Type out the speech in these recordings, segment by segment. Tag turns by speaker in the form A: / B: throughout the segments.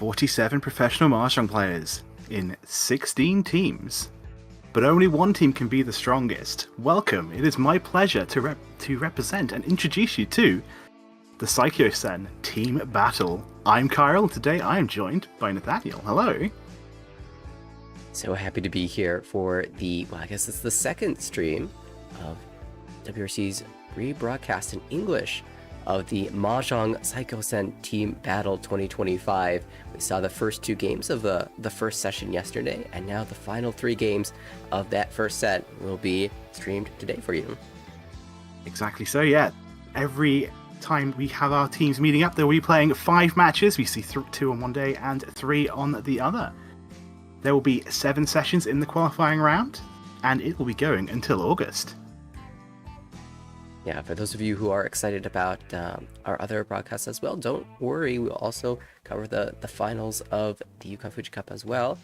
A: 47 professional Mahjong players in 16 teams. But only one team can be the strongest. Welcome, it is my pleasure to represent and introduce you to the Saikyosen Team Battle. I'm Kyle, and today I am joined by Nathanael. Hello.
B: So happy to be here for I guess it's the second stream of WRC's rebroadcast in English of the Mahjong Saikyosen Team Battle 2025. We saw the first two games of the first session yesterday, and now the final three games of that first set will be streamed today for you.
A: Exactly so, yeah. Every time we have our teams meeting up, they'll be playing 5 matches. We see 2 on one day and 3 on the other. There will be 7 sessions in the qualifying round, and it will be going until August.
B: Yeah, for those of you who are excited about our other broadcasts as well, don't worry. We'll also cover the finals of the Yukon Fuji Cup as well,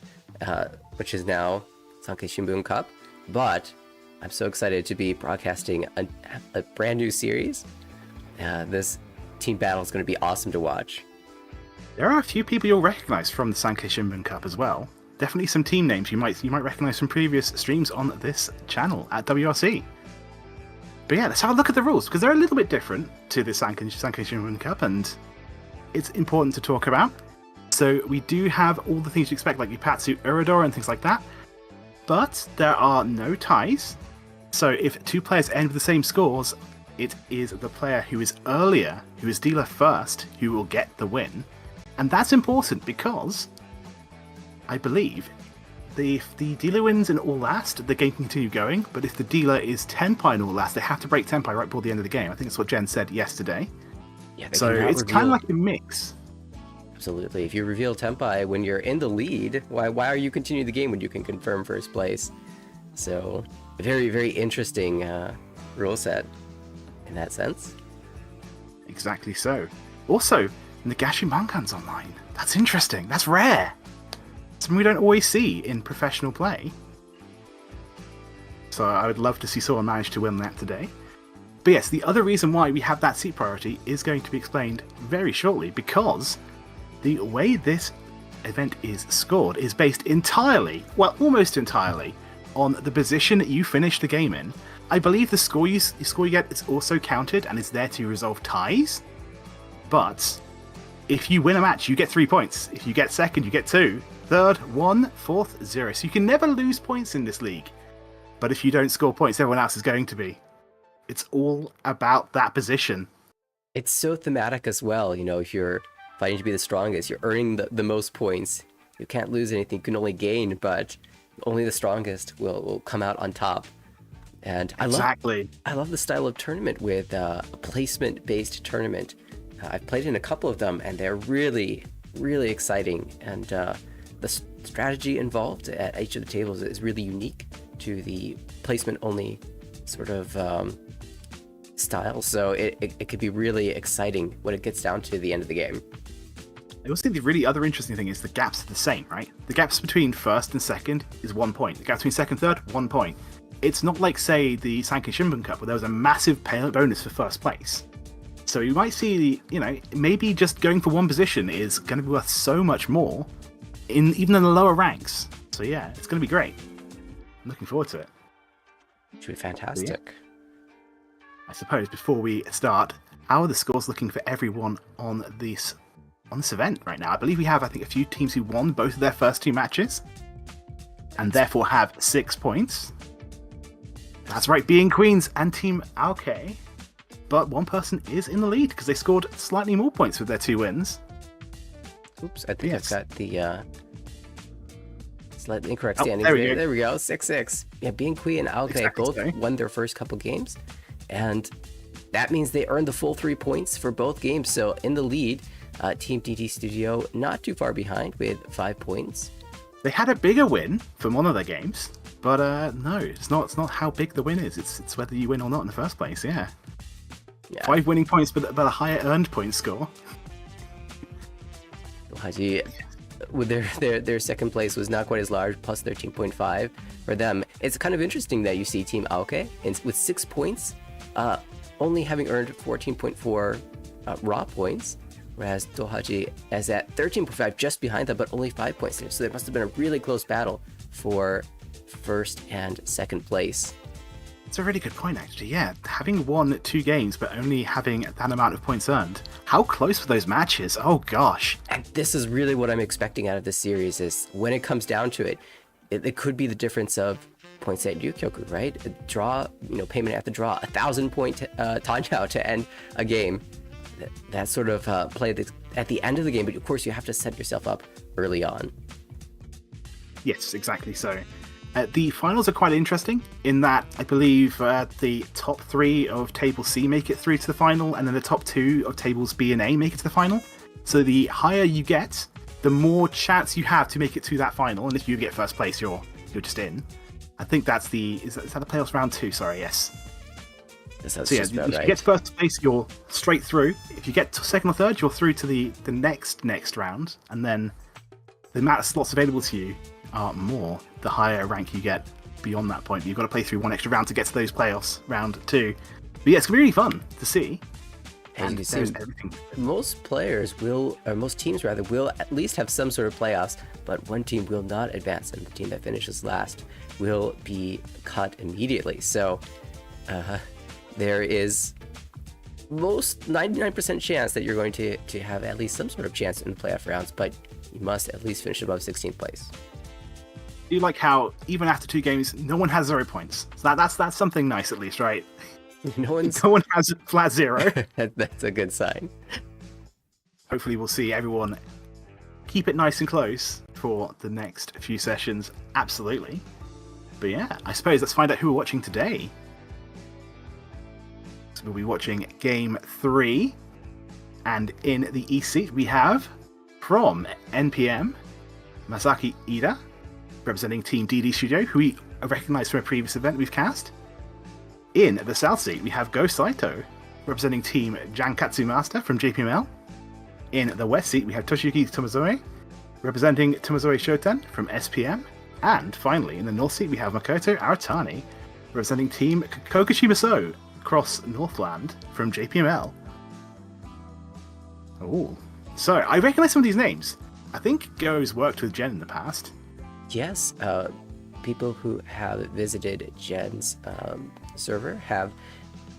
B: which is now Sankei Shimbun Cup. But I'm so excited to be broadcasting a brand new series. This team battle is going to be awesome to watch.
A: There are a few people you'll recognize from the Sankei Shimbun Cup as well. Definitely some team names you might recognize from previous streams on this channel at WRC. But yeah, let's have a look at the rules, because they're a little bit different to the Sankei Shimbun Cup, and it's important to talk about. So we do have all the things you expect, like Ipatsu, Uradora, and things like that. But there are no ties. So if 2 players end with the same scores, it is the player who is earlier, who is dealer first, who will get the win. And that's important because I believe if the dealer wins in all last, the game can continue going, but if the dealer is tenpai in all last, they have to break tenpai right before the end of the game. I think that's what Jen said yesterday.
B: Yeah,
A: so it's kind of like a mix.
B: Absolutely. If you reveal tenpai when you're in the lead, why are you continuing the game when you can confirm first place? So, a very, very interesting rule set in that sense.
A: Exactly so. Also, Nagashi Mankan's online. That's interesting. That's rare. Something we don't always see in professional play. So I would love to see someone manage to win that today. But yes, the other reason why we have that seat priority is going to be explained very shortly, because the way this event is scored is based entirely, well, almost entirely, on the position you finish the game in. I believe the score you get is also counted and is there to resolve ties. But if you win a match, you get 3 points. If you get second, you get 2. Third, 1. Fourth, 0. So you can never lose points in this league. But if you don't score points, everyone else is going to be. It's all about that position.
B: It's so thematic as well. You know, if you're fighting to be the strongest, you're earning the most points. You can't lose anything, you can only gain, but only the strongest will come out on top. And I love the style of tournament with a placement-based tournament. I've played in a couple of them, and they're really, really exciting. And the strategy involved at each of the tables is really unique to the placement-only sort of style. So it could be really exciting when it gets down to the end of the game.
A: I also think the really other interesting thing is the gaps are the same, right? The gaps between first and second is 1 point. The gap between second and third, 1 point. It's not like, say, the Sankei Shimbun Cup, where there was a massive bonus for first place. So you might see, maybe just going for one position is going to be worth so much more, even in the lower ranks. So yeah, it's going to be great. I'm looking forward to it.
B: It should be fantastic.
A: Yeah. I suppose before we start, how are the scores looking for everyone on this event right now? I believe we have, a few teams who won both of their first 2 matches, and therefore have 6 points. That's right, B&Queens and Team Aokei. But one person is in the lead because they scored slightly more points with their 2 wins.
B: Oops, I think I've got the slightly incorrect standings. There we go, 6-6. Yeah, B&Queens and Aokei both won their first couple games, and that means they earned the full 3 points for both games. So in the lead, Team DT Studio not too far behind with 5 points.
A: They had a bigger win from one of their games, but no, it's not how big the win is. It's whether you win or not in the first place. Yeah. 5 winning points, but a higher earned point score.
B: With their second place was not quite as large, plus 13.5 for them. It's kind of interesting that you see Team Aokei with 6 points, only having earned 14.4 raw points, whereas Tohaji is at 13.5, just behind them, but only 5 points there. So there must have been a really close battle for first and second place.
A: It's a really good point, actually. Yeah, having won 2 games, but only having that amount of points earned. How close were those matches? Oh, gosh.
B: And this is really what I'm expecting out of this series, is when it comes down to it, it could be the difference of points at Ryukyoku, right? A draw, payment after draw, 1,000-point Tanjao to end a game. That sort of play at the end of the game, but of course you have to set yourself up early on.
A: Yes, exactly so. The finals are quite interesting in that I believe the top 3 of Table C make it through to the final, and then the top 2 of Tables B and A make it to the final. So the higher you get, the more chance you have to make it to that final, and if you get first place, you're just in. I think that's is that the playoffs round 2? Sorry, yes.
B: So
A: yeah, if you get first place, you're straight through. If you get to second or third, you're through to the next round, and then the amount of slots available to you are more the higher rank you get beyond that point. You've got to play through one extra round to get to those playoffs, round 2. But yeah, it's going to be really fun to see.
B: And you see, most teams will at least have some sort of playoffs, but one team will not advance, and the team that finishes last will be cut immediately. So there is most 99% chance that you're going to have at least some sort of chance in the playoff rounds, but you must at least finish above 16th place.
A: Do you like how even after 2 games, no one has 0 points? So that's something nice, at least, right?
B: No
A: one has flat 0.
B: That's a good sign.
A: Hopefully we'll see everyone keep it nice and close for the next few sessions. Absolutely. But yeah, I suppose let's find out who we're watching today. So we'll be watching Game 3. And in the East seat, we have from NPM, Masaki Iida, representing Team DD Studio, who we recognize from a previous event we've cast. In the South seat, we have Go Saito, representing Team Jankatsu Master from JPML. In the West seat, we have Toshiyuki Tomozoe, representing Tomozoe Shoten from SPM. And finally, in the North seat, we have Makoto Aratani, representing Team Kokushimuso across Northland from JPML. Oh, so I recognize some of these names. I think Go's worked with Jen in the past.
B: Yes, people who have visited Jen's server have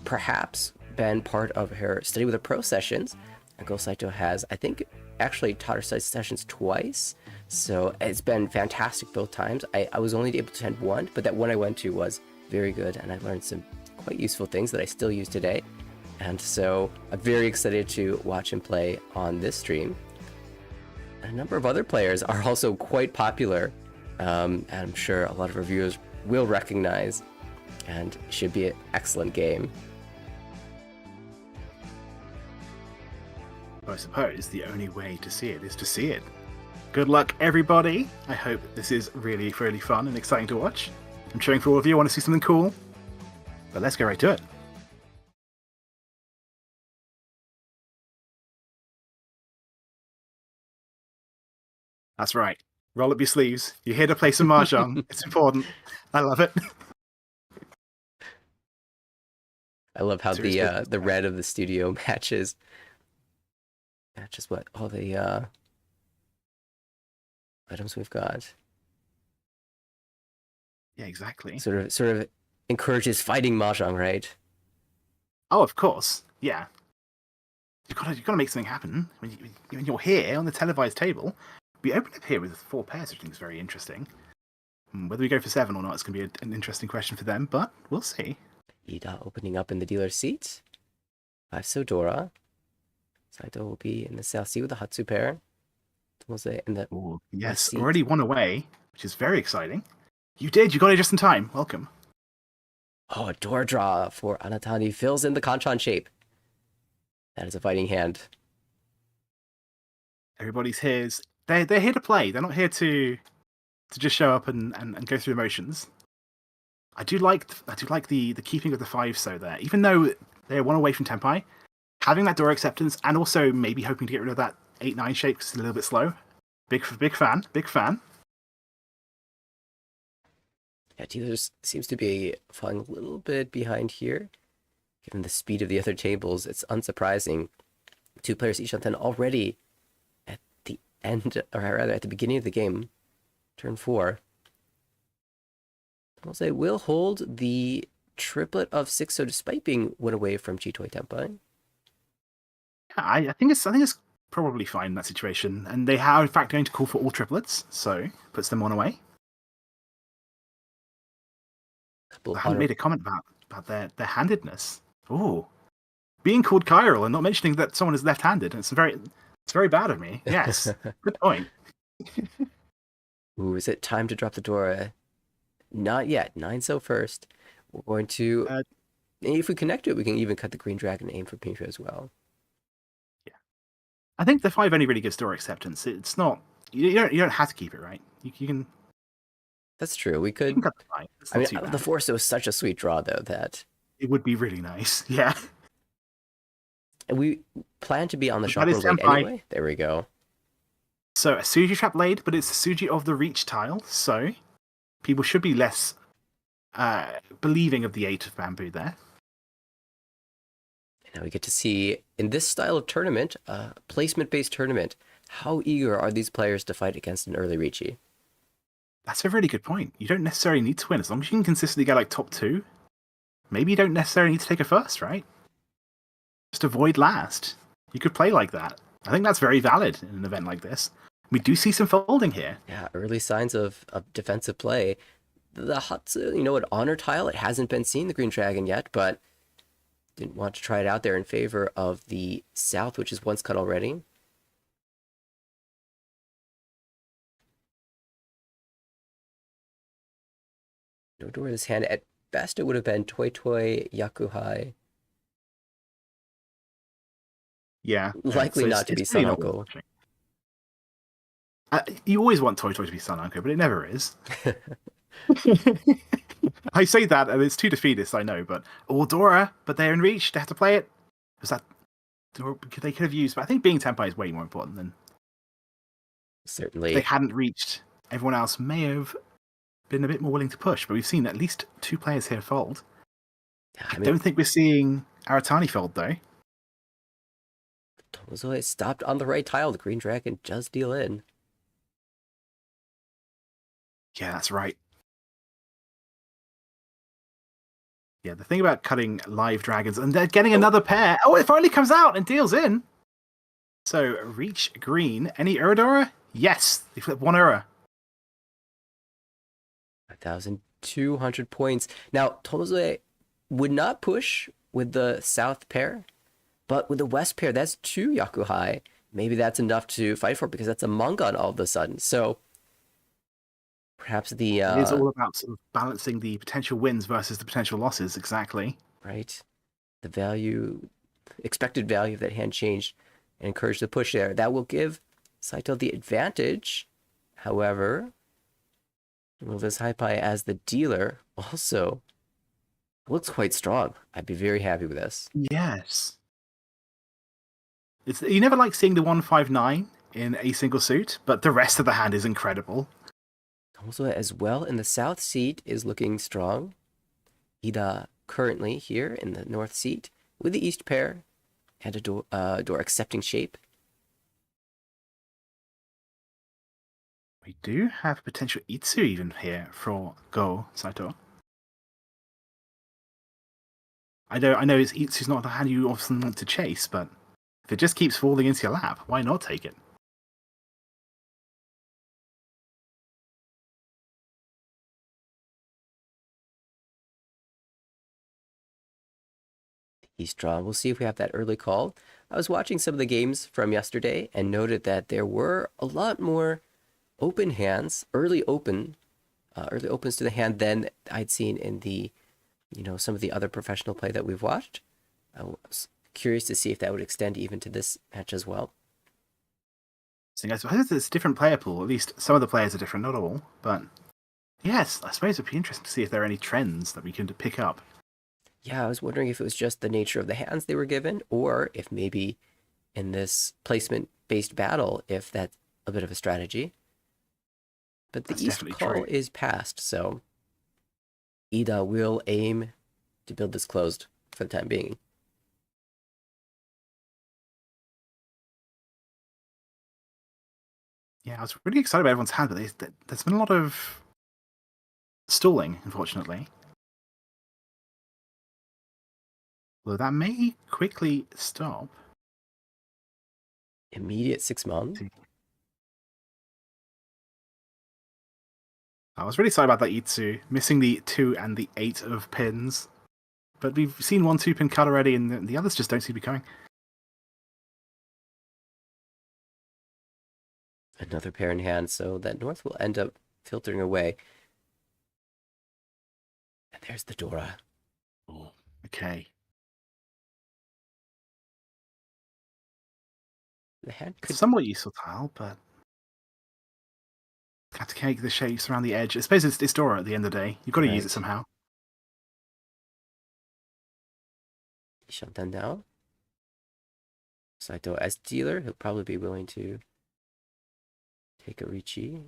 B: perhaps been part of her Study with a Pro sessions. And Go Saito has, I think, actually taught her study sessions twice. So it's been fantastic both times. I was only able to attend one, but that one I went to was very good, and I learned some quite useful things that I still use today. And so I'm very excited to watch him play on this stream. A number of other players are also quite popular, and I'm sure a lot of reviewers will recognize, and it should be an excellent game.
A: I suppose the only way to see it is to see it. Good luck, everybody. I hope this is really, really fun and exciting to watch. I'm cheering for all of you. I want to see something cool. But let's get right to it. That's right. Roll up your sleeves. You're here to play some Mahjong. It's important. I love it.
B: I love how the red of the studio matches what all the items we've got.
A: Yeah, exactly.
B: Sort of encourages fighting Mahjong, right?
A: Oh, of course. Yeah. You've got to make something happen. When you're here on the televised table, we open up here with 4 pairs, which I think is very interesting. Whether we go for 7 or not, it's going to be an interesting question for them, but we'll see.
B: Iida opening up in the dealer's seat. 5 Sodora. Saito will be in the South Sea with the Hatsu pair. Tomozoe in the
A: yes,
B: seat.
A: Already 1 away, which is very exciting. You did. You got it just in time. Welcome.
B: Oh, a door draw for Aratani fills in the Kanchan shape. That is a fighting hand.
A: Everybody's here. They're here to play. They're not here to just show up and go through the motions. I do like the keeping of the 5 so there. Even though they're 1 away from Tenpai, having that door acceptance and also maybe hoping to get rid of that 8-9 shape because it's a little bit slow. Big fan.
B: Yeah, dealers seems to be falling a little bit behind here. Given the speed of the other tables, it's unsurprising. Two players each on 10 already at the end, or rather at the beginning of the game. Turn 4. Tomozoe will hold the triplet of 6, so despite being one away from Chitoi Tenpai.
A: Yeah, I think it's probably fine in that situation. And they are in fact going to call for all triplets, so puts them one away. I haven't made a comment about their handedness. Oh. Being called chiral and not mentioning that someone is left-handed. It's very bad of me. Yes. Good point.
B: Ooh, is it time to drop the Dora? Not yet. 9-so first. We're going to... if we connect it, we can even cut the green dragon and aim for Pincho as well.
A: Yeah. I think the 5 only really gives Dora acceptance. It's not... You don't have to keep it, right? You can...
B: That's true. We could...
A: You can cut the 5.
B: I mean, the 4 was such a sweet draw, though, that...
A: It would be really nice. Yeah.
B: And we plan to be on the shopper late anyway. There we go.
A: So, a Suji trap laid, but it's a Suji of the reach tile, so people should be less believing of the 8 of bamboo there.
B: And now we get to see, in this style of tournament, placement-based tournament, how eager are these players to fight against an early Riichi?
A: That's a really good point. You don't necessarily need to win. As long as you can consistently get like top 2, maybe you don't necessarily need to take a first, right? Just avoid last. You could play like that. I think that's very valid in an event like this. We do see some folding here.
B: Yeah, early signs of defensive play. The Hatsu, an honor tile, it hasn't been seen, the Green Dragon, yet, but didn't want to try it out there in favor of the South, which is once cut already. No door in this hand. At best, it would have been Toi Toi Yakuhai.
A: Yeah.
B: Likely not to be Sanoko.
A: You always want Toi Toi to be Sanoko, but it never is. I say that, and it's 2 defeatists, I know, but... Dora, but they're in reach, they have to play it. Was that... They could have used... But I think being Tenpai is way more important than...
B: Certainly.
A: If they hadn't reached, everyone else may have been a bit more willing to push, but we've seen at least 2 players here fold. I don't think we're seeing Aratani fold, though.
B: Tomozoe stopped on the right tile. The Green Dragon does deal in.
A: Yeah, that's right. Yeah, the thing about cutting live dragons, and they're getting another pair. Oh, it finally comes out and deals in. So, reach green. Any Uradora? Yes, they flip 1 Ura.
B: 1,200 points. Now, Tomozoe would not push with the South pair, but with the West pair, that's 2 Yakuhai. Maybe that's enough to fight for, because that's a Mangan all of a sudden. So, perhaps the...
A: It is all about sort of balancing the potential wins versus the potential losses, exactly.
B: Right. The value, expected value of that hand changed and encouraged the push there. That will give Saito the advantage. However, will this Haipai as the dealer also looks quite strong. I'd be very happy with this.
A: Yes. You never like seeing the 159 in a single suit, but the rest of the hand is incredible.
B: Also, as well, in the south seat is looking strong. Iida currently here in the north seat with the east pair and a door accepting shape.
A: We do have potential Itsu even here for Go Saito. I know Itsu's not the hand you often want to chase, but if it just keeps falling into your lap, why not take it?
B: He's strong. We'll see if we have that early call. I was watching some of the games from yesterday and noted that there were a lot more open hands, early opens to the hand than I'd seen in the, some of the other professional play that we've watched. I was curious to see if that would extend even to this match as well.
A: I suppose it's a different player pool. At least some of the players are different, not all. But yes, I suppose it'd be interesting to see if there are any trends that we can pick up.
B: Yeah, I was wondering if it was just the nature of the hands they were given, or if maybe in this placement-based battle, if that's a bit of a strategy. But the East call is passed, so Iida will aim to build this closed for the time being.
A: Yeah, I was really excited about everyone's hand, but there's been a lot of stalling, unfortunately. Although that may quickly stop.
B: Immediate 6-mon.
A: I was really sorry about that Itsu, missing the 2 and the 8 of pins. But we've seen 1 2-pin cut already, and the others just don't seem to be coming.
B: Another pair in hand, so that North will end up filtering away. And there's the Dora.
A: Oh, okay.
B: The hand could...
A: It's somewhat useful tile, but have to cake the shapes around the edge. I suppose it's Dora at the end of the day. You've got to use it somehow.
B: Shoten now. Saito as dealer, he'll probably be willing to take a Riichi.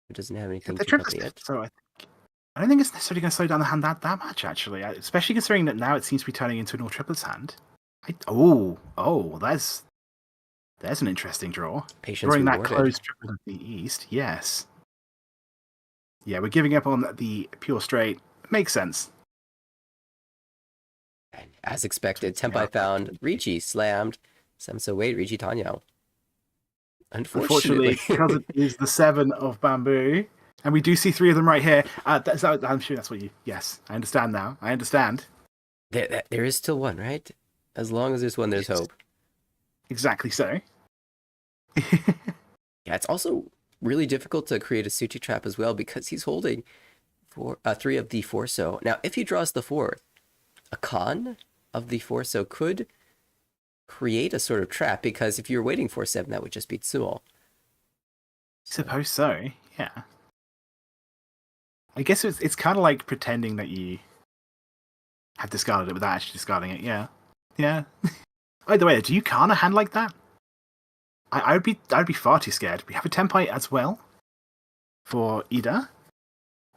B: Who doesn't have anything to cut the edge.
A: So I don't think it's necessarily going to slow down the hand that much, actually. Especially considering that now it seems to be turning into an all triplets hand. There's an interesting draw.
B: Patience
A: Drawing
B: rewarded.
A: That closed triplet of the east, yes. Yeah, we're giving up on the pure straight. Makes sense.
B: And as expected, Tenpai found Riichi slammed. So wait, Riichi Tanyo.
A: Unfortunately, because it is the 7 of bamboo, and we do see 3 of them right here. I'm sure that's what you... Yes, I understand now. I understand.
B: There is still one, right? As long as there's one, there's hope.
A: Exactly so.
B: Yeah, it's also really difficult to create a Suchi trap as well because he's holding 3 of the 4-so. Now, if he draws the 4th, a con of the 4-so could create a sort of trap because if you're waiting for 7, that would just be Tsuo.
A: Suppose so, yeah. I guess it's kind of like pretending that you have discarded it without actually discarding it, yeah. Yeah. By the way, do you Kana hand like that? I'd be far too scared. We have a Tenpai as well for Iida,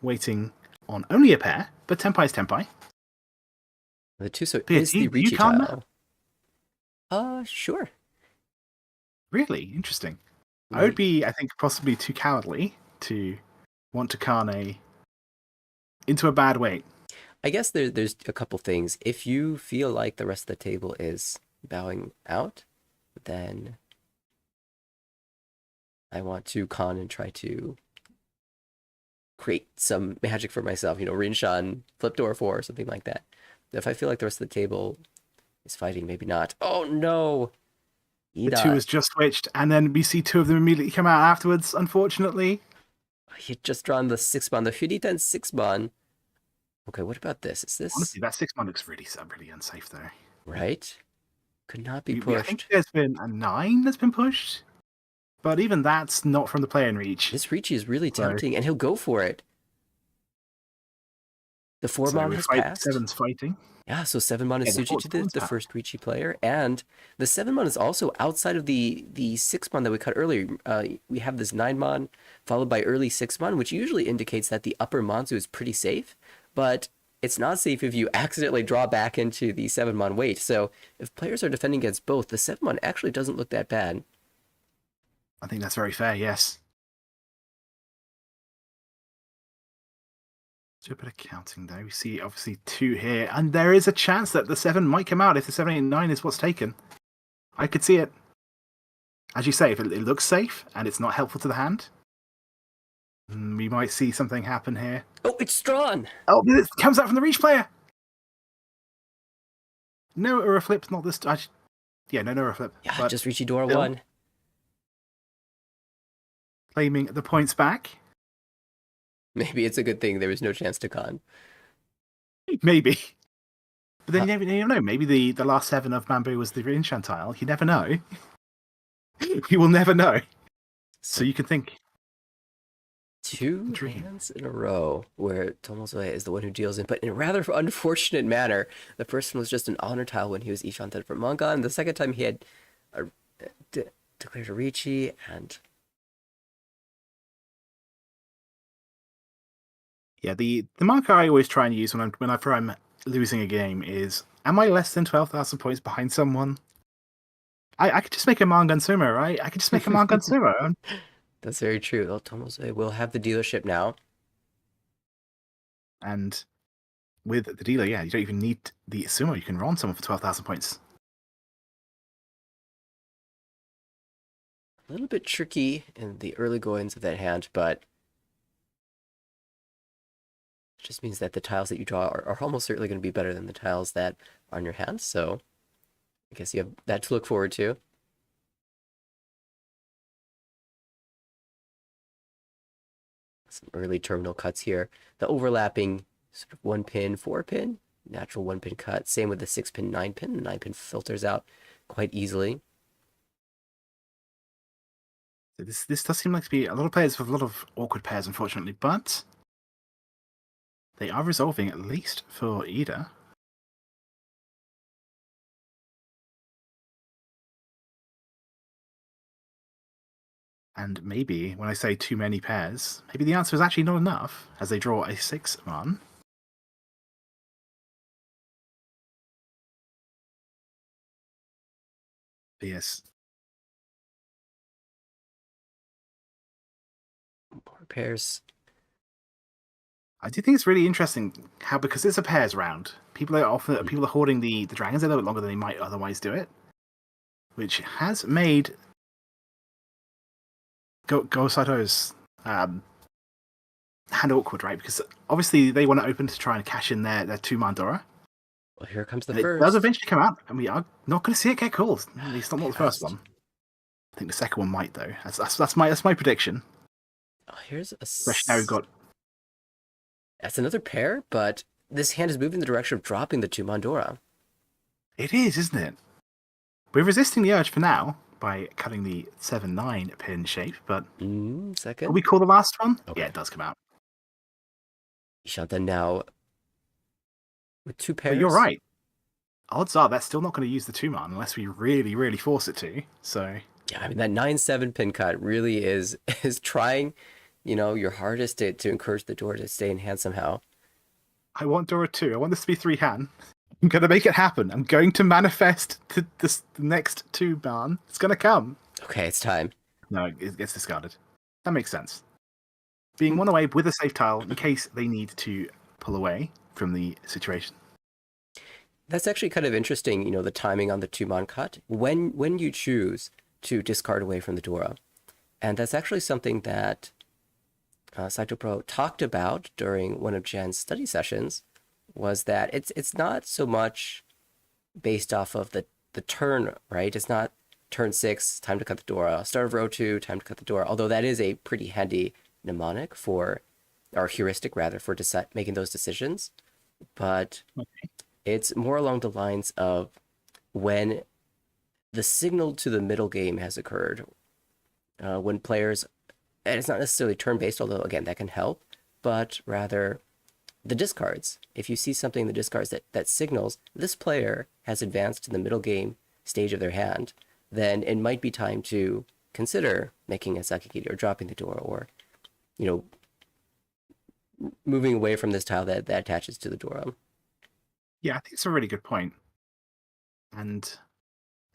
A: waiting on only a pair, but Tenpai is Tenpai.
B: The 2-so is the Riichi tile. Sure.
A: Really? Interesting.
B: Right.
A: I would be, I think, possibly too cowardly to want to Kane into a bad weight.
B: I guess there's a couple things. If you feel like the rest of the table is bowing out, then I want to con and try to create some magic for myself. You know, Rinshan, flip door 4, or something like that. If I feel like the rest of the table is fighting, maybe not. Oh no!
A: Iida. The 2 is just switched, and then we see 2 of them immediately come out afterwards, unfortunately.
B: He had just drawn the 6-mon, the Furita 6-mon. Okay, what about this? Is this...
A: Honestly, that 6-mon looks really unsafe, though.
B: Right? Could not be pushed.
A: I think there's been a 9 that's been pushed, but even that's not from the player in reach.
B: This Riichi is really tempting, and he'll go for it. The 4-mon has passed.
A: 7's fighting.
B: Yeah, so 7-mon is Suchi to the first Riichi player, and the 7-mon is also outside of the 6-mon that we cut earlier. We have this 9-mon followed by early 6-mon, which usually indicates that the upper Manzu is pretty safe, but it's not safe if you accidentally draw back into the 7-mon weight. So if players are defending against both, the 7-mon actually doesn't look that bad.
A: I think that's very fair, yes. Do a bit of counting though. We see obviously 2 here, and there is a chance that the 7 might come out if the 7, 8, and 9 is what's taken. I could see it. As you say, if it looks safe and it's not helpful to the hand, we might see something happen here.
B: Oh, it's drawn!
A: Oh, it comes out from the reach player! No, or a flip's not this time. Yeah, no, or a flip.
B: Yeah, just Riichi Dora 1.
A: Claiming the points back.
B: Maybe it's a good thing there was no chance to con.
A: Maybe. But then you never know. Maybe the last 7 of bamboo was the Rinshan tile. You never know. You will never know. So you can think.
B: 2 hands in a row where Tomozoe is the one who deals in, but in a rather unfortunate manner. The first one was just an honor tile when he was Ishanted for manga, and the second time he had declared a Riichi, and...
A: Yeah, the marker I always try and use whenever I'm losing a game is, am I less than 12,000 points behind someone? I could just make a Mangan Sumo, right? I could just make a Mangan Sumo.
B: That's very true. Oh, Tomozoe will have the dealership now.
A: And with the dealer, yeah, you don't even need the sumo. You can run someone for 12,000 points.
B: A little bit tricky in the early goings of that hand, but it just means that the tiles that you draw are almost certainly going to be better than the tiles that are on your hand. So I guess you have that to look forward to. Some early terminal cuts here. The overlapping sort of 1-pin, 4-pin, natural 1-pin cut. Same with the 6-pin, 9-pin. The 9-pin filters out quite easily.
A: So this does seem like to be a lot of players with a lot of awkward pairs, unfortunately, but they are resolving, at least for Iida. And maybe, when I say too many pairs, maybe the answer is actually not enough, as they draw a 6-man. Yes.
B: More pairs.
A: I do think it's really interesting how, because it's a pairs round, people are hoarding the dragons a little bit longer than they might otherwise do it, which has made Go Saito's hand awkward, right? Because obviously they want to open to try and cash in their 2-man Dora.
B: Well, here comes the
A: And
B: first.
A: it does eventually come out, and we are not going to see it get called. At least not the first one. I think the second one might, though. That's my prediction.
B: Oh, here's a.
A: Especially now we've got.
B: That's another pair, but this hand is moving in the direction of dropping the 2-man Dora.
A: It is, isn't it? We're resisting the urge for now by cutting the 7-9 pin shape, but
B: Second.
A: will we call the last one?
B: Okay.
A: Yeah, it does come out.
B: Shoten now with 2 pairs.
A: But you're right. Odds are that's still not going to use the 2-man unless we really, really force it to. So
B: yeah, I mean that 9-7 pin cut really is trying, your hardest to encourage the Dora to stay in hand somehow.
A: I want Dora 2. I want this to be 3-hand. I'm going to make it happen. I'm going to manifest the next 2-man. It's going to come.
B: Okay, it's time.
A: No, it gets discarded. That makes sense. Being one away with a safe tile in case they need to pull away from the situation.
B: That's actually kind of interesting, the timing on the 2-man cut. When you choose to discard away from the Dora. And that's actually something that Saito Pro talked about during one of Jen's study sessions, was that it's not so much based off of the turn, right? It's not turn 6, time to cut the Dora. Start of row 2, time to cut the Dora. Although that is a pretty handy mnemonic or heuristic rather, for making those decisions. But it's more along the lines of when the signal to the middle game has occurred. When players, and it's not necessarily turn-based, although again, that can help, but rather the discards. If you see something in the discards that signals this player has advanced to the middle game stage of their hand, then it might be time to consider making a Sakigiri or dropping the Dora, or, moving away from this tile that attaches to the Dora.
A: Yeah, I think it's a really good point. And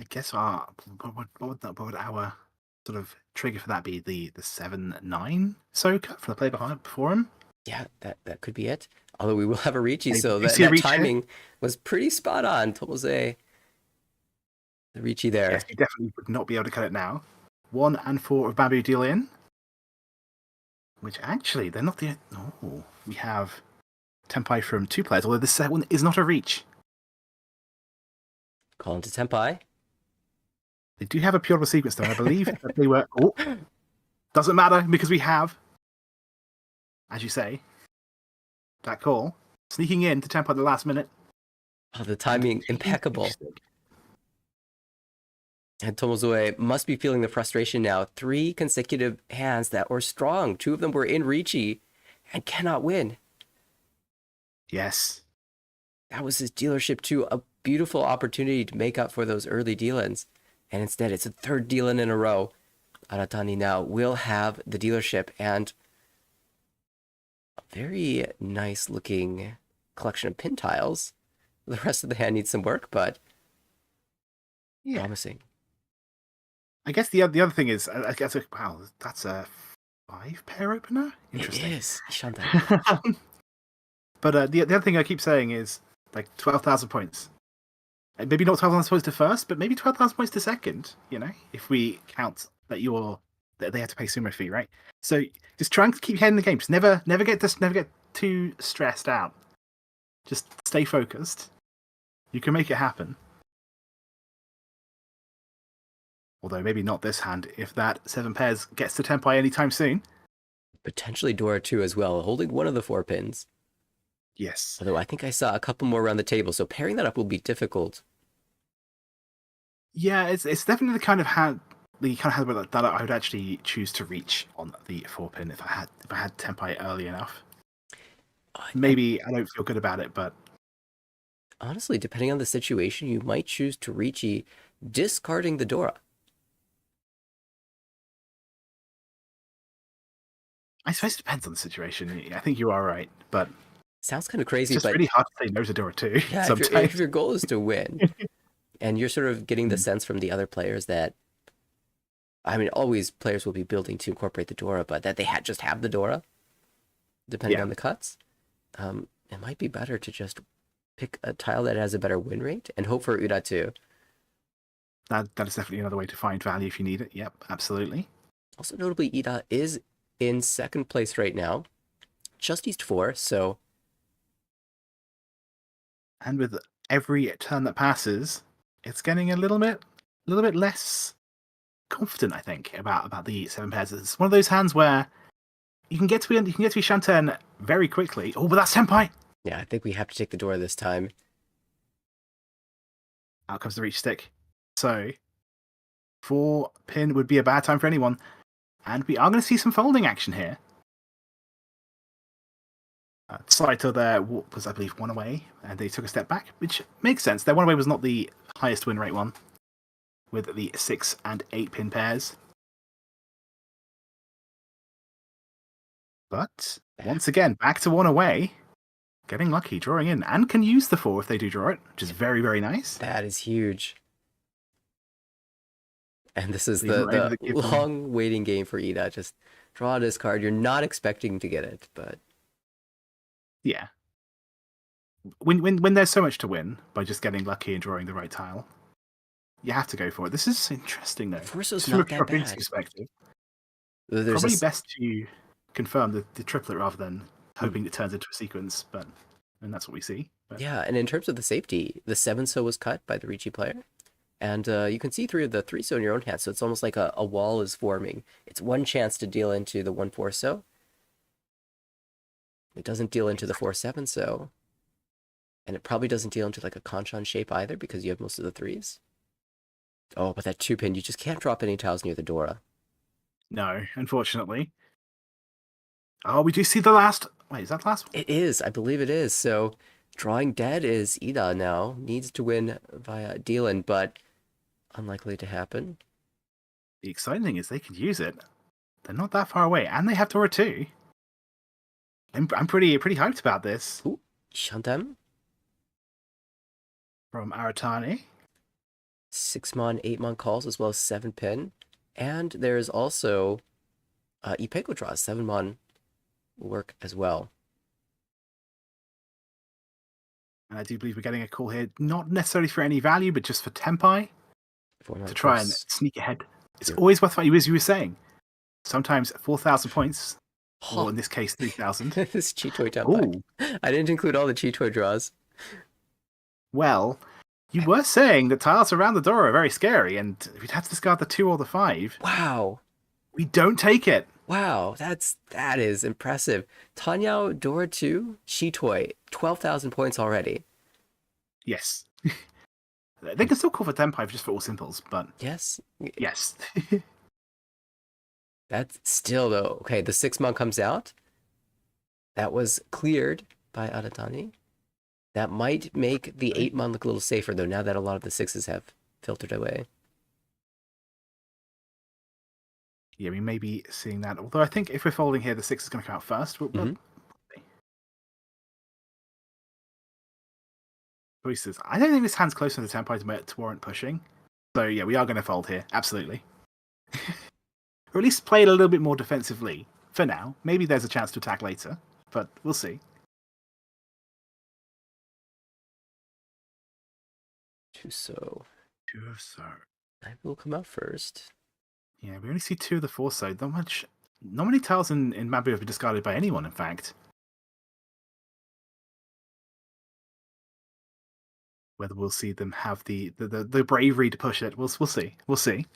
A: I guess what would our sort of trigger for that be? The 7-9 Soka from the play before him?
B: Yeah, that could be it. Although we will have a Riichi, so
A: that
B: timing was pretty spot on. Tomozoe, the Riichi there.
A: Yes, you definitely would not be able to cut it now. 1 and 4 of Babu deal in. Which actually, they're not the... Oh, we have Tenpai from 2 players, although this one is not a reach.
B: Call into Tenpai.
A: They do have a pure sequence, though. I believe that they were... Oh, doesn't matter, because we have, as you say, that call. Sneaking in to Tenpai at the last minute.
B: Oh, the timing, impeccable. And Tomozoe must be feeling the frustration now. 3 consecutive hands that were strong. 2 of them were in Riichi and cannot win.
A: Yes.
B: That was his dealership too. A beautiful opportunity to make up for those early deal-ins. And instead, it's a 3rd deal-in in a row. Aratani now will have the dealership and a very nice looking collection of pin tiles. The rest of the hand needs some work, but promising.
A: I guess the other thing is, I guess, wow, that's a 5-pair opener.
B: It
A: Interesting.
B: is. Shoten.
A: But the other thing I keep saying is like 12,000 points. Maybe not 12,000 points to first, but maybe 12,000 points to second. You know, if we count that they have to pay sumo fee, right? So just try and keep your head in the game. Just never get too stressed out. Just stay focused. You can make it happen. Although maybe not this hand if that 7 pairs gets to Tenpai anytime soon.
B: Potentially Dora 2 as well, holding one of the 4 pins.
A: Yes.
B: Although I think I saw a couple more around the table, so pairing that up will be difficult.
A: Yeah, it's definitely the kind of hand that I would actually choose to reach on the 4 pin if I had Tenpai early enough. Maybe I don't feel good about it, but
B: honestly, depending on the situation, you might choose to Riichi, discarding the Dora.
A: I suppose it depends on the situation. I think you are right, but
B: sounds kind of crazy.
A: It's just
B: but
A: really hard to say no to Dora too.
B: Yeah,
A: sometimes.
B: If your goal is to win, and you're sort of getting the sense from the other players that, I mean, always players will be building to incorporate the Dora, but that they just have the Dora, depending on the cuts. It might be better to just pick a tile that has a better win rate and hope for Iida too.
A: That is definitely another way to find value if you need it. Yep, absolutely.
B: Also notably, Iida is in second place right now, just East 4, so...
A: And with every turn that passes, it's getting a little bit less confident, I think, about the 7 pairs. It's one of those hands where you can get to Shoten very quickly. Oh, but that's Senpai!
B: Yeah, I think we have to take the Dora this time.
A: Out comes the reach stick. So, 4 pin would be a bad time for anyone. And we are going to see some folding action here. Saito there was, I believe, 1 away, and they took a step back, which makes sense. Their 1 away was not the highest win rate one, with the 6 and 8 pin pairs. But once again, back to 1 away, getting lucky, drawing in, and can use the 4 if they do draw it, which is very, very nice.
B: That is huge. And this is the long waiting game for Iida. Just draw this card. You're not expecting to get it, but...
A: Yeah. When there's so much to win by just getting lucky and drawing the right tile, you have to go for it. This is interesting, though.
B: Forso's not that bad.
A: Perspective,
B: there's
A: probably best to confirm the triplet rather than hoping it turns into a sequence, and that's what we see. But...
B: Yeah, and in terms of the safety, the 7-so was cut by the Riichi player. And you can see through the 3-so in your own hand, so it's almost like a wall is forming. It's one chance to deal into the 1-4-so. It doesn't deal into the 4-7-so. And it probably doesn't deal into like a Kanchan shape either, because you have most of the 3s. Oh, but that 2-pin, you just can't drop any tiles near the Dora.
A: No, unfortunately. Oh, we do see the last... Wait, is that the last one?
B: It is, I believe it is. So, drawing dead is Iida now. Needs to win via deal-in, but unlikely to happen.
A: The exciting thing is they can use it. They're not that far away, and they have Dora too. I'm pretty hyped about this.
B: Ooh, Shoten.
A: From Aratani.
B: 6-mon, 8-mon calls, as well as 7-pin. And there's also Ipeco draws, 7-mon work as well.
A: And I do believe we're getting a call here, not necessarily for any value, but just for Tenpai. To try and sneak ahead. It's always worthwhile, as you were saying. Sometimes 4,000 points, or in this case, 3,000.
B: This Chitoi Tenpai. I didn't include all the Chitoi draws. That
A: you were saying that tiles around the door are very scary, and we'd have to discard the 2 or the 5.
B: Wow.
A: We don't take it.
B: Wow, that is impressive. Tanyao, Dora 2, Chitoi, 12,000 points already.
A: Yes. They can still call for Tenpai just for all simples, but...
B: Yes.
A: Yes.
B: That's still, though... Okay, the 6-mon comes out. That was cleared by Aratani. That might make the 8-mon look a little safer, though, now that a lot of the 6s have filtered away.
A: Yeah, we may be seeing that. Although I think if we're folding here, the 6 is going to come out first. Choices. I don't think this hand's close enough to Tenpai to warrant pushing. So yeah, we are going to fold here. Absolutely. Or at least play it a little bit more defensively for now. Maybe there's a chance to attack later, but we'll see.
B: Tuso.
A: So
B: I will come out first.
A: yeah, we only see 2 of the 4 side. Not many tiles in Mabu have been discarded by anyone, in fact. Whether we'll see them have the bravery to push it, we'll see. We'll see.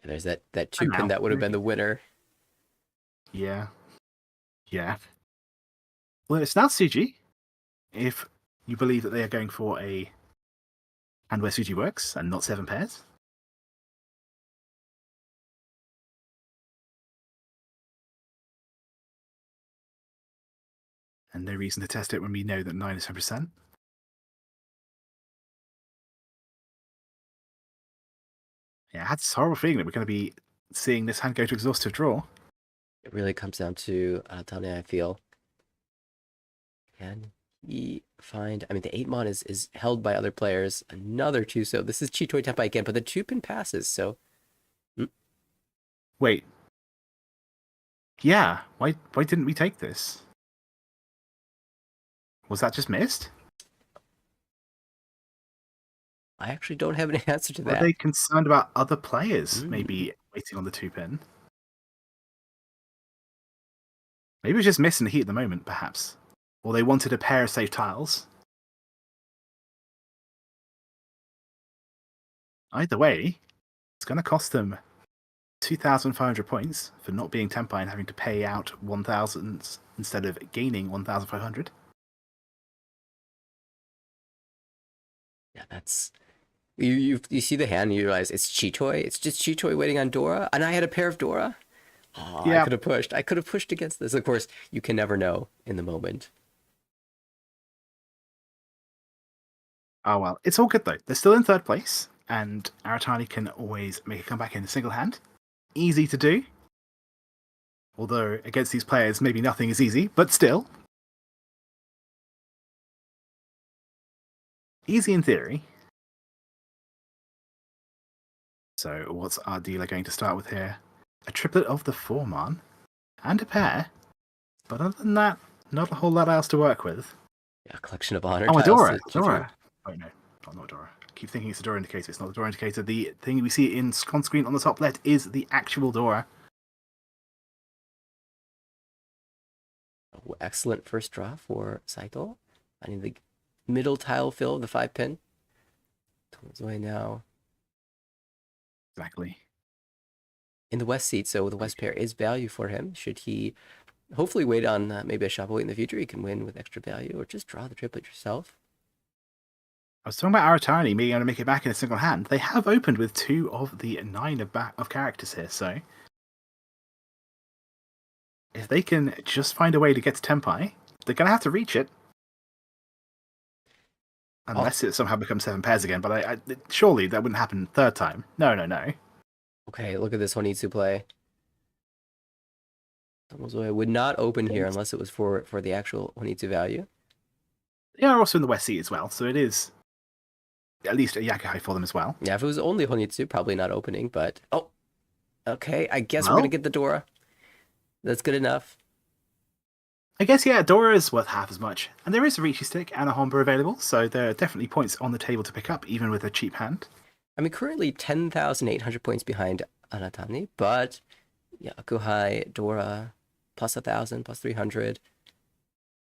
B: And there's that
A: For
B: 2-pin
A: now,
B: that would have been
A: maybe.
B: the winner.
A: Yeah. Yeah. Well, it's now Suji. If you believe that they are going for a hand where Suji works and not 7 pairs. And no reason to test it when we know that 9 is 10%. Yeah, I had this horrible feeling that we're going to be seeing this hand go to exhaustive draw.
B: It really comes down to Aratani, I feel. Can he find... I mean, the 8-mon is held by other players. Another 2, so this is Chitoi Tenpai again, but the 2-pin passes, so...
A: Wait. Yeah, why didn't we take this? Was that just missed?
B: I actually don't have an answer to
A: Or are
B: that.
A: they concerned about other players maybe waiting on the 2-pin? Maybe it was just missing the heat at the moment, perhaps. Or they wanted a pair of safe tiles. Either way, it's going to cost them 2,500 points for not being Tenpai and having to pay out 1,000 instead of gaining 1,500.
B: Yeah, that's... You see the hand and you realize it's Chitoi. It's just Chitoi waiting on Dora. And I had a pair of Dora. Oh, yeah. I could have pushed. I could have pushed against this. Of course, you can never know in the moment.
A: Oh well, it's all good though. They're still in 3rd place, and Aratani can always make a comeback in a single hand. Easy to do. Although, against these players, maybe nothing is easy, but still. Easy in theory. So, what's our dealer going to start with here? A triplet of the 4-mon, and a pair. But other than that, not a whole lot else to work with.
B: Yeah, a collection of honor
A: Oh,
B: tiles.
A: Dora. Oh, no. Not Dora. I keep thinking it's a Dora indicator. It's not the Dora indicator. The thing we see in on screen on the top left is the actual Dora.
B: Oh, excellent first draw for Saito. I need the middle tile fill of the 5-pin. Tomozoe now
A: Exactly.
B: in the west seat, so the west pair is value for him. Should he hopefully wait on maybe a shop away in the future, he can win with extra value, or just draw the triplet yourself.
A: I was talking about Aratani being able to make it back in a single hand. They have opened with 2 of the 9 of characters here, so if they can just find a way to get to Tenpai, they're going to have to reach it. Unless it somehow becomes 7 pairs again, but surely that wouldn't happen 3rd time. No.
B: Okay, look at this Honitsu play. Tomozoe would not open here unless it was for the actual Honitsu value.
A: They are also in the West Sea as well, so it is at least a Yakuhai for them as well.
B: Yeah, if it was only Honitsu, probably not opening, but... Oh, okay, I guess we're going to get the Dora. That's good enough.
A: I guess, yeah, Dora is worth half as much. And there is a Riichi stick and a Homba available, so there are definitely points on the table to pick up, even with a cheap hand.
B: I mean, currently 10,800 points behind Aratani, but Yakuhai, Dora, plus 1,000, plus 300.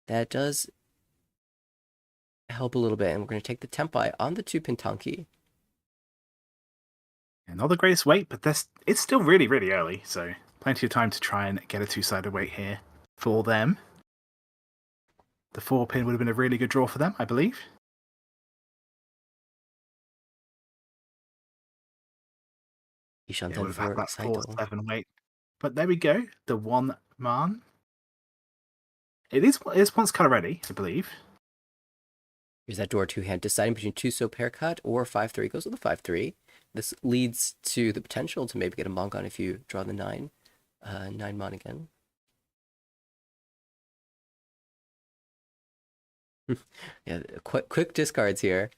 B: That does help a little bit, and we're going to take the Tenpai on the 2-pin Tanki.
A: Yeah, not the greatest weight, but it's still really, really early, so plenty of time to try and get a 2-sided weight here for them. The 4-pin would have been a really good draw for them, I believe.
B: Ishan
A: It would have had
B: for
A: that
B: Saito.
A: 4-7 weight. But there we go, the 1-man. It is once color ready, I believe.
B: Here's that Dora 2-hand, deciding between 2-soap haircut or 5-3. Goes with the 5-3. This leads to the potential to maybe get a Mongon if you draw the 9. 9-mon again. Yeah, quick discards here.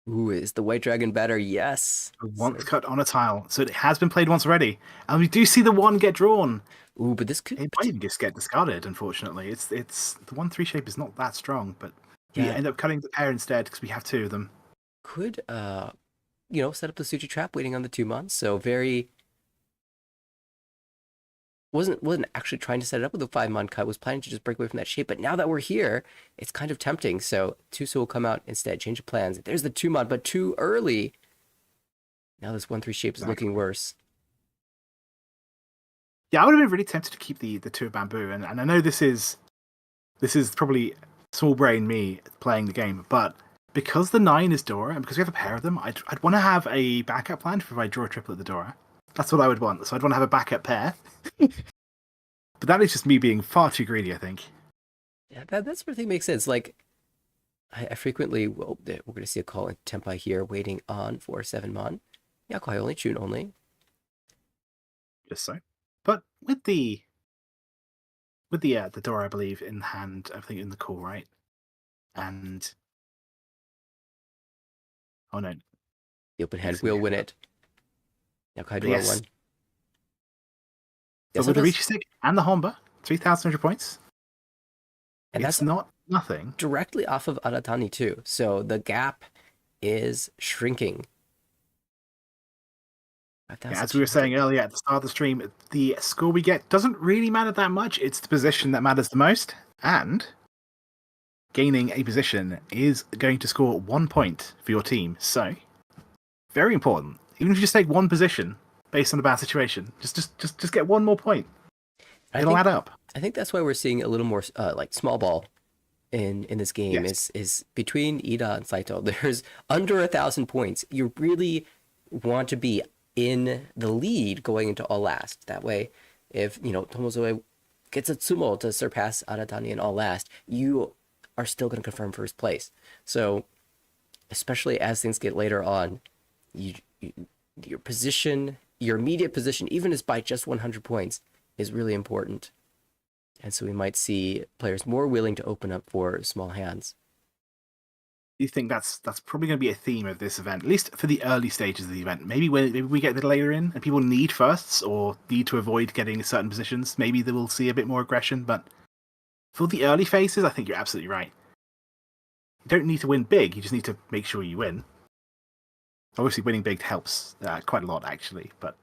B: Ooh, is the white dragon better? Yes.
A: Once cut on a tile. So it has been played once already. And we do see the one get drawn.
B: Ooh, but this could
A: It might even just get discarded, unfortunately. It's the 1-3 shape is not that strong, but we
B: yeah,
A: end up cutting the pair instead because we have two of them.
B: could set up the Suchi trap waiting on the 2 months. So very wasn't actually trying to set it up with a 5-month cut, was planning to just break away from that shape. But now that we're here, it's kind of tempting. So Tuso will come out instead, change of plans. There's the 2-month, but too early. Now this 1-3 shape is looking worse.
A: Yeah, I would have been really tempted to keep the two of bamboo, and I know this is probably small brain me playing the game, but because the 9 is Dora, and because we have a pair of them, I'd want to have a backup plan if I draw a triplet the Dora. That's what I would want. So I'd want to have a backup pair. But that is just me being far too greedy, I think.
B: Yeah, that sort of thing makes sense. Like, I frequently, we're going to see a call in Tempai here, waiting on for 7-mon. Yakuhai only, Chun only.
A: Just so. But with the Dora, I believe, in hand, I think in the call, right? And oh no,
B: The open hand will win it. Yakuhai draw
A: yes.
B: one.
A: So with the Riichi stick and the Honba, 3,100 points. And it's not nothing.
B: Directly off of Aratani too. So the gap is shrinking.
A: Yeah, as we were saying earlier at the start of the stream, the score we get doesn't really matter that much. It's the position that matters the most. And gaining a position is going to score 1 point for your team. So, very important. Even if you just take one position based on a bad situation, just get one more point. It'll add up.
B: I think that's why we're seeing a little more like small ball in this game.
A: Yes.
B: Is between Iida and Saito. There's under 1,000 points. You really want to be in the lead going into all last. That way, if Tomozoe gets a Tsumo to surpass Aratani in all last, you are still going to confirm first place. So, especially as things get later on, your position, your immediate position, even if by just 100 points, is really important. And so we might see players more willing to open up for small hands.
A: You think that's probably going to be a theme of this event, at least for the early stages of the event. Maybe when we get a bit later in and people need firsts or need to avoid getting certain positions, maybe they will see a bit more aggression. But for the early phases, I think you're absolutely right. You don't need to win big, you just need to make sure you win. Obviously, winning big helps quite a lot, actually. But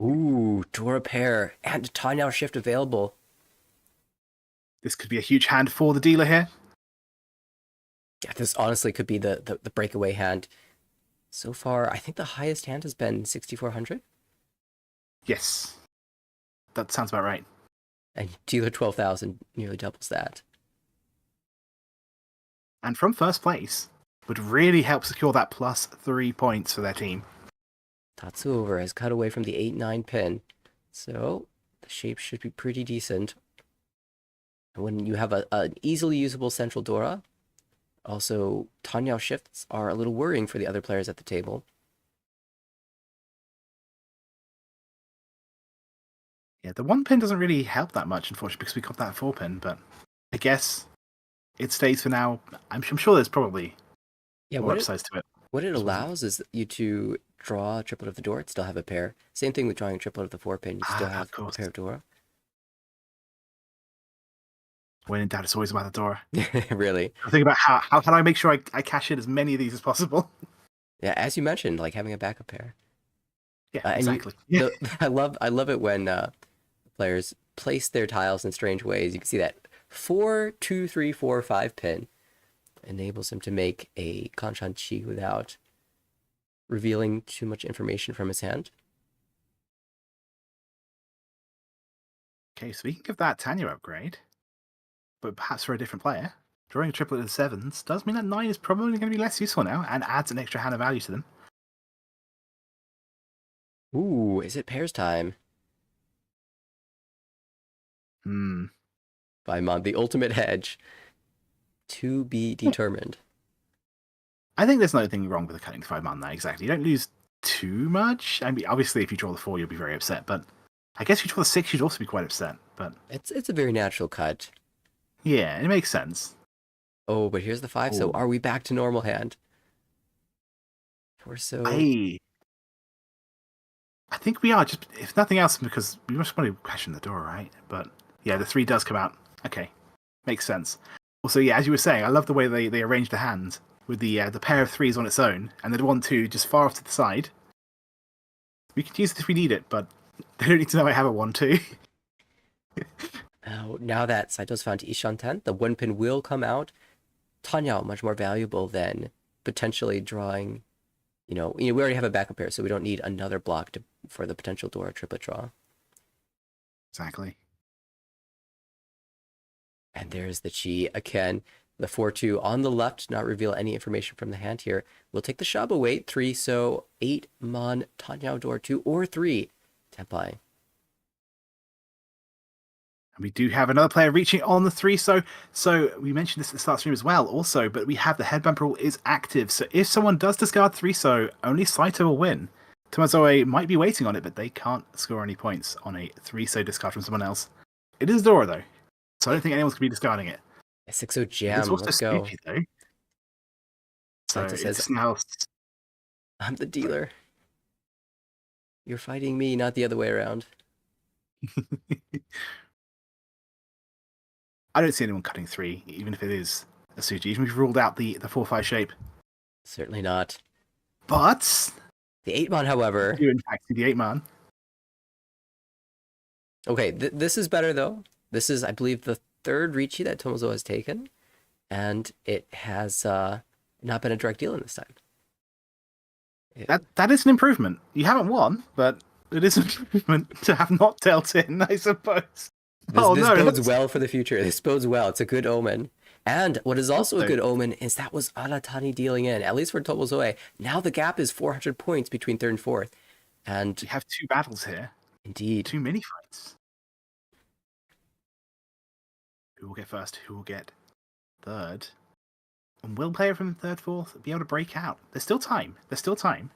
B: ooh, Dora pair and tateniu shift available.
A: This could be a huge hand for the dealer here.
B: Yeah, this honestly could be the breakaway hand. So far, I think the highest hand has been 6,400.
A: Yes, that sounds about right.
B: And dealer 12,000 nearly doubles that.
A: And from first place would really help secure that plus 3 points for their team.
B: Tatsuover has cut away from the 8-9 pin, so the shape should be pretty decent. And when you have an easily usable central Dora, also tateniu shifts are a little worrying for the other players at the table.
A: Yeah, the 1 pin doesn't really help that much, unfortunately, because we got that 4 pin, but I guess it stays for now. I'm sure there's probably more upsides to it.
B: What it allows is you to draw a triplet of the Dora, still have a pair. Same thing with drawing a triplet of the 4 pin, you still have a pair of Dora.
A: When in doubt, it's always about the Dora.
B: Really.
A: I think about how can I make sure I cash in as many of these as possible.
B: Yeah, as you mentioned, like having a backup pair.
A: Yeah, exactly.
B: I love it when players place their tiles in strange ways. You can see that 4, 2, 3, 4, 5 pin enables him to make a Kanshan Chi without revealing too much information from his hand.
A: Okay, so we can give that tateniu upgrade, but perhaps for a different player. Drawing a triplet of 7s does mean that 9 is probably going to be less useful now and adds an extra hand of value to them.
B: Ooh, is it pairs time? By Mon, the ultimate hedge. To be determined.
A: I think there's nothing wrong with the cutting 5 man there, exactly. You don't lose too much. I mean, obviously, if you draw the 4, you'll be very upset, but I guess if you draw the 6, you'd also be quite upset. But
B: it's a very natural cut.
A: Yeah, it makes sense.
B: Oh, but here's the 5, so are we back to normal hand? Torso.
A: I think we are, just if nothing else, because we must probably question the door, right? But yeah, the 3 does come out. Okay, makes sense. Also, yeah, as you were saying, I love the way they arrange the hands with the pair of 3s on its own, and the 1-2 just far off to the side. We can use it if we need it, but they don't need to know I have a 1-2.
B: Now that Saito's found Ishanten, the 1-pin will come out. Tateniu much more valuable than potentially drawing. We already have a backup pair, so we don't need another block for the potential door triplet draw.
A: Exactly.
B: And there's the chi again. The 4-2 on the left, not reveal any information from the hand here. We'll take the Shaba weight, 3, so 8 Mon, Tateniu door 2 or 3 Tenpai.
A: And we do have another player reaching on the 3, so we mentioned this at the start of the stream as well, also, but we have the headbump rule is active, so if someone does discard 3, so only Saito will win. Tomozoe might be waiting on it, but they can't score any points on a 3 so discard from someone else. It is Dora, though, so I don't think anyone's going to be discarding it.
B: A 6-0 jam, let's go.
A: Spooky, though. So
B: Saito says,
A: it's now...
B: I'm the dealer. You're fighting me, not the other way around.
A: I don't see anyone cutting 3, even if it is a Suji, even if we've ruled out the 4-5 shape.
B: Certainly not.
A: But...
B: The 8-man, however...
A: You, in fact, see the 8-man.
B: Okay, this is better, though. This is, I believe, the 3rd Riichi that Tomozoe has taken, and it has not been a direct deal in this time.
A: That is an improvement. You haven't won, but it is an improvement to have not dealt in, I suppose.
B: This bodes well for the future. This bodes well. It's a good omen. And what is also a good omen is that was Aratani dealing in, at least for Tomozoe. Now the gap is 400 points between 3rd and 4th. And
A: we have 2 battles here.
B: Indeed.
A: 2 mini fights. Who will get first? Who will get 3rd? And will player from 3rd, 4th be able to break out? There's still time. There's still time.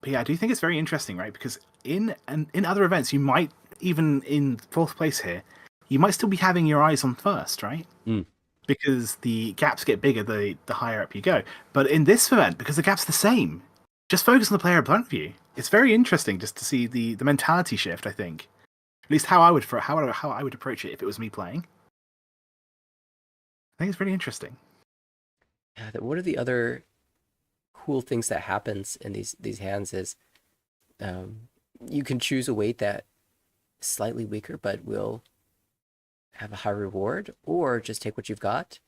A: But yeah, I do think it's very interesting, right? Because in other events, you might, even in 4th place here, you might still be having your eyes on 1st, right?
B: Mm.
A: Because the gaps get bigger the higher up you go. But in this event, because the gap's the same, just focus on the player in front of you. It's very interesting just to see the mentality shift, I think. At least how I would approach it if it was me playing. I think it's pretty interesting.
B: Yeah, what are the other cool things that happens in these hands is you can choose a weight that is slightly weaker but will have a high reward, or just take what you've got.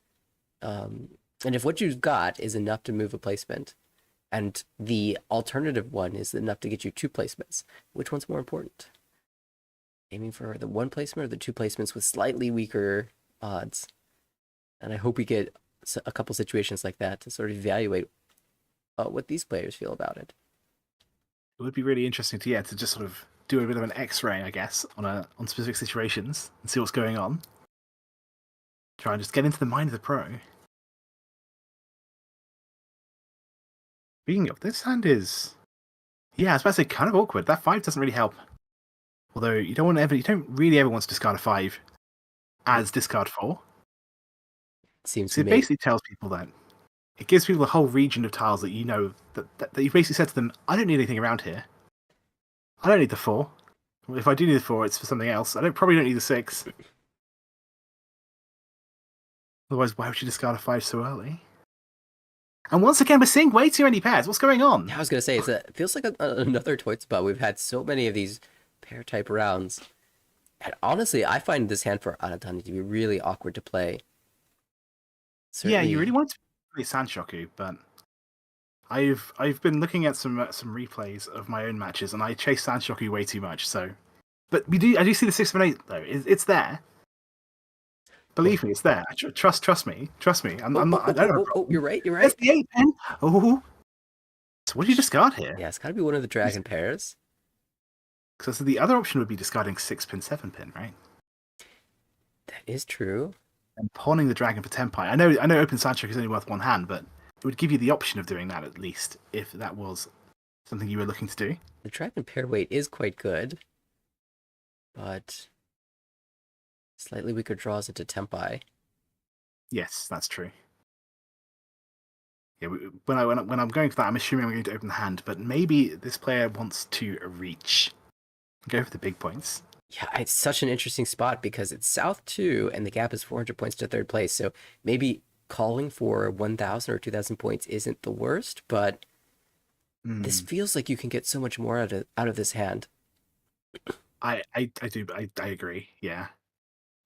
B: And if what you've got is enough to move a placement, and the alternative one is enough to get you 2 placements, which one's more important? Aiming for the 1 placement or the 2 placements with slightly weaker odds? And I hope we get a couple situations like that to sort of evaluate what these players feel about it.
A: It would be really interesting to just sort of do a bit of an X-ray, I guess, on specific situations and see what's going on. Try and just get into the mind of the pro. Speaking of, this hand is, I was about to say kind of awkward. That 5 doesn't really help. Although you don't really ever want to discard a 5 as discard 4.
B: Seems
A: so it basically tells people that it gives people a whole region of tiles that that you've basically said to them, I don't need anything around here. I don't need the 4. If I do need the 4, it's for something else. Probably don't need the 6. Otherwise, why would you discard a 5 so early? And once again, we're seeing way too many pairs. What's going on?
B: I was going to say, it feels like another Toy Spot. We've had so many of these pair-type rounds. And honestly, I find this hand for Aratani to be really awkward to play. Certainly.
A: Yeah, you really want to play Sanshoku, but I've been looking at some replays of my own matches, and I chase Sanshoku way too much. So, but I do see the 6 of an 8 though. It's there. Believe me, it's there. Trust me. I don't know.
B: You're right.
A: It's the 8 pin. Oh, so what do you discard here?
B: Yeah, it's got to be one of the dragon pairs.
A: So the other option would be discarding 6 pin, 7 pin, right?
B: That is true.
A: And pawning the dragon for Tenpai. I know open Sanshoku is only worth 1 hand, but it would give you the option of doing that at least, if that was something you were looking to do.
B: The dragon pair weight is quite good, but slightly weaker draws into Tenpai.
A: Yes, that's true. Yeah, when I'm going for that, I'm assuming I'm going to open the hand, but maybe this player wants to reach. Go for the big points.
B: Yeah, it's such an interesting spot because it's South 2 and the gap is 400 points to third place. So maybe calling for 1,000 or 2,000 points isn't the worst, but this feels like you can get so much more out of this hand.
A: I agree. Yeah.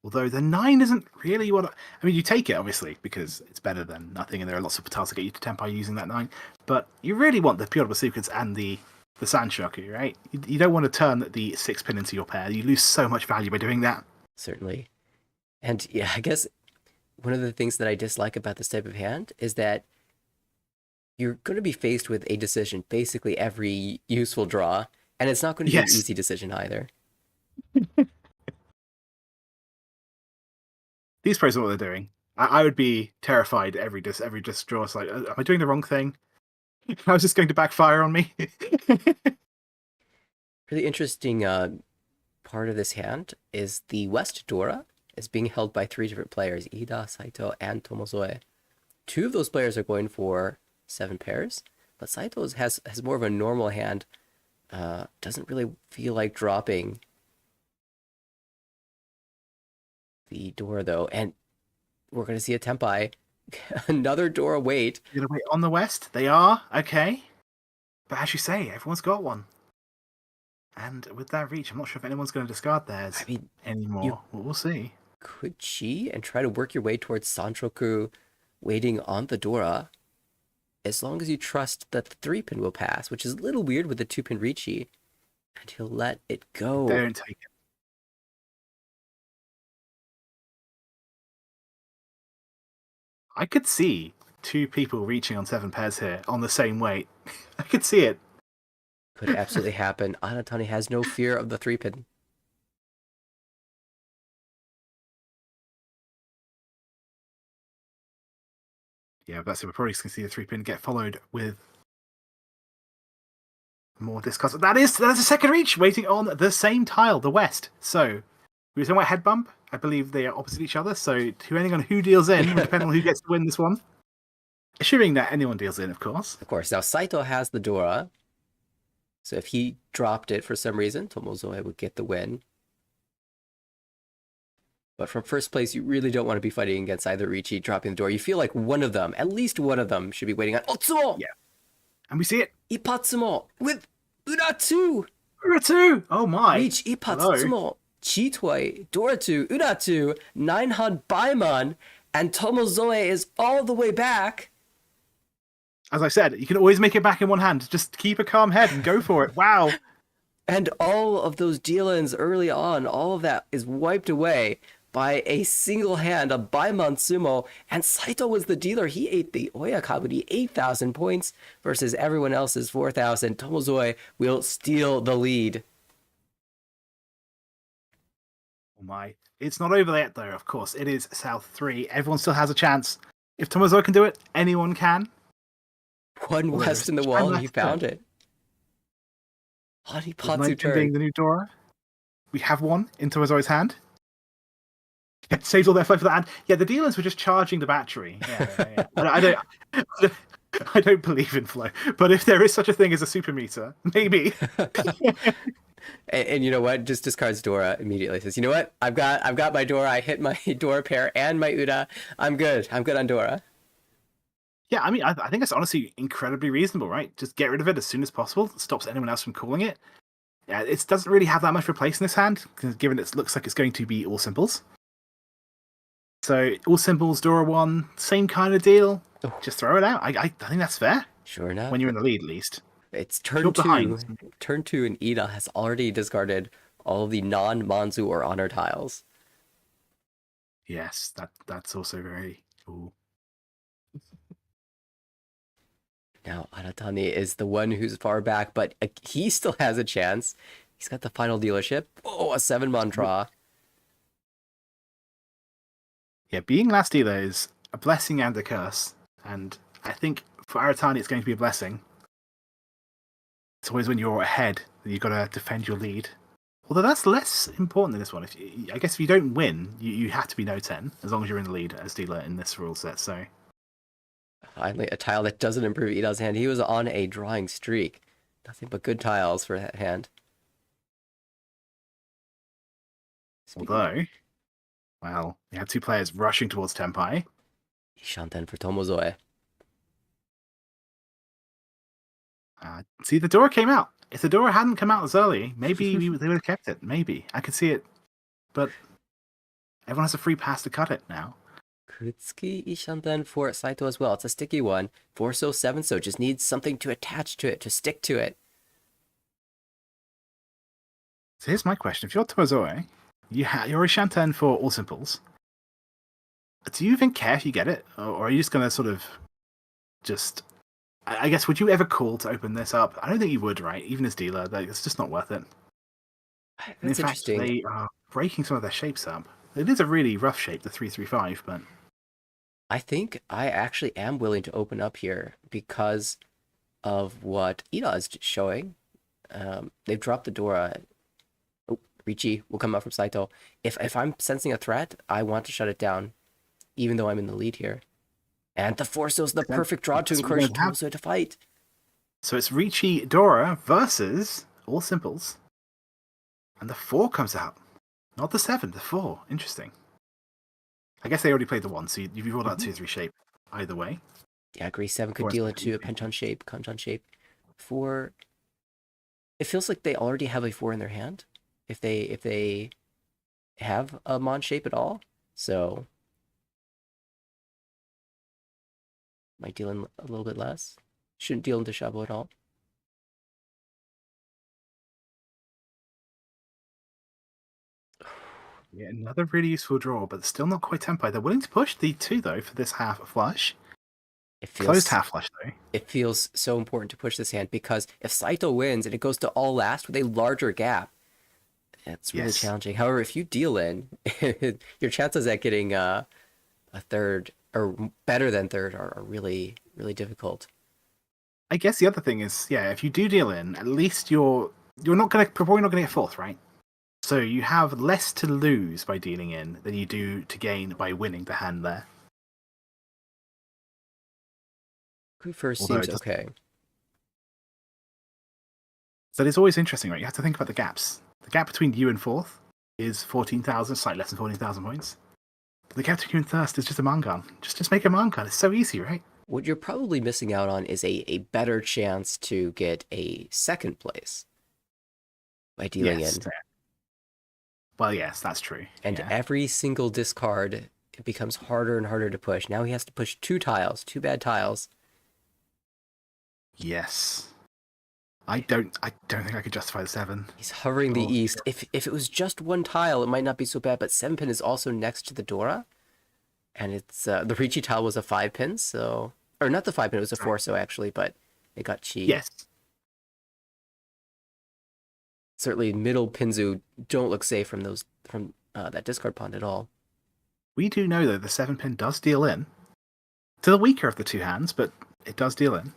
A: Although the 9 isn't really what I mean, you take it obviously because it's better than nothing, and there are lots of tiles to get you to tempo using that 9. But you really want the pure sequence and the Sanshoku, right? You don't want to turn the 6 pin into your pair. You lose so much value by doing that.
B: Certainly. And yeah, I guess one of the things that I dislike about this type of hand is that you're going to be faced with a decision basically every useful draw, and it's not going to be an easy decision either.
A: These pros know what they're doing. I would be terrified every just draw. It's like, am I doing the wrong thing? I was just going to backfire on me.
B: Really interesting part of this hand is the West Dora is being held by 3 different players, Iida, Saito, and Tomozoe. 2 of those players are going for 7 pairs, but Saito has more of a normal hand. Doesn't really feel like dropping the Dora though, and we're going to see a Tempai. Another Dora wait.
A: You're gonna wait on the West? They are? Okay. But as you say, everyone's got one. And with that reach, I'm not sure if anyone's going to discard theirs anymore. We'll see.
B: Could she and try to work your way towards Sanchoku waiting on the Dora, as long as you trust that the 3-pin will pass, which is a little weird with the 2-pin Riichi, and he'll let it go.
A: They don't take it. I could see 2 people reaching on 7 pairs here on the same weight. I could see it.
B: Could absolutely happen. Aratani has no fear of the 3-pin.
A: Yeah, that's it. We're probably just going to see the 3-pin get followed with more discuss. That's a second reach waiting on the same tile, the West. So we were talking about head bump. I believe they are opposite each other. So depending on who deals in, depending on who gets to win this one. Assuming that anyone deals in, of course.
B: Of course. Now Saito has the Dora. So if he dropped it for some reason, Tomozoe would get the win. But from first place, you really don't want to be fighting against either Riichi dropping the Dora. You feel like one of them, at least one of them, should be waiting on Otsumo!
A: Yeah. And we see it.
B: Ipatsumo with Uratu!
A: Uratu! Oh my.
B: Reach Ipatsumo, Chitoi, Doratu, Uratu, 900 Baimon, and Tomozoe is all the way back.
A: As I said, you can always make it back in one hand. Just keep a calm head and go for it. Wow.
B: And all of those deal-ins early on, all of that is wiped away by a single hand, a Baimon Sumo, and Saito was the dealer. He ate the Oyakaburi 8,000 points versus everyone else's 4,000. Tomozoe will steal the lead.
A: Oh my. It's not over yet, though, of course. It is South 3. Everyone still has a chance. If Tomozoe can do it, anyone can.
B: One West in the wall, and he found it. Hanipatsu turn.
A: Being the new Dora. We have one in Tomozoe's hand. It saves all their flow for that. And yeah, the dealers were just charging the battery. Yeah. I don't believe in flow, but if there is such a thing as a super meter, maybe.
B: And you know what? Just discards Dora immediately. Says, you know what? I've got my Dora. I hit my Dora pair and my Uda. I'm good. I'm good on Dora.
A: Yeah, I mean, I think it's honestly incredibly reasonable, right? Just get rid of it as soon as possible. It stops anyone else from calling it. Yeah, it doesn't really have that much for place in this hand, given it looks like it's going to be all simples. So all simples, Dora 1, same kind of deal. Oh. Just throw it out. I think that's fair.
B: Sure enough.
A: When you're in the lead, at least.
B: It's turn 2. Turn 2, and Iida has already discarded all of the non-Manzu or honor tiles.
A: Yes, that's also very... Ooh.
B: Now, Aratani is the one who's far back, but he still has a chance. He's got the final dealership. Oh, a 7-mon draw.
A: Yeah, being last dealer is a blessing and a curse. And I think for Aratani, it's going to be a blessing. It's always when you're ahead that you've got to defend your lead. Although that's less important than this one. I guess if you don't win, you have to be no 10, as long as you're in the lead as dealer in this rule set. So
B: Finally, a tile that doesn't improve Iida's hand. He was on a drawing streak. Nothing but good tiles for that hand.
A: Although, well, you have two players rushing towards Tenpai.
B: Shoten for Tomozoe.
A: See, the Dora came out. If the Dora hadn't come out as early, maybe they would have kept it. Maybe. I could see it. But everyone has a free pass to cut it now.
B: Kutsuki Ishanten for Saito as well. It's a sticky one. 4-so, 7-so. Just needs something to attach to it, to stick to it.
A: So here's my question. If you're Tomozoe, you're a Shanten for all simples. Do you even care if you get it? Or are you just going to sort of just... I guess, would you ever call to open this up? I don't think you would, right? Even as dealer, it's just not worth it.
B: That's interesting.
A: Fact, they are breaking some of their shapes up. It is a really rough shape, the 3-3-5, but...
B: I think I actually am willing to open up here because of what Iida is showing. They've dropped the Dora. Oh, Riichi will come out from Saito. If I'm sensing a threat, I want to shut it down, even though I'm in the lead here. And the 4-so is the perfect draw to encourage Tomozoe to fight.
A: So it's Riichi Dora versus all simples. And the 4 comes out. Not the 7, the 4. Interesting. I guess they already played the 1, so you've rolled out 2-3 shape either way.
B: Yeah, I agree. 7 could deal into a Penchon shape, Kanchon shape. 4... It feels like they already have a 4 in their hand. If they have a Mon shape at all. So... might deal in a little bit less. Shouldn't deal into Shabo at all.
A: Yeah, another really useful draw, but still not quite Tenpai. They're willing to push the 2, though, for this half flush. Closed half flush, though.
B: It feels so important to push this hand, because if Saito wins and it goes to all last with a larger gap, it's really challenging. However, if you deal in, your chances at getting a third, or better than third, are really, really difficult.
A: I guess the other thing is, if you do deal in, at least you're probably not going to get 4th, right? So you have less to lose by dealing in than you do to gain by winning the hand there.
B: Good first seems okay.
A: So it's always interesting, right? You have to think about the gaps. The gap between you and 4th is 14,000, slightly less than 14,000 points. But the gap between you and Thirst is just a Mangan. Just make a Mangan. It's so easy, right?
B: What you're probably missing out on is a better chance to get a 2nd place by dealing in.
A: Well, yes, that's true.
B: And every single discard, it becomes harder and harder to push. Now he has to push 2 tiles, 2 bad tiles.
A: Yes. I don't think I could justify the 7.
B: He's hovering the east. If it was just 1 tile, it might not be so bad, but 7 pin is also next to the Dora. And it's the Riichi tile was a 5 pin, so... Or not the 5 pin, it was a 4-so actually, but it got chi.
A: Yes.
B: Certainly middle Pinzu don't look safe from that discard pond at all.
A: We do know, though, the 7 pin does deal in. To the weaker of the 2 hands, but it does deal in.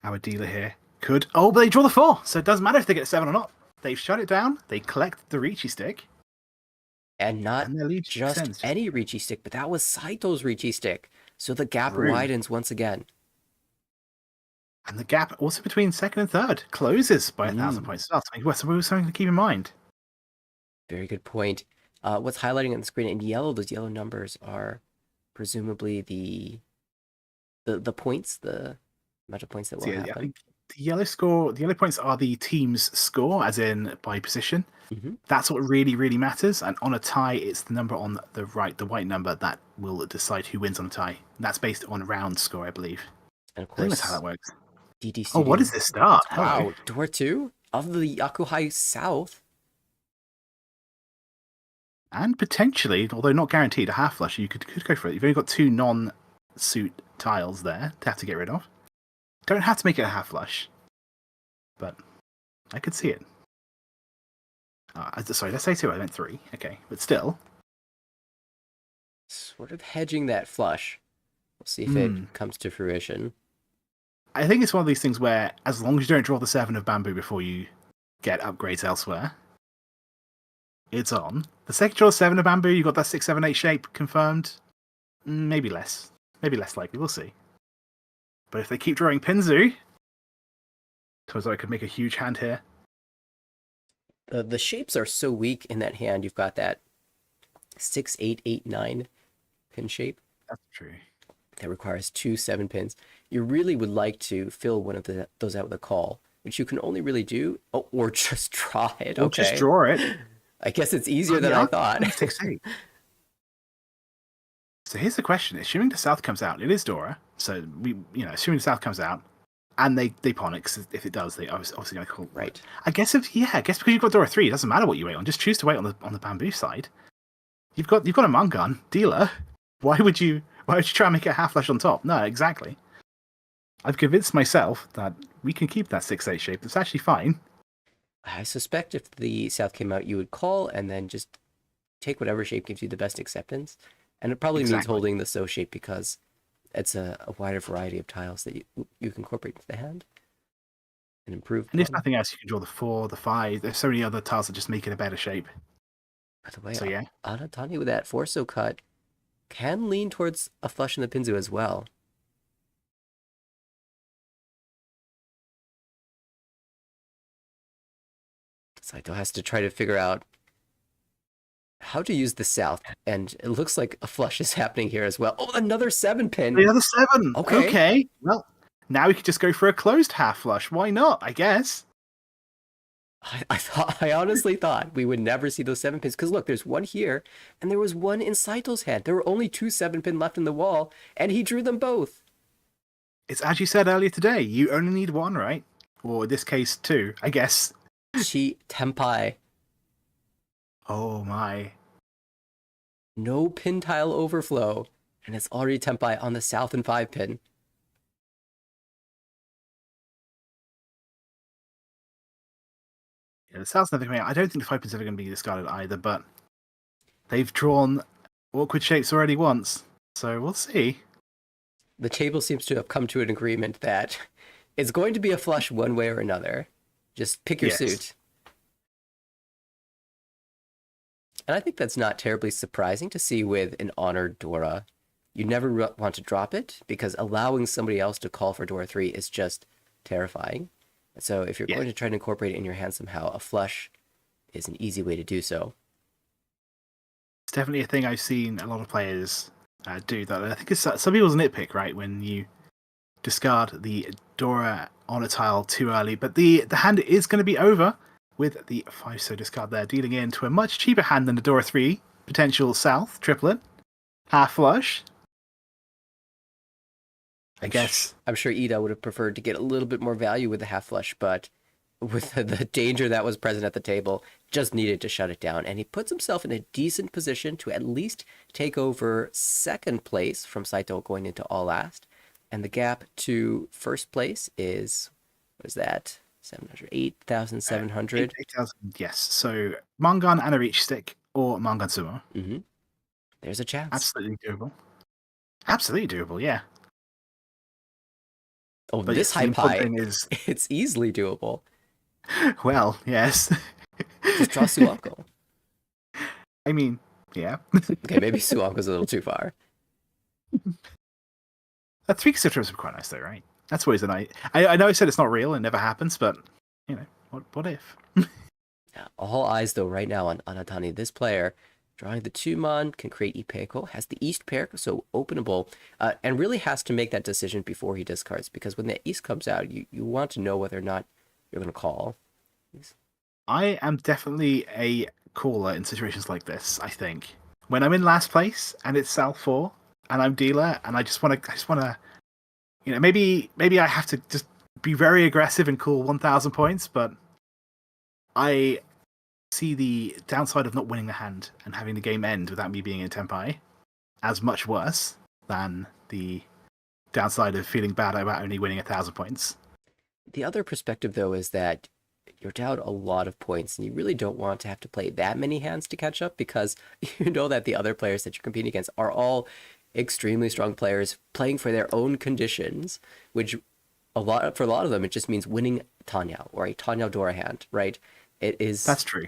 A: Our dealer here could... Oh, but they draw the 4, so it doesn't matter if they get 7 or not. They've shut it down, they collect the Riichi stick.
B: And not just any Riichi stick, but that was Saito's Riichi stick. So the gap widens once again.
A: And the gap also between 2nd and 3rd closes by 1,000 points. So something to keep in mind.
B: Very good point. What's highlighting on the screen in yellow, those yellow numbers are presumably the points, the amount of points that will happen.
A: The yellow points are the team's score, as in by position. That's what really, really matters. And on a tie, it's the number on the right, the white number, that will decide who wins on a tie. And that's based on round score, I believe.
B: And of course,
A: I think that's how that works.
B: DD
A: Oh, what is this start?
B: Wow, door 2 of the Yakuhai South.
A: And potentially, although not guaranteed, a half flush, you could go for it. You've only got 2 non-suit tiles there to have to get rid of. Don't have to make it a half flush, but I could see it. Sorry, let's say 2, I meant 3. Okay, but still.
B: Sort of hedging that flush. We'll see if it comes to fruition.
A: I think it's one of these things where, as long as you don't draw the 7 of bamboo before you get upgrades elsewhere, It's on. The second draw 7 of bamboo, you got that 6, 7, 8 shape confirmed. Maybe less. Maybe less likely, we'll see. But if they keep drawing Pinzu, Tomozoe could make a huge hand here.
B: The shapes are so weak in that hand. You've got that 6, 8, 8, 9 pin shape.
A: That's true.
B: That requires 2 7 pins. You really would like to fill one of those out with a call, which you can only really do, or just draw it.
A: Or
B: okay.
A: just draw it.
B: I guess it's easier than I thought.
A: 6, 8. So here's the question: assuming the South comes out, it is Dora. So assuming the South comes out, and they pawn it, 'cause if it does, they obviously going to call.
B: Right.
A: I guess because you've got Dora 3, it doesn't matter what you wait on. Just choose to wait on the bamboo side. You've got a Mangan dealer. Why would you try and make it half flush on top? No, exactly. I've convinced myself that we can keep that 6, 8 shape. It's actually fine.
B: I suspect if the South came out, you would call and then just take whatever shape gives you the best acceptance. And it probably means holding the So shape because it's a wider variety of tiles that you can incorporate into the hand and improve.
A: And if nothing else, you can draw the 4, the 5. There's so many other tiles that just make it a better shape.
B: By the way,
A: so yeah,
B: Aratani with that 4-so cut can lean towards a flush in the Pinzu as well. Saito has to try to figure out how to use the South, and it looks like a flush is happening here as well. Oh, another 7 pin.
A: Another 7.
B: Okay.
A: Well, now we could just go for a closed half flush. Why not? I guess.
B: I honestly thought we would never see those 7 pins because look, there's one here, and there was one in Saito's hand. There were only 2 7-pin left in the wall, and he drew them both.
A: It's as you said earlier today. You only need 1, right? Or in this case, 2, I guess.
B: Chi Tenpai.
A: Oh my.
B: No pin tile overflow, and it's already Tenpai on the South and 5 pin.
A: Yeah, the South's never coming out. I don't think the 5 pin's ever going to be discarded either, but they've drawn awkward shapes already once, so we'll see.
B: The table seems to have come to an agreement that it's going to be a flush one way or another. Just pick your suit. And I think that's not terribly surprising to see with an honored Dora. You never want to drop it because allowing somebody else to call for Dora 3 is just terrifying. So if you're going to try to incorporate it in your hand somehow, a flush is an easy way to do so.
A: It's definitely a thing I've seen a lot of players do. That I think it's some people's nitpick, right? When you discard the Dora on a tile too early, but the hand is going to be over with the 5-so discard there, dealing into a much cheaper hand than the Dora 3 potential South triplet half flush. I guess.
B: I'm sure Iida would have preferred to get a little bit more value with the half flush, but with the danger that was present at the table, just needed to shut it down. And he puts himself in a decent position to at least take over 2nd place from Saito going into all last. And the gap to 1st place is, what is that? 8,700.
A: 8,000, yes. So Mangan and a reach stick or Mangan Sumo.
B: Mm-hmm. There's a chance.
A: Absolutely doable. Absolutely doable, yeah.
B: Oh, but this high pie, it's easily doable.
A: Well, yes.
B: Just draw Suwako.
A: I mean, yeah.
B: Okay, maybe Suwako's a little too far.
A: That 3 citrus would be quite nice though, right? That's always a nice. I know I said it's not real and never happens, but what if?
B: All eyes though right now on Aratani. This player drawing the 2-mon can create Ipeko, has the East pair, so openable, and really has to make that decision before he discards, because when the East comes out, you want to know whether or not you're going to call.
A: I am definitely a caller in situations like this, I think. When I'm in last place and it's South 4 and I'm dealer and I just want to maybe I have to just be very aggressive and call 1,000 points, but I see the downside of not winning the hand and having the game end without me being in Tenpai as much worse than the downside of feeling bad about only winning 1,000 points.
B: The other perspective, though, is that you're down a lot of points, and you really don't want to have to play that many hands to catch up, because you know that the other players that you're competing against are all extremely strong players playing for their own conditions, which for a lot of them, it just means winning Tanya or a Tanya Dora hand, right? It is...
A: That's true.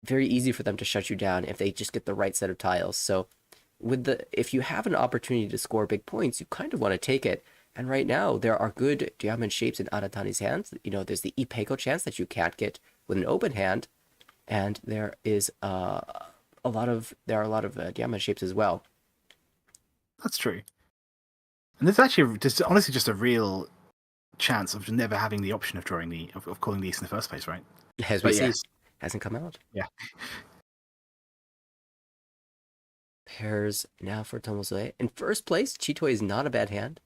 B: very easy for them to shut you down if they just get the right set of tiles. So if you have an opportunity to score big points, you kind of want to take it. And right now, there are good diamond shapes in Aratani's hands. You know, there's the Ipeko chance that you can't get with an open hand, and there is a lot of diamond shapes as well.
A: That's true. And there's actually honestly just a real chance of never having the option of drawing of calling the East in the first place, right?
B: As we see, hasn't come out.
A: Yeah.
B: Pairs now for Tomozoe. In first place, Chitoi is not a bad hand.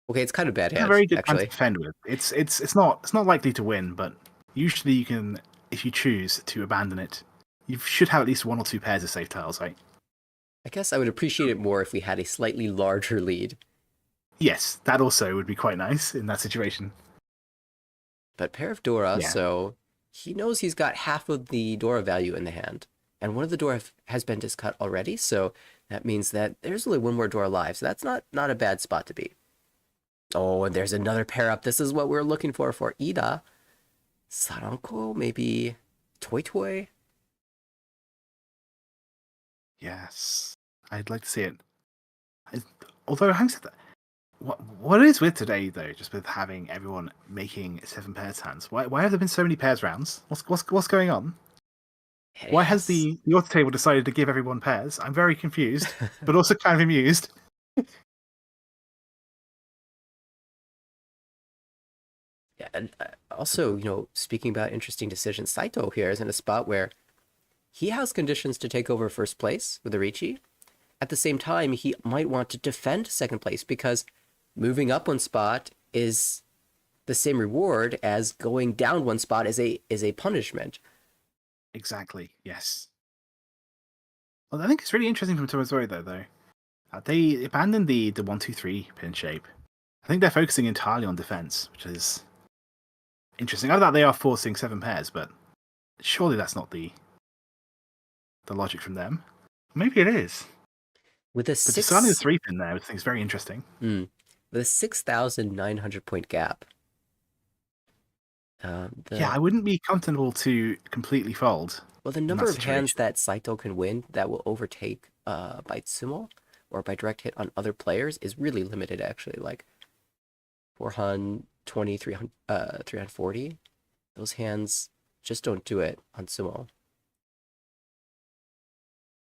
B: Okay, it's kind of bad hand.
A: It's a very good
B: actually.
A: hand to defend with. It's not likely to win, but usually you can, if you choose to abandon it, you should have at least 1 or 2 pairs of safe tiles, right?
B: I guess I would appreciate it more if we had a slightly larger lead.
A: Yes, that also would be quite nice in that situation.
B: But pair of Dora, so he knows he's got half of the Dora value in the hand. And one of the Dora has been discut already, so that means that there's only one more Dora live. So that's not a bad spot to be. Oh, and there's another pair up. This is what we're looking for Iida. Saranko, maybe Toy Toy?
A: Yes, I'd like to see it. Although, having said that, what is with today though? Just with having everyone making 7 pairs hands. Why have there been so many pairs rounds? What's going on? Why has the auto table decided to give everyone pairs? I'm very confused, but also kind of amused.
B: Yeah, and also, you know, speaking about interesting decisions, Saito here is in a spot where he has conditions to take over first place with the Riichi. At the same time, he might want to defend second place because moving up 1 spot is the same reward as going down 1 spot is a punishment.
A: Exactly. Yes. Well, I think it's really interesting from Tomozoe though. They abandoned the 1-2-3 pin shape. I think they're focusing entirely on defense, which is interesting. I know that they are forcing 7 pairs, but surely that's not the logic from them. Maybe it is.
B: With a
A: But starting the 3 pin there, I think is very interesting.
B: With a 6,900 point gap.
A: Yeah, I wouldn't be comfortable to completely fold.
B: Well, the number of hands that Saito can win that will overtake by sumo or by direct hit on other players is really limited, actually. Like 420, 340. Those hands just don't do it on sumo.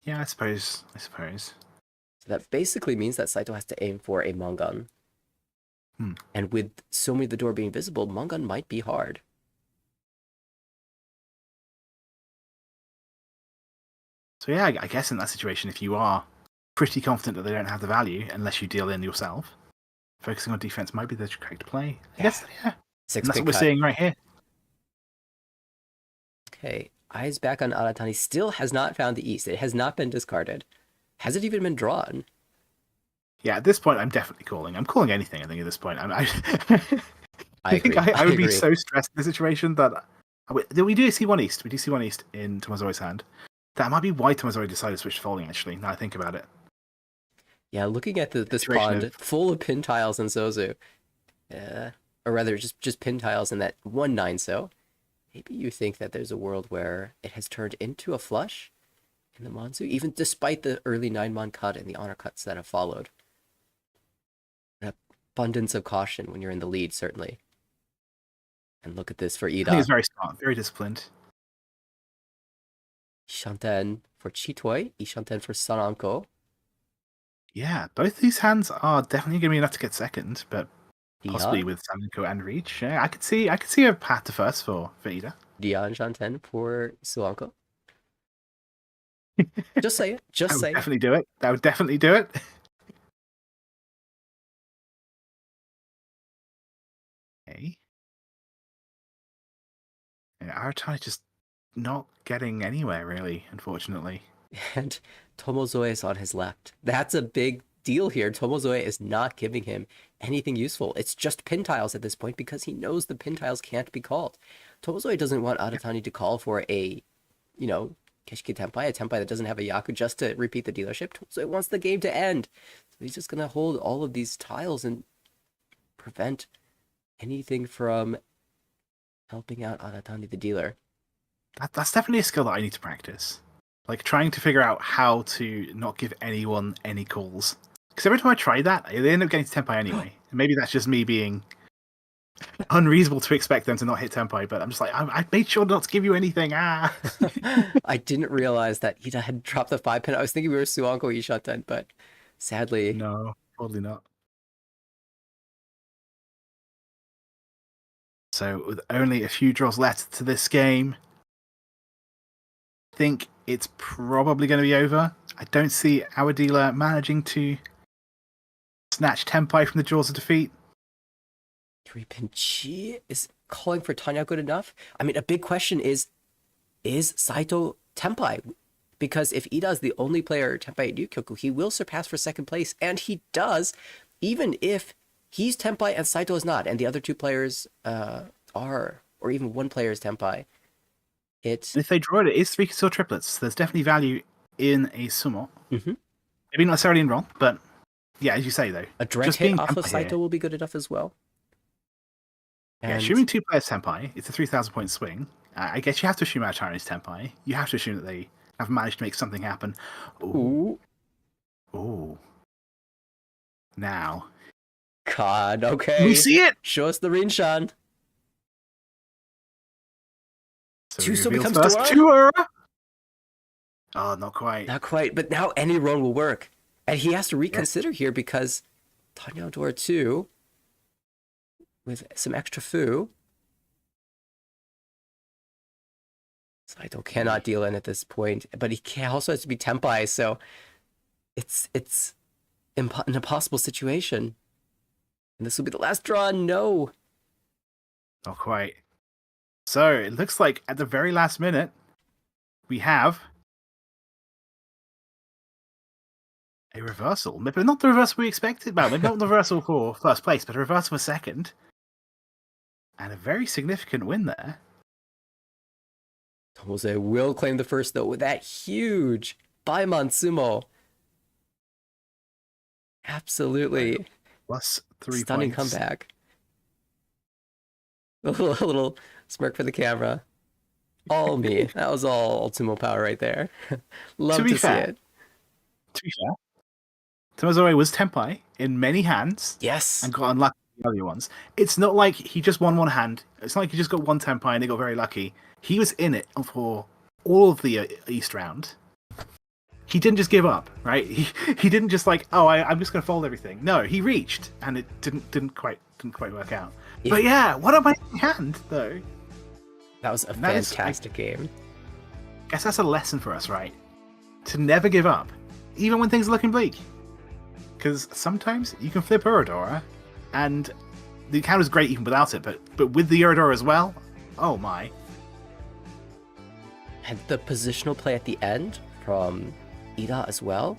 A: Yeah, I suppose.
B: So that basically means that Saito has to aim for a Mangan. And with so many of the door being visible, Mangan might be hard.
A: So yeah, I guess in that situation, if you are pretty confident that they don't have the value, unless you deal in yourself, focusing on defense might be the correct play. I guess, yeah. And that's what we're seeing right here.
B: Okay, eyes back on Aratani. Still has not found the East. It has not been discarded. Has it even been drawn?
A: Yeah, at this point, I'm definitely calling. I'm calling anything, I think, at this point. I
B: agree.
A: think I would be so stressed in the situation that... We do see 1 East. We do see 1 East in Tomozoe's hand. That might be why Tomozoe decided to switch to folding, actually, now I think about it.
B: Yeah, looking at this pond full of pin tiles and Zozu, or rather, just pin tiles and that 1-9 so, maybe you think that there's a world where it has turned into a flush in the Monzu, even despite the early 9-mon cut and the honor cuts that have followed. An abundance of caution when you're in the lead, certainly. And look at this for Iida.
A: I think it's very smart, very disciplined.
B: Shoten for Chitoi, Shoten for Saranko.
A: Yeah, both these hands are definitely going to be enough to get second, but possibly with Saranko and Reach. Yeah, I could see a path to first for Iida.
B: Dia and Shoten for Saranko. Just say it. Just say it.
A: Definitely do it. That would definitely do it. Okay. Yeah, Aratani just not getting anywhere, really, unfortunately.
B: And Tomozoe is on his left. That's a big deal here. Tomozoe is not giving him anything useful. It's just pin tiles at this point because he knows the pin tiles can't be called. Tomozoe doesn't want Aratani to call for a, Keshiki Tenpai, a Tenpai that doesn't have a Yaku just to repeat the dealership. Tomozoe wants the game to end. So he's just going to hold all of these tiles and prevent anything from helping out Aratani the dealer.
A: That's definitely a skill that I need to practice. Like trying to figure out how to not give anyone any calls. Because every time I try that, they end up getting to Tenpai anyway. Maybe that's just me being unreasonable to expect them to not hit Tenpai, but I'm just like, I made sure not to give you anything. Ah.
B: I didn't realize that Iida had dropped the 5-pin. I was thinking we were Suanko Shoten, but sadly.
A: No, probably not. So with only a few draws left to this game, I think it's probably going to be over. I don't see our dealer managing to snatch Tenpai from the jaws of defeat.
B: 3-pin Chi is calling for Tanya good enough? I mean, a big question is Saito Tenpai? Because if Iida is the only player Tenpai at Ryukyoku, he will surpass for second place, and he does, even if he's Tenpai and Saito is not, and the other two players are, or even one player is Tenpai.
A: If they draw it, it is 3 Kasur triplets. There's definitely value in a sumo.
B: Mm-hmm.
A: Maybe not necessarily in roll, but yeah, as you say though,
B: a direct hit off of Saito will be good enough as well.
A: And... yeah, assuming 2 players Tenpai, it's a 3,000 point swing. I guess you have to assume Aratani is Tenpai. You have to assume that they have managed to make something happen. Ooh. Ooh. Now.
B: God, okay.
A: We see it!
B: Show us the Rinshan.
A: So
B: Two still becomes
A: first.
B: Dora?
A: Oh, not quite.
B: Not quite, but now any run will work. And he has to reconsider here because Tanya Dora 2 with some extra foo. Saito cannot deal in at this point, but he also has to be Tenpai, so it's an impossible situation. And this will be the last draw. No.
A: Not quite. So it looks like at the very last minute, we have a reversal. Maybe not the reversal we expected. Well, maybe not the reversal for first place, but a reversal for second. And a very significant win there.
B: Tomozoe will claim the first, though, with that huge Baimon sumo. Absolutely.
A: Plus 3
B: stunning
A: points.
B: Comeback. A little smirk for the camera. All me. That was all sumo power right there. Love to see it.
A: To be fair, Tomozoe was Tenpai in many hands.
B: Yes.
A: And got unlucky in the other ones. It's not like he just won one hand. It's not like he just got one Tenpai and he got very lucky. He was in it for all of the East round. He didn't just give up, right? He didn't just like, oh, I'm just going to fold everything. No, he reached, and it didn't quite work out. Yeah. But yeah, what a mighty hand, though.
B: That was a fantastic game.
A: I guess that's a lesson for us, right? To never give up, even when things are looking bleak. Because sometimes you can flip Uradora, and the counter's great even without it, but with the Uradora as well, oh my.
B: And the positional play at the end from Iida as well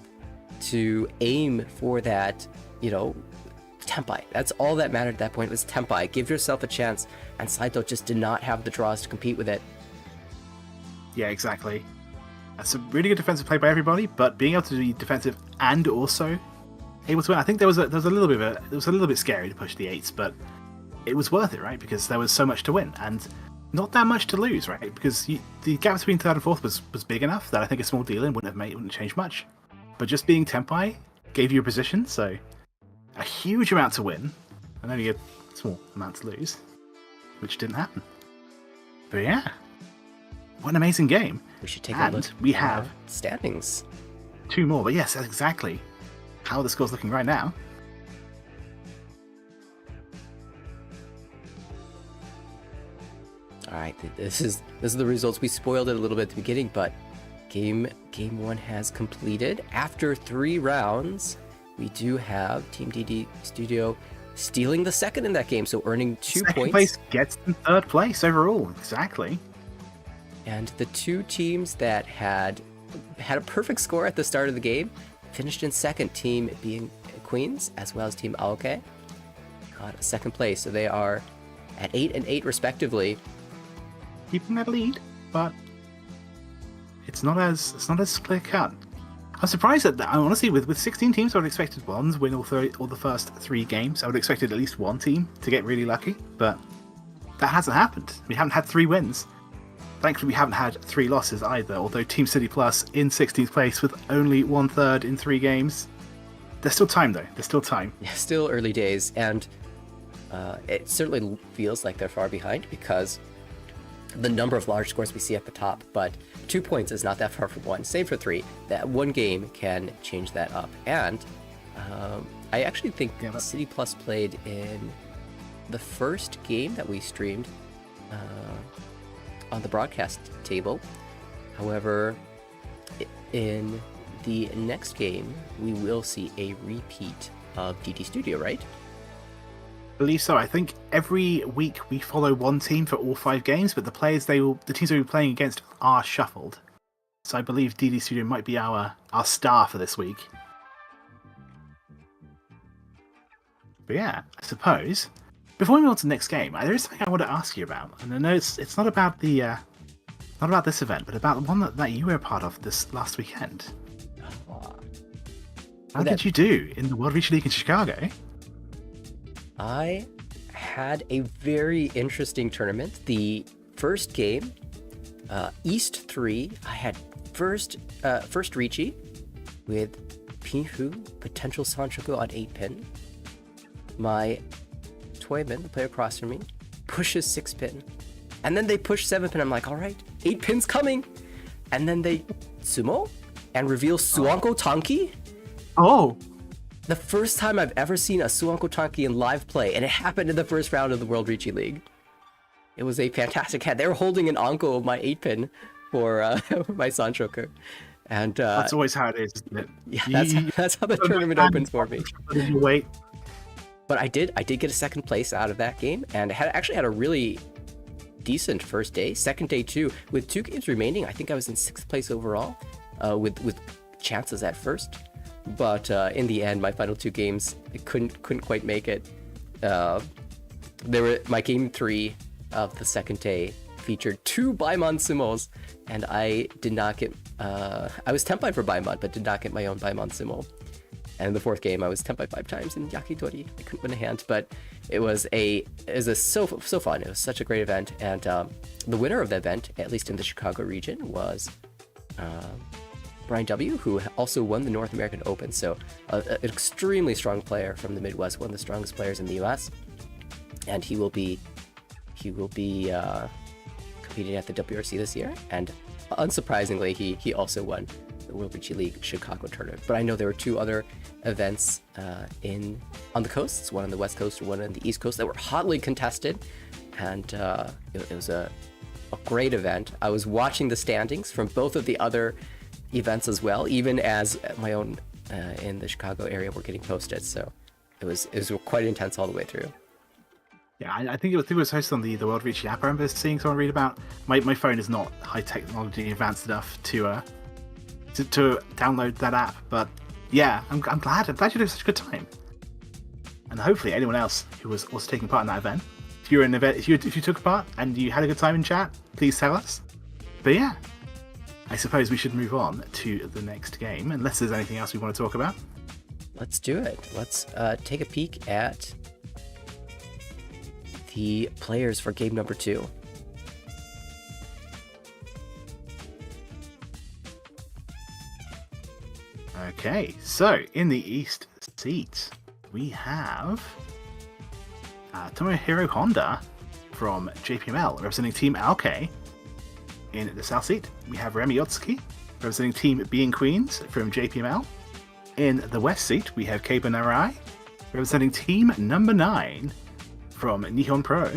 B: to aim for that, Tenpai. That's all that mattered at that point was Tenpai. Give yourself a chance, and Saito just did not have the draws to compete with it.
A: Yeah, exactly. That's a really good defensive play by everybody, but being able to be defensive and also able to win. I think there was a little bit scary to push the 8s, but it was worth it, right? Because there was so much to win and not that much to lose, right? Because the gap between third and fourth was big enough that I think a small deal-in wouldn't change much. But just being Tenpai gave you a position, so a huge amount to win and only a small amount to lose, which didn't happen. But yeah, what an amazing game.
B: We should take a look.
A: We have
B: standings.
A: 2 more, but yes, that's exactly how the score's looking right now.
B: All right, this is the results. We spoiled it a little bit at the beginning, but game 1 has completed. After 3 rounds, we do have Team DD Studio stealing the second in that game, so earning 2 points.
A: Second place gets them third place overall, exactly.
B: And the 2 teams that had a perfect score at the start of the game finished in second, Team B&Queens as well as Team Aokei got a second place, so they are at 8 and 8 respectively.
A: Keeping that lead, but it's not as clear cut. I'm surprised that honestly, with 16 teams, I would have expected one to win all the first 3 games. I would have expected at least one team to get really lucky, but that hasn't happened. We haven't had 3 wins. Thankfully, we haven't had 3 losses either, although Team City Plus in 16th place with only 1/3 in 3 games. There's still time, though. There's still time.
B: Yeah, still early days, and it certainly feels like they're far behind because the number of large scores we see at the top, but 2 points is not that far from 1. Same for 3. That 1 game can change that up. And I actually think City Plus played in the first game that we streamed on the broadcast table. However, in the next game, we will see a repeat of DD Studio, right?
A: I believe so. I think every week we follow one team for all 5 games, but the teams they'll be playing against are shuffled. So I believe DD Studio might be our star for this week. But yeah, I suppose before we move on to the next game, there is something I want to ask you about, and I know it's not about not about this event, but about the one that you were a part of this last weekend. How did you do in the World Riichi League in Chicago?
B: I had a very interesting tournament. The first game, East 3, I had first Riichi with Pinhu, potential Sanchoku on 8-pin. My Toyman, the player across from me, pushes 6-pin. And then they push 7-pin. I'm like, all right, 8-pin's coming. And then they sumo and reveal Suanko Tanki.
A: Oh!
B: The first time I've ever seen a Suanko Tanki in live play, and it happened in the first round of the World Riichi League. It was a fantastic hand. They were holding an Anko of my 8-pin for my Sanchoku. And
A: that's always how it is, isn't it?
B: Yeah, that's how the tournament opens for me.
A: You wait.
B: But I did get a second place out of that game, and actually had a really decent first day. Second day too, with 2 games remaining. I think I was in 6th place overall, with chances at first. But in the end, my final 2 games, I couldn't quite make it. My game 3 of the second day featured 2 Baimon sumos, and I did not get. I was tempai for Baimon, but did not get my own Baimon sumo. And in the 4th game, I was tempai 5 times in Yakitori. I couldn't win a hand, but it was so fun. It was such a great event, and the winner of the event, at least in the Chicago region, was Brian W., who also won the North American Open. So an extremely strong player from the Midwest, one of the strongest players in the US, and he will be competing at the WRC this year. And unsurprisingly, he also won the World Riichi League Chicago tournament. But I know there were 2 other events on the coasts, one on the West Coast and one on the East Coast, that were hotly contested, and it was a great event. I was watching the standings from both of the other events as well, even as my own in the Chicago area were getting posted. So it was quite intense all the way through.
A: Yeah, I think it was hosted on the World Riichi app. I remember seeing someone read about. My phone is not high technology advanced enough to download that app, but yeah, I'm glad you had such a good time. And hopefully anyone else who was also taking part in that event, if you're in an event, if you took part and you had a good time in chat, please tell us. But yeah, I suppose we should move on to the next game, unless there's anything else we want to talk about.
B: Let's do it. Let's take a peek at the players for game number 2.
A: Okay, so in the East seat, we have Tomohiro Honda from JPML, representing Team Aokei. In the South seat, we have Remi Otsuki, representing Team B&Queens from JPML. In the West seat, we have Keibun Arai, representing Team Number 9 from Nihon Pro.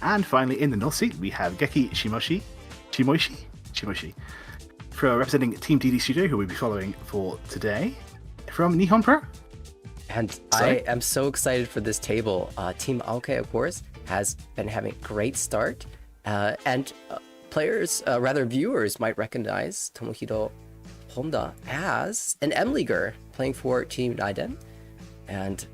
A: And finally, in the North seat, we have Geki Shimoishi, representing Team DD Studio, who we'll be following for today, from Nihon Pro.
B: And I am so excited for this table. Team Aokei, of course, has been having a great start, and viewers might recognize Tomohiro Honda as an M-leaguer playing for Team Naiden, and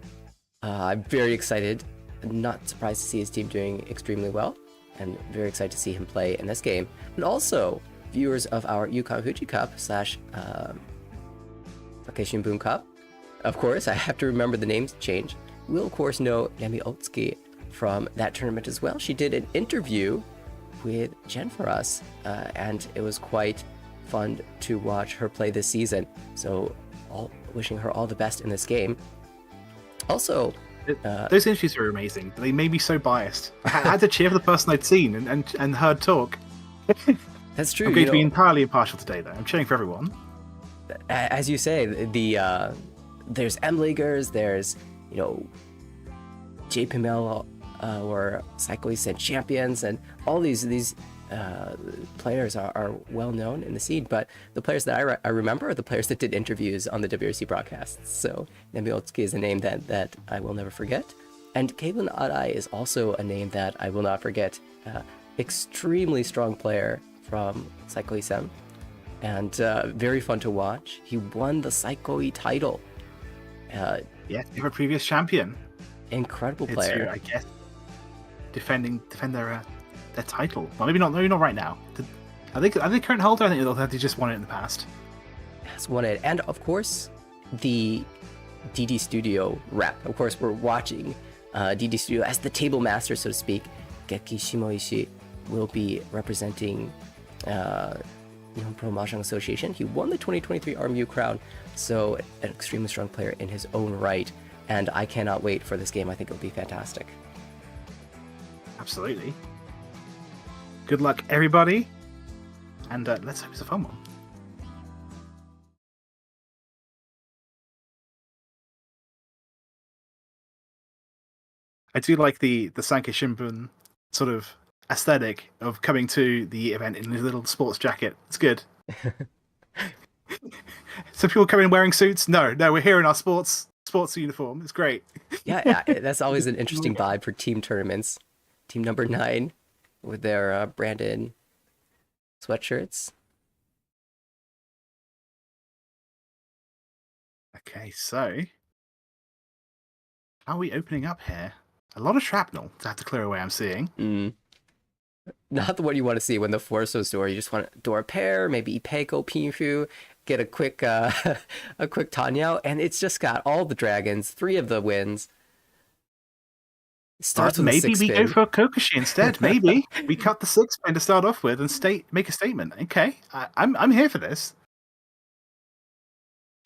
B: I'm very excited. Not surprised to see his team doing extremely well, and very excited to see him play in this game. And also, viewers of our Yukon Fuji Cup / Saikyosen Shimbun Cup, of course, I have to remember the names change, will of course know Remi Otsuki from that tournament as well. She did an interview with Jen for us, and it was quite fun to watch her play this season. So, wishing her all the best in this game. Also,
A: those interviews are amazing. They made me so biased. I had to cheer for the person I'd seen and heard talk.
B: That's true.
A: I'm going to be entirely impartial today, though. I'm cheering for everyone.
B: As you say, there's M-Leaguers, there's, JPML or Saikyosen champions, and all these players are well known in the scene. But the players that I remember are the players that did interviews on the WRC broadcasts. So Otsuki is a name that I will never forget. And Keibun Arai is also a name that I will not forget. Extremely strong player from Saikyosen, and very fun to watch. He won the Saikoi title.
A: Yeah, they were a previous champion.
B: Incredible player.
A: I guess defend their title. Well, maybe not right now. Are they current holder? I think they just won it in the past.
B: Has won it, and of course, the DD Studio rep. Of course, we're watching DD Studio as the table master, so to speak. Geki Shimoishi will be representing Pro Mahjong Association. He won the 2023 RMU crown, so an extremely strong player in his own right. And I cannot wait for this game. I think it'll be fantastic.
A: Absolutely. Good luck, everybody. And let's hope it's a fun one. I do like the Sankei Shimbun sort of aesthetic of coming to the event in a little sports jacket. It's good. Some people come in wearing suits. No, we're here in our sports uniform. It's great.
B: Yeah, that's always an interesting vibe for team tournaments. Team number 9 with their branded sweatshirts.
A: Okay, so how are we opening up here? A lot of shrapnel to have to clear away, I'm seeing.
B: Not the one you want to see when the Forso's door. You just want door pair, maybe Ipeko, Pinfu, get a quick Tanyao, and it's just got all the dragons, 3 of the wins. Starts with
A: maybe we
B: spin.
A: go for Kokushi instead. Maybe we cut the 6 spin to start off with and make a statement. Okay, I'm here for this.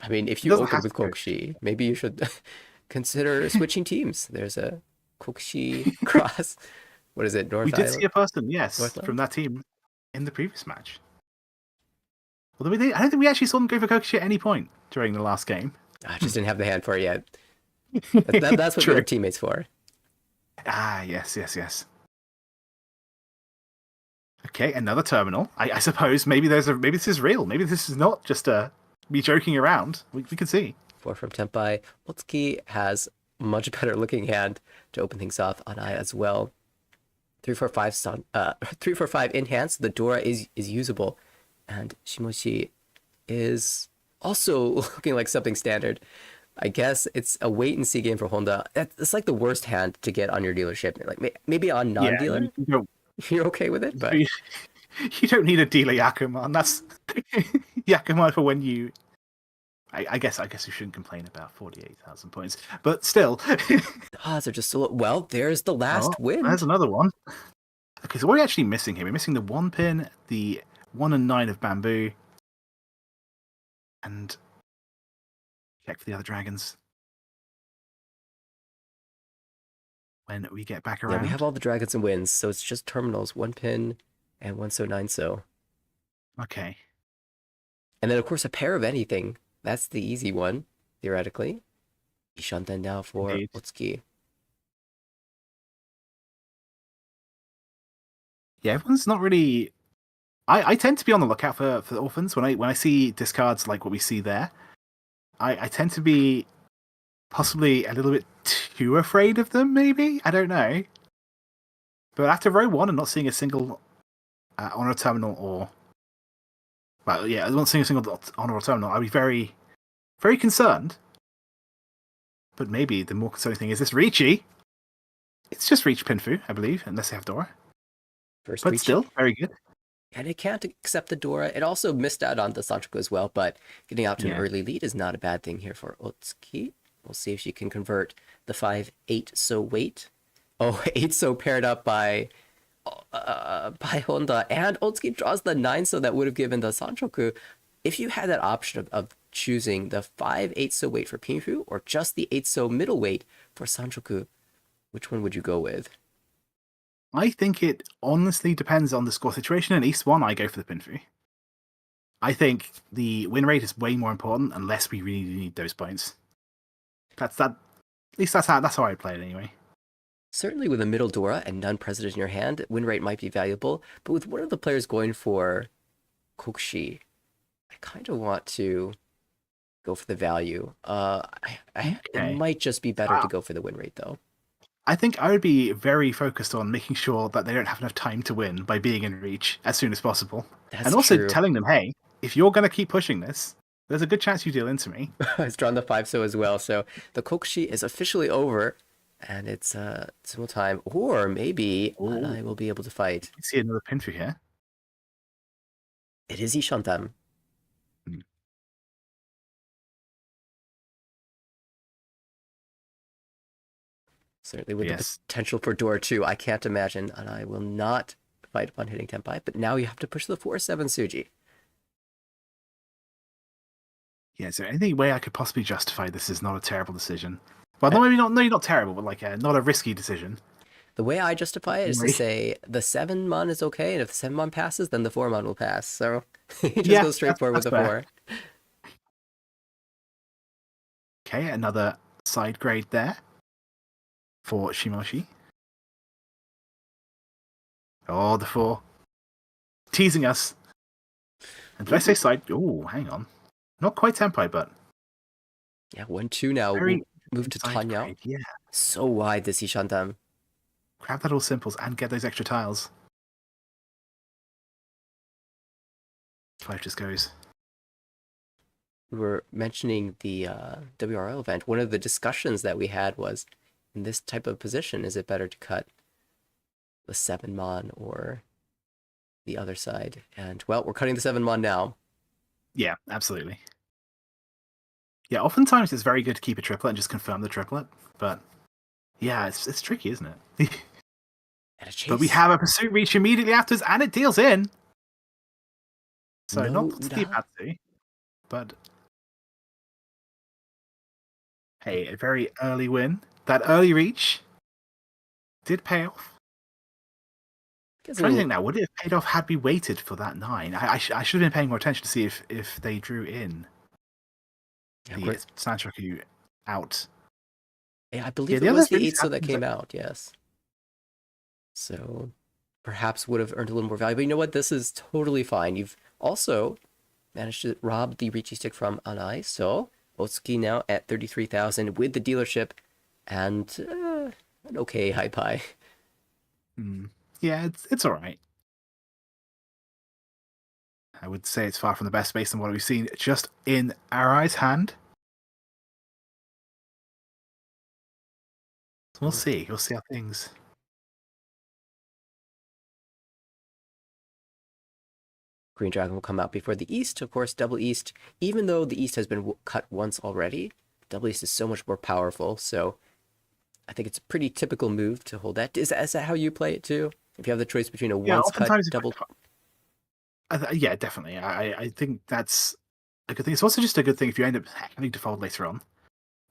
B: I mean, if you open with Kokushi, maybe you should consider switching teams. There's a Kokushi cross. What is it?
A: We did see a person, yes, from that team in the previous match. Although I don't think we actually saw them go for Kokushi at any point during the last game.
B: I just didn't have the hand for it yet. That's what their teammates for.
A: Ah, yes. Okay, another terminal. I suppose maybe this is real. Maybe this is not just me joking around. We can see.
B: 4 from Tenpai. Otsuki has much better looking hand to open things off. Arai as well. 3-4-5 in hand, so the Dora is usable. And Shimoishi is also looking like something standard. I guess it's a wait and see game for Honda. It's like the worst hand to get on your dealership. Like maybe on non-dealer, you're okay with it, but
A: you don't need a dealer Yakuman. That's Yakuman for when you. I guess you shouldn't complain about 48,000 points, but still.
B: Odds are just so low. Well, there's the last win.
A: There's another one. Okay, so what are we actually missing here? We're missing the 1 pin, the 1 and 9 of bamboo, and check for the other dragons when we get back around.
B: Yeah, we have all the dragons and wins, so it's just terminals, 1 pin and 1 so 9 so.
A: Okay.
B: And then of course a pair of anything. That's the easy one, theoretically. Shoten now for Otsuki.
A: Yeah, everyone's not really. I tend to be on the lookout for orphans when I see discards like what we see there. I tend to be possibly a little bit too afraid of them. Maybe I don't know. But after row 1 and not seeing a single honor terminal or. Well, yeah, I'm not seeing a single honor or terminal. I'd be very, very concerned. But maybe the more concerning thing is this Riichi. It's just Riichi Pinfu, I believe, unless they have Dora.
B: First
A: but
B: Riichi.
A: Still, very good.
B: And it can't accept the Dora. It also missed out on the Sanchoku as well, but getting out to an early lead is not a bad thing here for Otsuki. We'll see if she can convert the 5-8 so wait. Oh, 8 so paired up by by Honda, and Otsuki draws the 9, so that would have given the Sanchoku. If you had that option of choosing the 5/8 so weight for Pinfu or just the 8 so middle weight for Sanchoku, which one would you go with?
A: I think it honestly depends on the score situation. In East 1, I go for the Pinfu. I think the win rate is way more important unless we really need those points. That's that. At least that's how I play it anyway.
B: Certainly with a middle Dora and none present in your hand, win rate might be valuable, but with one of the players going for Kokushi, I kind of want to go for the value. It might just be better to go for the win rate, though.
A: I think I would be very focused on making sure that they don't have enough time to win by being in reach as soon as possible.
B: That's
A: and also
B: true.
A: telling them, hey, if you're going to keep pushing this, there's a good chance you deal into me.
B: It's drawn the 5 so as well, so the Kokushi is officially over, and it's single time, or maybe I will be able to fight.
A: You see another Pinfu here.
B: It is Ishantam. Certainly with the potential for Dora 2, I can't imagine, and I will not fight upon hitting Tenpai, but now you have to push the 4/7 Suji.
A: Yeah, is there any way I could possibly justify this is not a terrible decision? Well, maybe not terrible, but like not a risky decision.
B: The way I justify it is to say the 7-mon is okay, and if the 7-mon passes, then the 4-mon will pass. So you just go straight forward with the 4.
A: Okay, another side grade there for Shimoishi. Oh, the 4. Teasing us. And did I say side? Oh, hang on. Not quite Tenpai, but...
B: Yeah, 1-2 now. We'll move to Tanya.
A: Yeah.
B: So wide, this Ishantam.
A: Grab that all simples and get those extra tiles. 5 just goes.
B: We were mentioning the WRL event. One of the discussions that we had was, in this type of position, is it better to cut the 7-mon or the other side? And, well, we're cutting the 7-mon now.
A: Yeah, absolutely. Yeah, oftentimes it's very good to keep a triplet and just confirm the triplet, but yeah, it's tricky, isn't it? But we have a pursuit reach immediately afterwards, and it deals in. So not Steve Hatsu, but hey, a very early win. That early reach did pay off. I'm trying to think now, would it have paid off had we waited for that 9? I should have been paying more attention to see if they drew in the Sanchoku out.
B: Yeah, I believe it was the 8 so that came out, yes. So perhaps would have earned a little more value. But you know what? This is totally fine. You've also managed to rob the Riichi stick from Arai. So Otsuki now at 33,000 with the dealership and an okay high pie.
A: Yeah, it's all right. I would say it's far from the best based on what we've seen just in Arai's hand. We'll see. We'll see how things...
B: Green Dragon will come out before the East. Of course, Double East, even though the East has been cut once already, Double East is so much more powerful. So I think it's a pretty typical move to hold that. Is that how you play it too? If you have the choice between a once cut double...
A: yeah, definitely. I think that's a good thing. It's also just a good thing if you end up having to fold later on.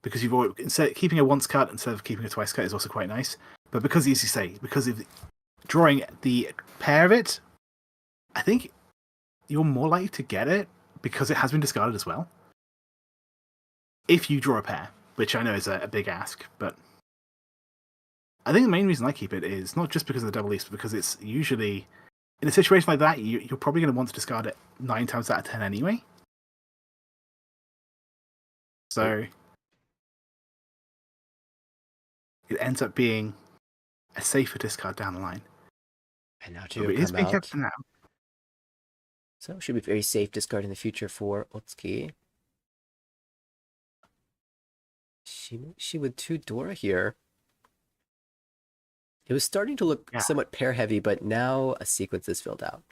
A: Because you've always, instead keeping a once cut instead of keeping a twice cut is also quite nice. But because, as you say, because of drawing the pair of it, I think you're more likely to get it because it has been discarded as well. If you draw a pair, which I know is a big ask, but I think the main reason I keep it is not just because of the double east, but because it's usually, in a situation like that, you're probably going to want to discard it 9 times out of 10 anyway. So it ends up being a safer discard down the line.
B: And now it is being kept for now. So it should be very safe discard in the future for Otsuki. She with 2 Dora here. It was starting to look somewhat pair heavy, but now a sequence is filled out.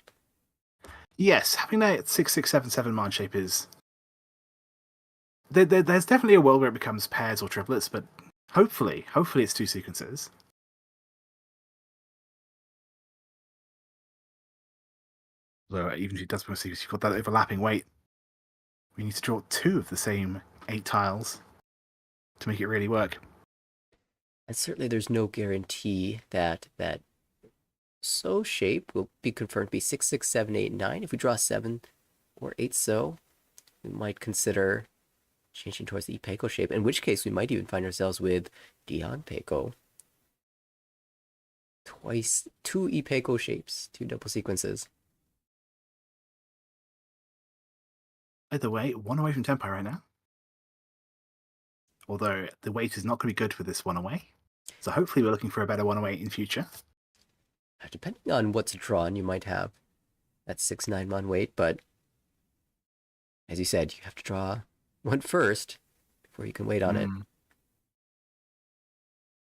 A: Yes, having that 6-6-7-7 shape is... There's definitely a world where it becomes pairs or triplets, but hopefully it's 2 sequences. Although even if he does proceed, you've got that overlapping weight. We need to draw 2 of the same 8 tiles to make it really work.
B: And certainly there's no guarantee that so shape will be confirmed to be 6, 6, 7, 8, 9. If we draw 7 or 8 so, we might consider changing towards the Ipeiko shape, in which case we might even find ourselves with Dian Peiko. 2 Ipeiko shapes, 2 double sequences.
A: Either way, 1 away from Tempai right now. Although the weight is not going to be good for this 1 away. So hopefully we're looking for a better 1 away in future.
B: Depending on what's drawn, you might have that 6, 9 mon weight, but as you said, you have to draw 1 first before you can wait on it.
A: And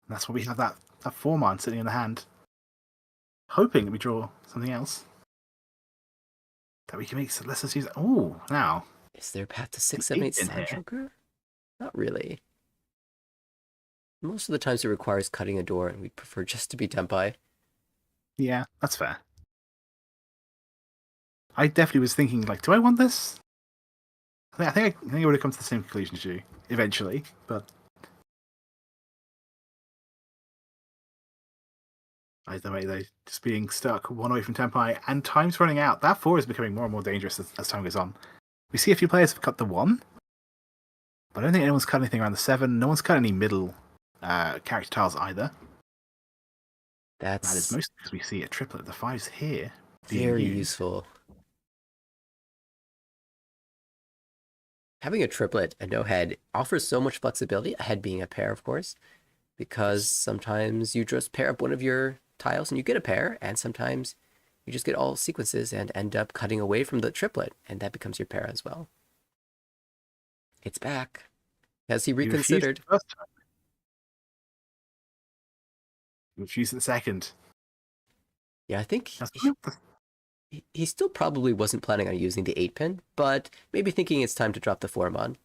A: that's why we have that 4 mon sitting in the hand. Hoping that we draw something else. That we can make, so let's just use. Oh, now.
B: Is there a path to 6, 7, 8
A: in here.
B: Sanchoker? Not really. Most of the times it requires cutting a door, and we prefer just to be Tempai.
A: Yeah, that's fair. I definitely was thinking, like, do I want this? I think I would have come to the same conclusion as you eventually, but either way, though, just being stuck 1 away from Tempai and time's running out. That 4 is becoming more and more dangerous as time goes on. We see a few players have cut the 1, but I don't think anyone's cut anything around the 7. No one's cut any middle character tiles either. That is mostly because we see a triplet. The 5's here.
B: Very useful. Having a triplet and no head offers so much flexibility, a head being a pair, of course, because sometimes you just pair up one of your tiles and you get a pair, and sometimes you just get all sequences and end up cutting away from the triplet, and that becomes your pair as well. It's back. Has he reconsidered?
A: He refused the second.
B: Yeah, I think he still probably wasn't planning on using the 8-pin, but maybe thinking it's time to drop the 4-mon.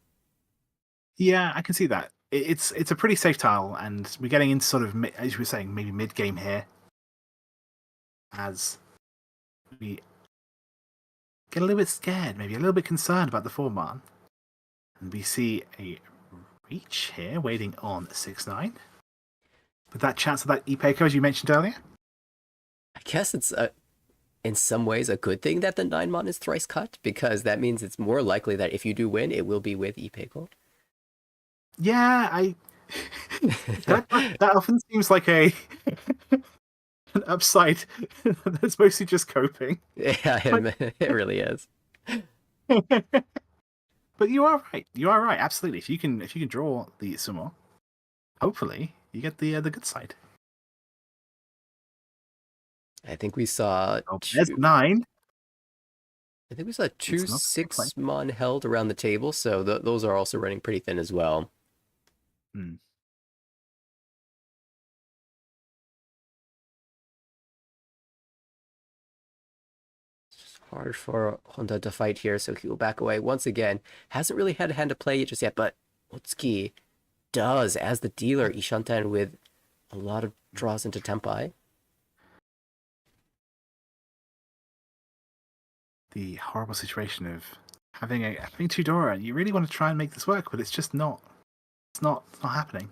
A: Yeah, I can see that. It's a pretty safe tile, and we're getting into sort of, as you were saying, maybe mid-game here. As we get a little bit scared, maybe a little bit concerned about the 4-mon. And we see a reach here, waiting on 6-9. With that chance of that Ipeiko, as you mentioned earlier?
B: I guess it's in some ways a good thing that the 9-mon is thrice cut, because that means it's more likely that if you do win, it will be with Ipeiko.
A: Yeah, that often seems like an upside that's mostly just coping.
B: Yeah, it really is.
A: But you are right. You are right. Absolutely. If you can draw the sumo, hopefully you get the good side.
B: I think we saw
A: there's 9.
B: I think we saw 2 6-mon held around the table, so those are also running pretty thin as well. It's hard for Honda to fight here, so he will back away once again. Hasn't really had a hand to play just yet, but Otsuki does, as the dealer, Ishanten, with a lot of draws into Tempai.
A: The horrible situation of having 2 Dora, and you really want to try and make this work, but it's just not. It's not happening.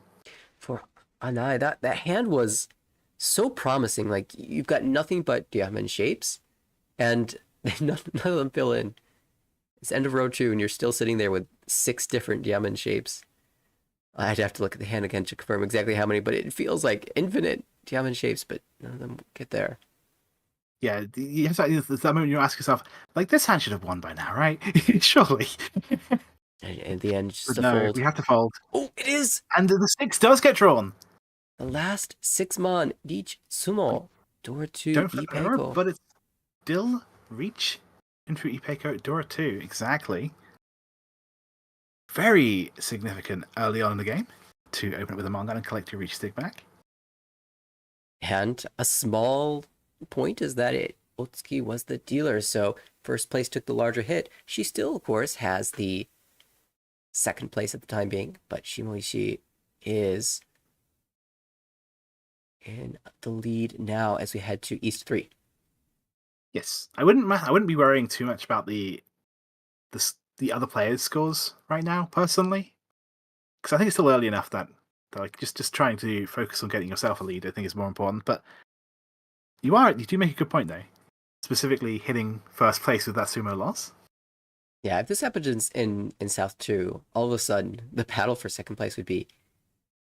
B: For Arai, that hand was so promising. Like, you've got nothing but diamond shapes, and none of them fill in. It's end of row 2, and you're still sitting there with 6 different diamond shapes. I'd have to look at the hand again to confirm exactly how many, but it feels like infinite diamond shapes, but none of them get there.
A: Yeah, there's that moment you ask yourself, like, this hand should have won by now, right? Surely.
B: And in the end, just
A: no,
B: fold.
A: We have to fold.
B: Oh, it is!
A: And the 6 does get drawn.
B: The last 6-mon, Reach Sumo, Dora 2,
A: Don't flip
B: Ipeiko.
A: her, but it's still Reach into Ipeiko, Dora 2, exactly. Very significant early on in the game to open it with a manga and collect your Reach stick back.
B: And a small point is that Otsuki was the dealer, so first place took the larger hit. She still, of course, has the second place at the time being, but Shimoishi is in the lead now as we head to East 3.
A: Yes, I wouldn't be worrying too much about the other players' scores right now, personally, because I think it's still early enough that like just trying to focus on getting yourself a lead, I think is more important. But you do make a good point though, specifically hitting first place with that sumo loss.
B: Yeah, if this happens in South 2, all of a sudden the battle for second place would be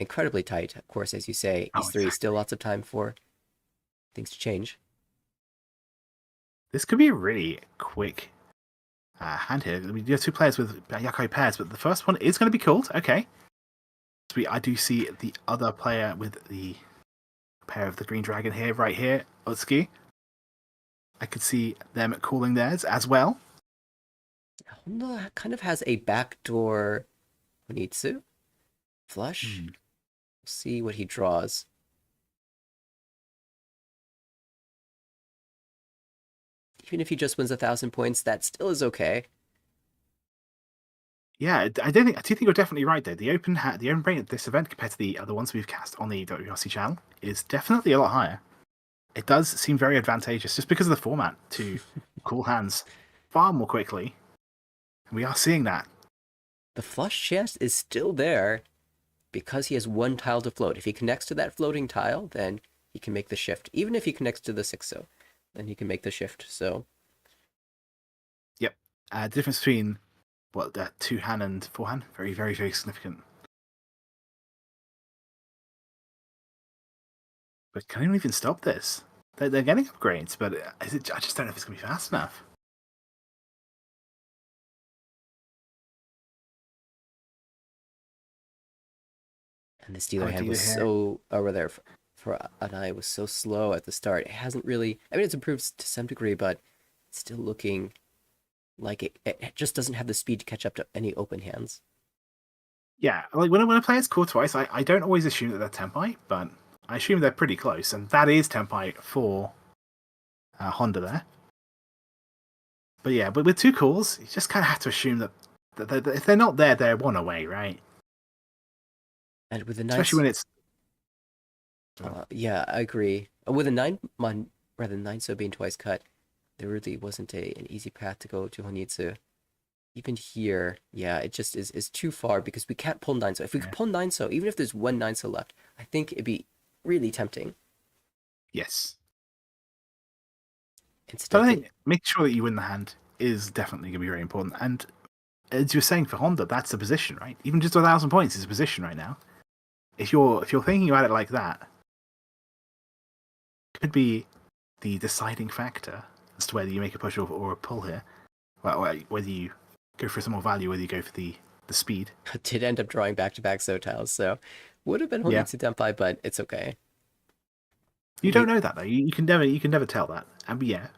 B: incredibly tight. Of course, as you say,
A: Oh,
B: East 3 still
A: exactly.
B: lots of time for things to change.
A: This could be a really quick hand here. I mean, you have two players with Yakai pairs, but the first one is going to be called. Okay. I do see the other player with the pair of the green dragon here, right here, Otsuki. I could see them calling theirs as well.
B: Honda kind of has a backdoor Honitsu flush.
A: Hmm.
B: We'll see what he draws. Even if he just wins 1,000 points, that still is okay.
A: Yeah, I do think you're definitely right there. The open rate at this event compared to the other ones we've cast on the WRC channel is definitely a lot higher. It does seem very advantageous just because of the format to call hands far more quickly. And we are seeing that.
B: The flush chance is still there because he has one tile to float. If he connects to that floating tile, then he can make the shift. Even if he connects to the 6-0, then he can make the shift. So,
A: Yep. The difference between two hand and forehand, very, very, very significant. But can anyone even stop this? They're getting upgrades, but I just don't know if it's going to be fast enough.
B: and this dealer hand was so, or rather, for Arai was so slow at the start. It hasn't really, I mean, it's improved to some degree, but it's still looking like it just doesn't have the speed to catch up to any open hands.
A: Yeah, like when a player's caught twice, I don't always assume that they're Tempai, but I assume they're pretty close, and that is Tempai for Honda there. But yeah, but with two calls, you just kind of have to assume that if they're not there, they're one away, right?
B: And with the nice,
A: Especially when it's
B: yeah, I agree. With a 9-mon, rather than 9 so being twice cut, there really wasn't an easy path to go to Honitsu. Even here, yeah, it just is too far because we can't pull 9 so. If we could pull 9 so, even if there's one 9 so left, I think it'd be really tempting.
A: Yes.
B: Instead,
A: But I think making sure that you win the hand is definitely going to be very important. And as you were saying for Honda, that's a position, right? Even just 1,000 points is a position right now. If you're thinking about it like that, it could be the deciding factor as to whether you make a push or a pull here. Well, whether you go for some more value, whether you go for the speed.
B: did end up drawing back-to-back so tiles, so would have been Honitsu Tenpai, but it's okay.
A: You don't know that though. You can never tell that. And yeah,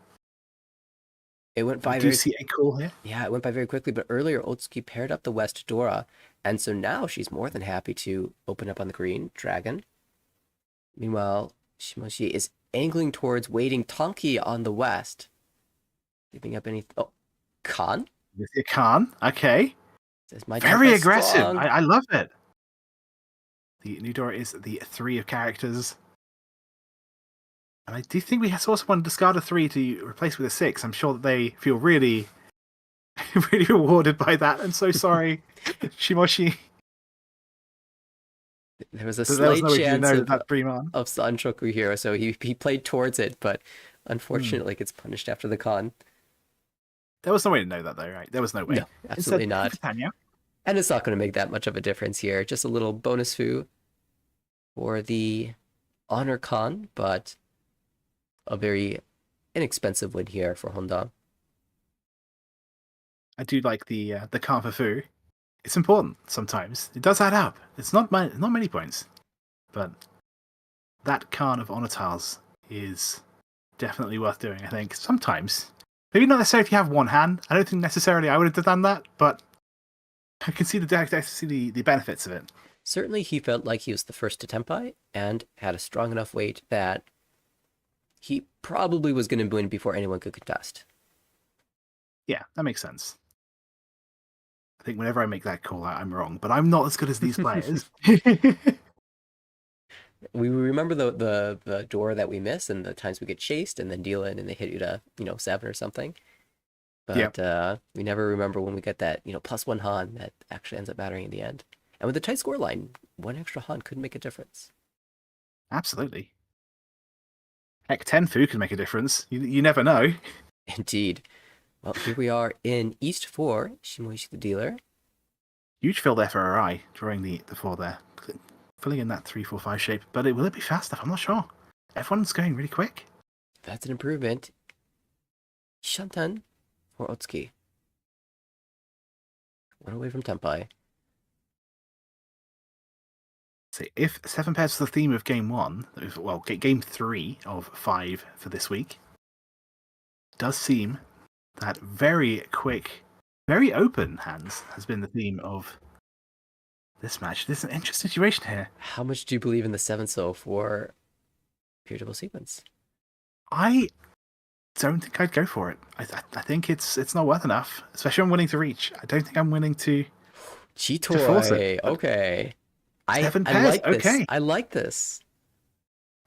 B: it went by.
A: Do you see a call here?
B: Yeah, it went by very quickly. But earlier, Otsuki paired up the West Dora, and so now she's more than happy to open up on the green dragon. Meanwhile, Shimoishi is angling towards waiting Tonki on the west, giving up any. Oh, Khan.
A: With your Khan, okay.
B: Says, my
A: very aggressive. I love it. The new Dora is the 3 of characters. And I do think we also want to discard a 3 to replace with a 6. I'm sure that they feel really, really rewarded by that. I'm so sorry, Shimoishi.
B: There was a slight chance of Sanchoku here, so he played towards it, but unfortunately gets punished after the con.
A: There was no way to know that, though, right? There was no way.
B: No, absolutely not. And it's not going to make that much of a difference here. Just a little bonus foo for the honor con, but a very inexpensive win here for Honda.
A: I do like the con for foo. It's important sometimes. It does add up. It's not many points, but that Khan of honor tiles is definitely worth doing. I think sometimes, maybe not necessarily if you have one hand. I don't think necessarily I would have done that, but I can see the benefits of it.
B: Certainly, he felt like he was the first to Tenpai and had a strong enough weight that he probably was going to win before anyone could contest.
A: Yeah, that makes sense. I think whenever I make that call, I'm wrong, but I'm not as good as these players.
B: We remember the door that we miss and the times we get chased and then deal in and they hit Iida, 7 or something.
A: Yep,
B: But we never remember when we get that, +1 Han that actually ends up mattering in the end. And with the tight score line, one extra Han could make a difference.
A: absolutely. Heck, 10 food can make a difference. You never know.
B: Indeed. Well, here we are in East 4, Shimoishi the dealer.
A: Huge fill there for Arai, drawing the 4 there. Filling in that 3-4-5 shape. But will it be fast enough? I'm not sure. Everyone's going really quick.
B: That's an improvement. Shoten for Otsuki. One away from Tenpai.
A: So if 7 pairs was the theme of game 1, well, game 3 of 5 for this week, does seem that very quick, very open hands has been the theme of this match. This is an interesting situation here.
B: How much do you believe in the 7-so for periodable sequence?
A: I don't think I'd go for it. I think it's not worth enough, especially I'm willing to reach. I don't think I'm willing to force it.
B: Okay.
A: 7
B: I
A: pairs,
B: like this.
A: okay.
B: I like this.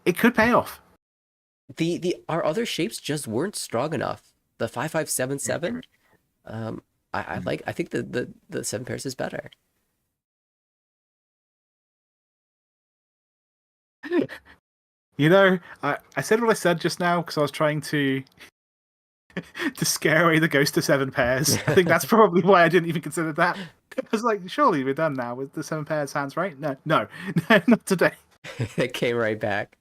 A: It could pay off.
B: Our other shapes just weren't strong enough. The 5-5-7-7. I think the 7 pairs is better.
A: I said what I said just now because I was trying to scare away the ghost of 7 pairs. I think that's probably why I didn't even consider that. I was like, surely we're done now with the 7 pairs hands, right? No, not today.
B: It came right back.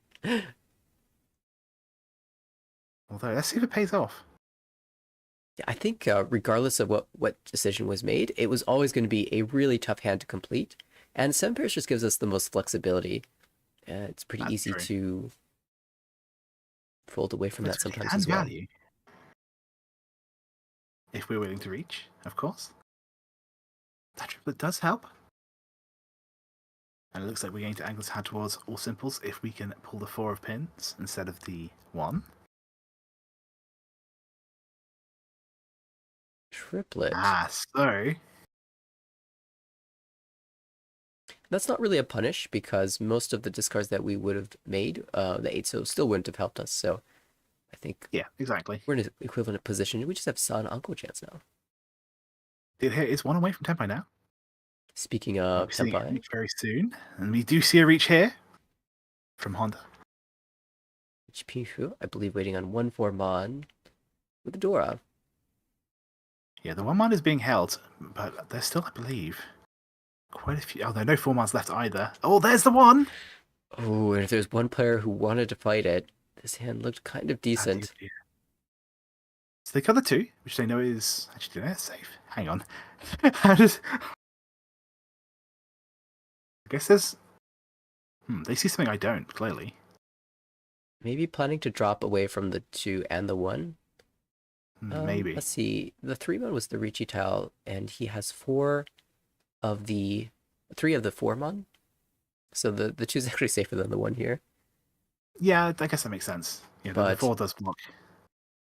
A: Although, let's see if it pays off.
B: I think regardless of what decision was made, it was always going to be a really tough hand to complete. And 7 pairs just gives us the most flexibility. It's pretty easy to fold away from that sometimes as well.
A: Value. If we're willing to reach, of course. That triplet does help. And it looks like we're going to angle this hand towards all simples if we can pull the 4 of pins instead of the 1.
B: Triplet.
A: So
B: that's not really a punish because most of the discards that we would have made, the 8-so still wouldn't have helped us. So I think
A: exactly.
B: we're in an equivalent position. We just have Son Uncle chance now.
A: It is 1 away from Tenpai now.
B: Speaking of Tenpai,
A: very soon, and we do see a reach here from Honda.
B: Pifu, I believe, waiting on 1-4 Mon with the Dora.
A: Yeah, the 1 Mon is being held, but there's still, I believe, quite a few. Oh, there are no 4 Mons left either. Oh, there's the 1!
B: Oh, and if there's one player who wanted to fight it, this hand looked kind of decent.
A: So they cut the 2, which they know is actually that's safe. Hang on. I guess there's. They see something I don't, clearly.
B: Maybe planning to drop away from the 2 and the 1.
A: Maybe.
B: Let's see. The 3-mon was the Riichi tile, and he has 3 of the 4-mon. So the 2 is actually safer than the 1 here.
A: Yeah, I guess that makes sense. Yeah, but the 4 does block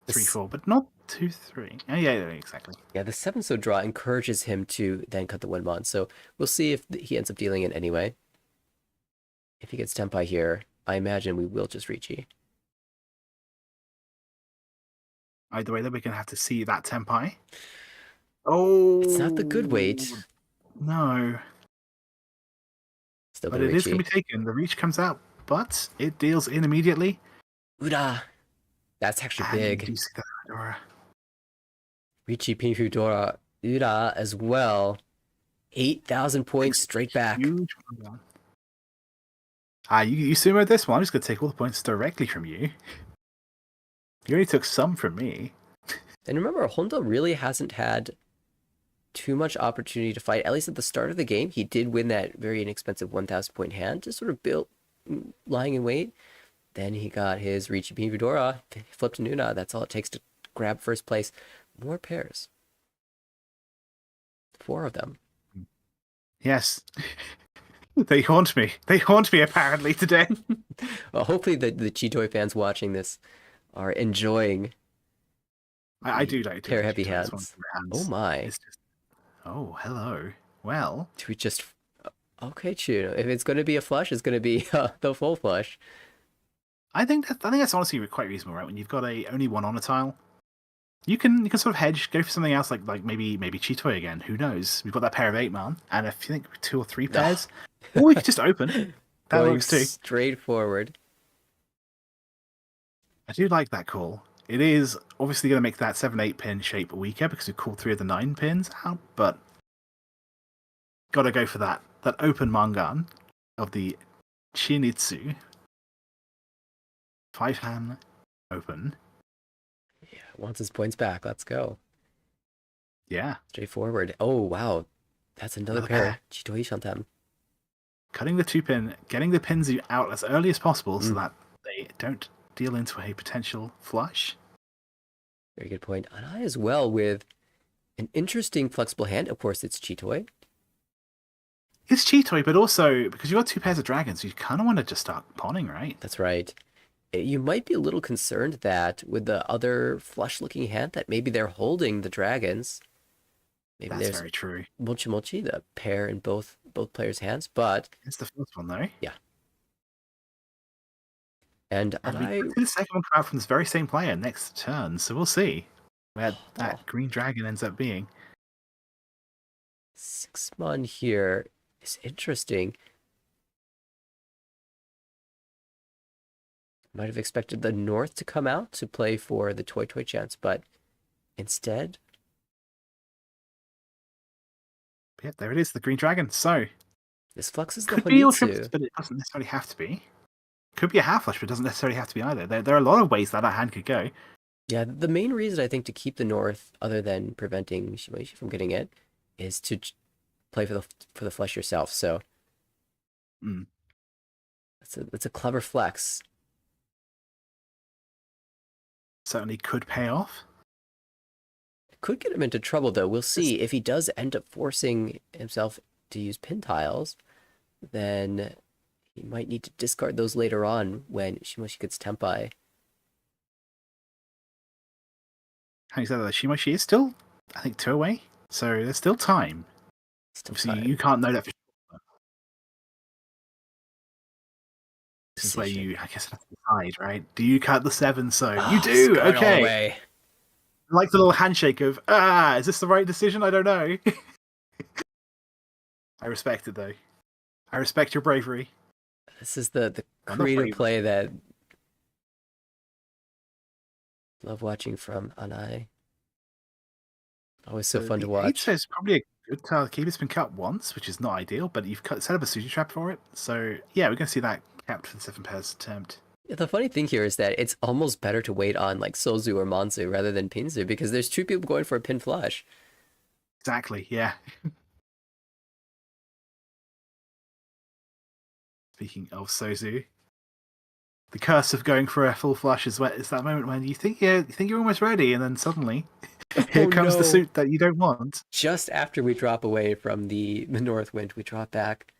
A: 3-4, but not 2-3. Oh, yeah, exactly.
B: Yeah, the 7-so draw encourages him to then cut the 1-mon. So we'll see if he ends up dealing it anyway. If he gets Tenpai here, I imagine we will just Riichi.
A: Either way, then we're going to have to see that Tenpai. Oh!
B: It's not the good weight.
A: No.
B: Still
A: but it is going to be taken. The reach comes out, but it deals in immediately.
B: Uda! That's actually big.
A: You see that, Dora.
B: Riichi Pifu Dora Uda as well. 8,000 points straight back.
A: Huge. You sumo this one. I'm just going to take all the points directly from you. You only took some from me.
B: And remember, Honda really hasn't had too much opportunity to fight. At least at the start of the game, he did win that very inexpensive 1,000 point hand, just sort of built, lying in wait. Then he got his Riichi Pifu Dora, flipped to Nuna. That's all it takes to grab first place. More pairs. 4 of them.
A: Yes. They haunt me. They haunt me, apparently, today.
B: Well, hopefully the Chitoi fans watching this are enjoying.
A: I do like
B: pair heavy hands. Oh my!
A: Oh, hello. Well,
B: do we just Okay, Chu. If it's going to be a flush, it's going to be the full flush.
A: I think that's honestly quite reasonable, right? When you've got only one honor tile, you can sort of hedge, go for something else like maybe Chitoy again. Who knows? We've got that pair of 8-man, and if you think 2 or 3 pairs, or we could just open. That
B: Going
A: works too.
B: straight forward.
A: I do like that call. It is obviously going to make that 7-8 pin shape weaker because we called 3 of the 9 pins out, but gotta go for that open mangan of the Chinitsu 5-hand open.
B: Yeah, wants his points back. Let's go.
A: Yeah.
B: Straightforward. Oh, wow. That's another pair. Chitoi Shantam.
A: Cutting the 2-pin, getting the pins out as early as possible so that they don't deal into a potential flush.
B: Very good point. Arai as well with an interesting flexible hand. Of course, it's Chitoi.
A: It's Chitoy, but also because you've got 2 pairs of dragons, you kind of want to just start pawning, right?
B: That's right. You might be a little concerned that with the other flush-looking hand that maybe they're holding the dragons. Maybe
A: That's
B: there's
A: very true.
B: Mochi Mochi, the pair in both players' hands, but
A: It's the first one though.
B: yeah. And
A: we
B: Arai,
A: could see the second one come out from this very same player next turn, so we'll see where that green dragon ends up being.
B: 6-mon here is interesting. Might have expected the North to come out to play for the Toy chance, but instead...
A: Yeah, there it is, the green dragon. So
B: this fluxes the
A: could be all
B: Honitsu.
A: triplets, but it doesn't necessarily have to be. Could be a half flush, but it doesn't necessarily have to be either. There are a lot of ways that hand could go.
B: Yeah, the main reason I think to keep the North, other than preventing Shimoishi from getting it, is to play for the flush yourself. So that's a clever flex.
A: Certainly could pay off.
B: It could get him into trouble though. We'll see if he does end up forcing himself to use pin tiles, then he might need to discard those later on when Shimoishi gets Tempai.
A: Having said that, Shimoishi is still, I think, 2 away, so there's still time. Obviously, you can't know that for sure. This is where you, I guess, have to decide, right? Do you cut the 7? So you do. Okay. I like the little handshake of, is this the right decision? I don't know. I respect it though. I respect your bravery.
B: This is the creative play that love watching from Arai. Always so fun to watch.
A: It's probably a good tile to keep. It's been cut once, which is not ideal, but you've set up a Suji trap for it. So yeah, we're going to see that capped for the 7 pairs attempt.
B: Yeah, the funny thing here is that it's almost better to wait on like Sozu or Manzu rather than Pinzu because there's 2 people going for a pin flush.
A: Exactly, yeah. Speaking of Sozu, the curse of going for a full flush is that moment when you think you're almost ready, and then suddenly here comes the suit that you don't want.
B: Just after we drop away from the North Wind, we drop back.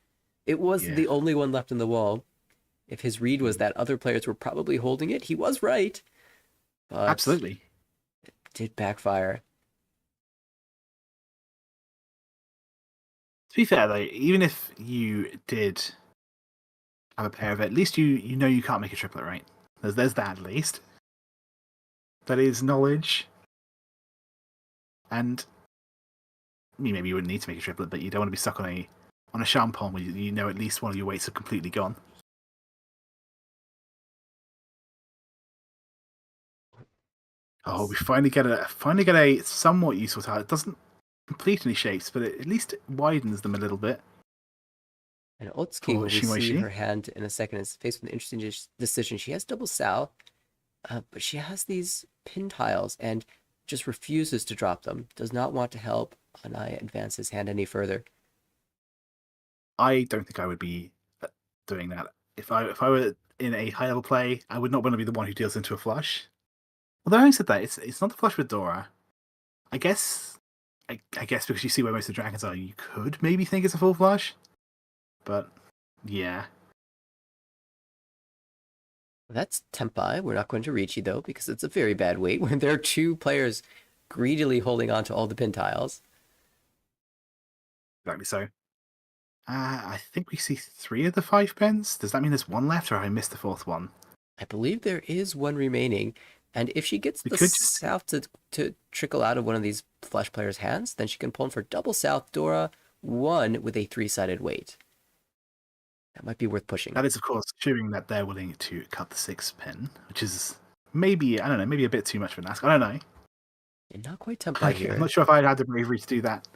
B: It was the only one left in the wall. If his read was that other players were probably holding it, he was right. But
A: absolutely.
B: It did backfire.
A: To be fair, though, even if you did have a pair of it, at least you know you can't make a triplet, right? There's that at least. That is knowledge. And I mean, maybe you wouldn't need to make a triplet, but you don't want to be stuck on a shampoo where you know at least one of your weights are completely gone. Oh, we finally get a somewhat useful tile. It doesn't complete any shapes, but it at least widens them a little bit.
B: And Otsuki, when we see her hand in a second, is faced with an interesting decision. She has double Sal, but she has these pin tiles and just refuses to drop them. Does not want to help Anai advance his hand any further.
A: I don't think I would be doing that. If I were in a high level play, I would not want to be the one who deals into a flush. Although having said that, it's not the flush with Dora. I guess because you see where most of the dragons are, you could maybe think it's a full flush. But yeah.
B: That's Tempai. We're not going to Riichi though, because it's a very bad weight when there are 2 players greedily holding on to all the pin tiles.
A: Exactly so. I think we see 3 of the 5 pins. Does that mean there's one left, or have I missed the 4th one?
B: I believe there is one remaining, and if she gets
A: We
B: the
A: could just...
B: south to trickle out of one of these flush players' hands, then she can pull in for double south Dora 1 with a 3-sided weight. That might be worth pushing.
A: That is, of course, assuming that they're willing to cut the 6th pin, which is maybe, I don't know, maybe a bit too much for an ask. I don't know.
B: And not quite tempai here.
A: I'm not sure if I'd had the bravery to do that.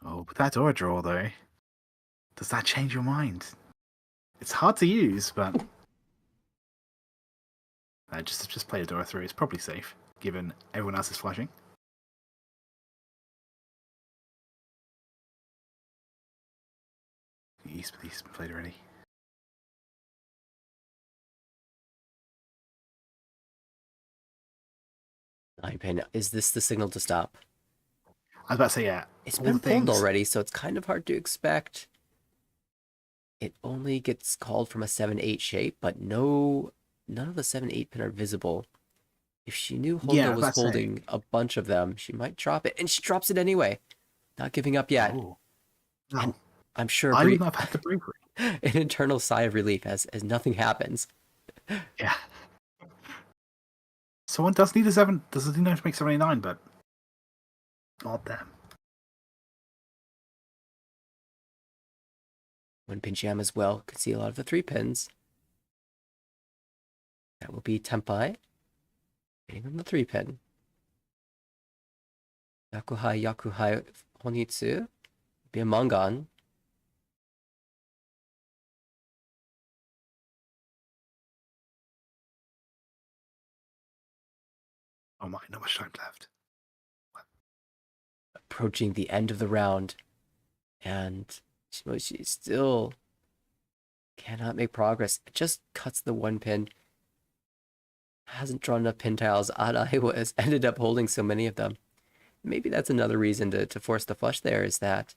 A: Oh, but that Dora draw, though, does that change your mind? It's hard to use, but... just play a Dora through. It's probably safe, given everyone else is flushing. He's been played already.
B: Nine pin. Is this the signal to stop?
A: I was about to say, yeah.
B: It's been pulled already, so it's kind of hard to expect. It only gets called from a 7-8 shape, but none of the 7-8 pin are visible. If she knew Honda was holding a bunch of them, she might drop it, and she drops it anyway. Not giving up yet.
A: Oh. No.
B: And I'm sure
A: I would not have had the bravery.
B: An internal sigh of relief as nothing happens.
A: Yeah. Someone does need a 7. Does need to make 79, but not them.
B: One pin jam as well. Could see a lot of the 3 pins. That will be Tempai. Waiting on the 3 pin. Yakuhai Honitsu. Be a Mangan.
A: Oh my, not much time left. What?
B: Approaching the end of the round. And Shimoishi still cannot make progress. It just cuts the 1 pin. Hasn't drawn enough pin tiles. Arai has ended up holding so many of them. Maybe that's another reason to force the flush there, is that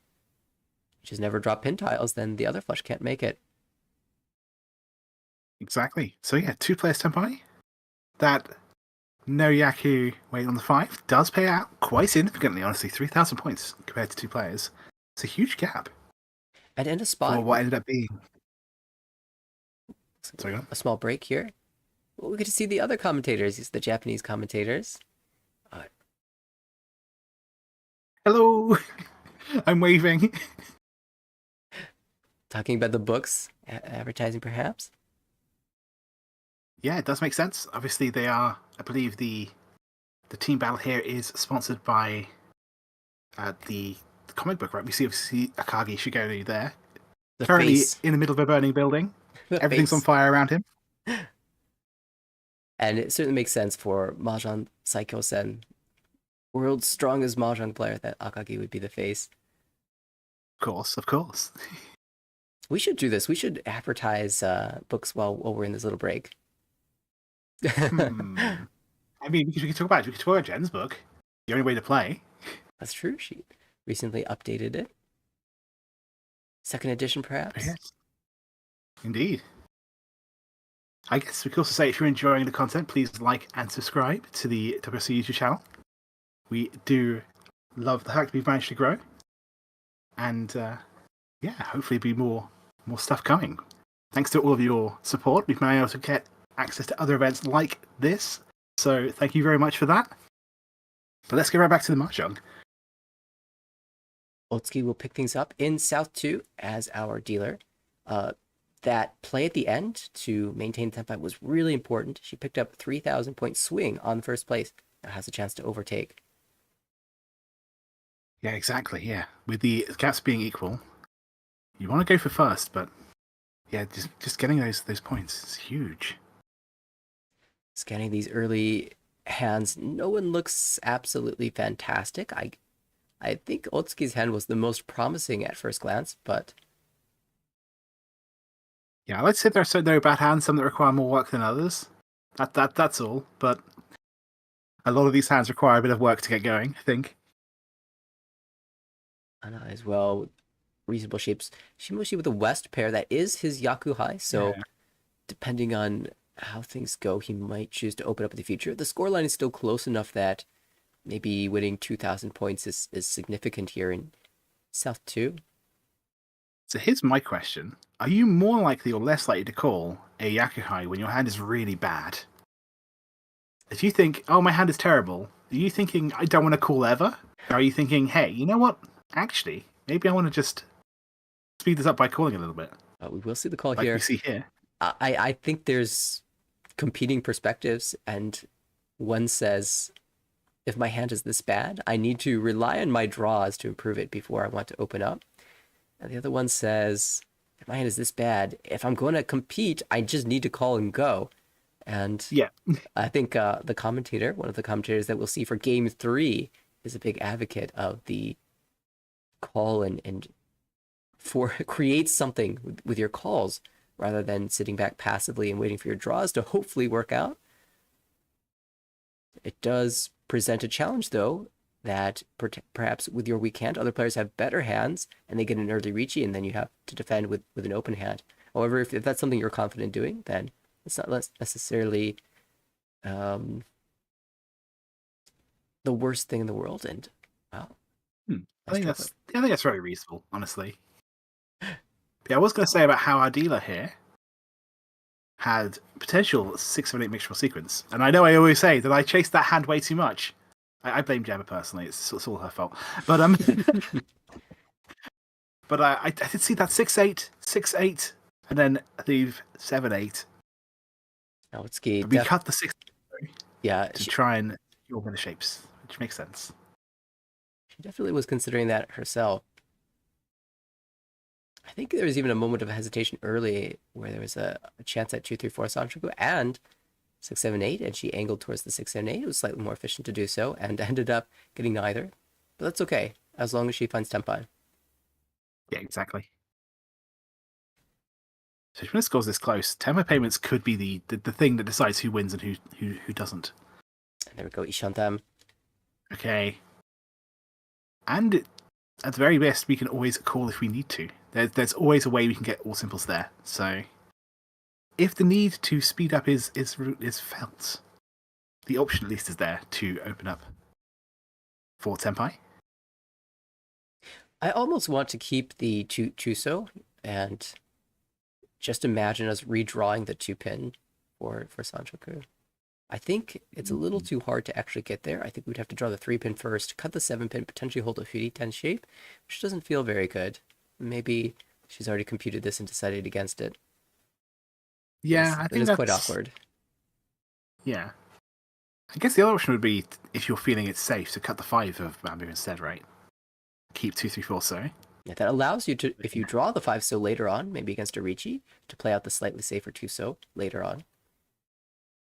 B: she's never dropped pin tiles, then the other flush can't make it.
A: Exactly. So yeah, 2 players Tempai. That no Yaku wait on the 5 does pay out quite significantly, honestly. 3,000 points compared to 2 players. It's a huge gap.
B: And in a spot...
A: For what ended up being...
B: Sorry, a small break here. Well, we get to see the other commentators, the Japanese commentators.
A: Hello! I'm waving.
B: Talking about the books, advertising perhaps?
A: Yeah, it does make sense. Obviously, they are, I believe the team battle here is sponsored by the comic book, right? We see Akagi Shigonu there. Currently in the middle of a burning building. Everything's on fire around him.
B: And it certainly makes sense for Mahjong Saikyosen, world's strongest Mahjong player, that Akagi would be the face.
A: Of course.
B: We should do this. We should advertise books while we're in this little break.
A: I mean, we could talk about it. We could talk about Jen's book. The only way to play.
B: That's true. She recently updated it. 2nd edition, perhaps?
A: Yes. Indeed. I guess we could also say, if you're enjoying the content, please like and subscribe to the WSC YouTube channel. We do love the fact that we've managed to grow. And yeah, hopefully be more stuff coming. Thanks to all of your support, we've been able to get access to other events like this. So thank you very much for that. But let's get right back to the Mahjong.
B: Otsuki will pick things up in South 2 as our dealer. That play at the end to maintain tempo was really important. She picked up 3,000 point swing on first place. Now has a chance to overtake.
A: Yeah, exactly. Yeah, with the gaps being equal, you want to go for first, but yeah, just getting those points is huge.
B: Scanning these early hands, no one looks absolutely fantastic. I think Otsuki's hand was the most promising at first glance, but
A: yeah, I like to say there are bad hands, some that require more work than others. That's all. But a lot of these hands require a bit of work to get going, I think.
B: Anna as well, reasonable shapes. Shimoishi with a west pair, that is his Yakuhai, so yeah. Depending on how things go, he might choose to open up in the future. The scoreline is still close enough that maybe winning 2,000 points is significant here in South 2.
A: So here's my question. Are you more likely or less likely to call a Yakuhai when your hand is really bad? If you think, oh, my hand is terrible, are you thinking, I don't want to call ever? Or are you thinking, hey, you know what? Actually, maybe I want to just speed this up by calling a little bit.
B: We will see the call
A: Like
B: here.
A: we see here.
B: I think there's competing perspectives, and one says, if my hand is this bad, I need to rely on my draws to improve it before I want to open up. And the other one says, if my hand is this bad, if I'm going to compete, I just need to call and go. And
A: Yeah.
B: I think the commentator, one of the commentators that we'll see for Game 3, is a big advocate of the call and for create something with your calls rather than sitting back passively and waiting for your draws to hopefully work out. It does present a challenge, though, that perhaps with your weak hand, other players have better hands and they get an early Riichi, and then you have to defend with an open hand. However, if that's something you're confident doing, then it's not necessarily the worst thing in the world. And wow,
A: I think that's very reasonable, honestly. Yeah, I was going to say about how our dealer here had potential 6-7-8 mixtural sequence, and I know I always say that I chased that hand way too much. I blame Gemma personally; it's all her fault. But but I did see that 6-8, 6-8, and then leave 7-8.
B: Otsuki,
A: We cut the 6 to try and open the shapes, which makes sense.
B: She definitely was considering that herself. I think there was even a moment of hesitation early where there was a chance at 2-3-4 Sanchoku and 6-7-8, and she angled towards the 6-7-8. It was slightly more efficient to do so, and ended up getting neither. But that's okay, as long as she finds tempai.
A: Yeah, exactly. So when it scores this close, tempo payments could be the thing that decides who wins and who doesn't.
B: And there we go, Ishantam.
A: Okay. And at the very best, we can always call if we need to. There's always a way we can get all simples there. So if the need to speed up is felt, the option at least is there to open up for tempai.
B: I almost want to keep the Chuso and just imagine us redrawing the 2-pin for Sanchoku. I think it's a little too hard to actually get there. I think we'd have to draw the 3-pin first, cut the 7-pin, potentially hold a Furi-10 shape, which doesn't feel very good. Maybe she's already computed this and decided against it.
A: Yeah, I think
B: it's quite awkward.
A: Yeah. I guess the other option would be, if you're feeling it's safe, to cut the 5 of bamboo instead, right? Keep 2-3-4 so.
B: Yeah, that allows you to, if you draw the 5 so later on, maybe against a Riichi, to play out the slightly safer 2 so later on.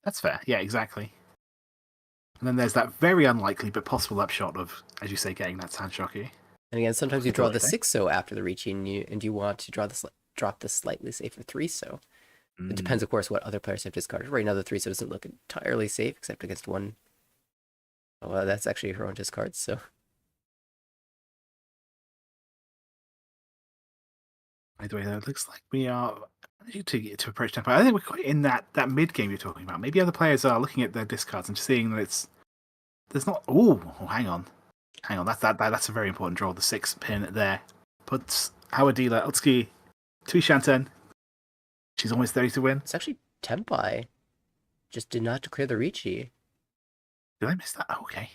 A: That's fair. Yeah, exactly. And then there's that very unlikely but possible upshot of, as you say, getting that Sanshoku.
B: And again, sometimes you draw the 6 so after the Riichi, and you want to drop the slightly safer 3 so. It depends, of course, what other players have discarded. Right now, the 3 so doesn't look entirely safe, except against one. Oh, well, that's actually her own discards, so.
A: By the way, though, it looks like we are to approach tempo. I think we're quite in that mid game you're talking about. Maybe other players are looking at their discards and seeing that there's not. Oh, hang on. That's a very important draw. The 6-pin there puts our dealer Otsuki to Shoten. She's almost ready to win.
B: It's actually tempai. Just did not declare the Riichi.
A: Did I miss that? Oh, okay.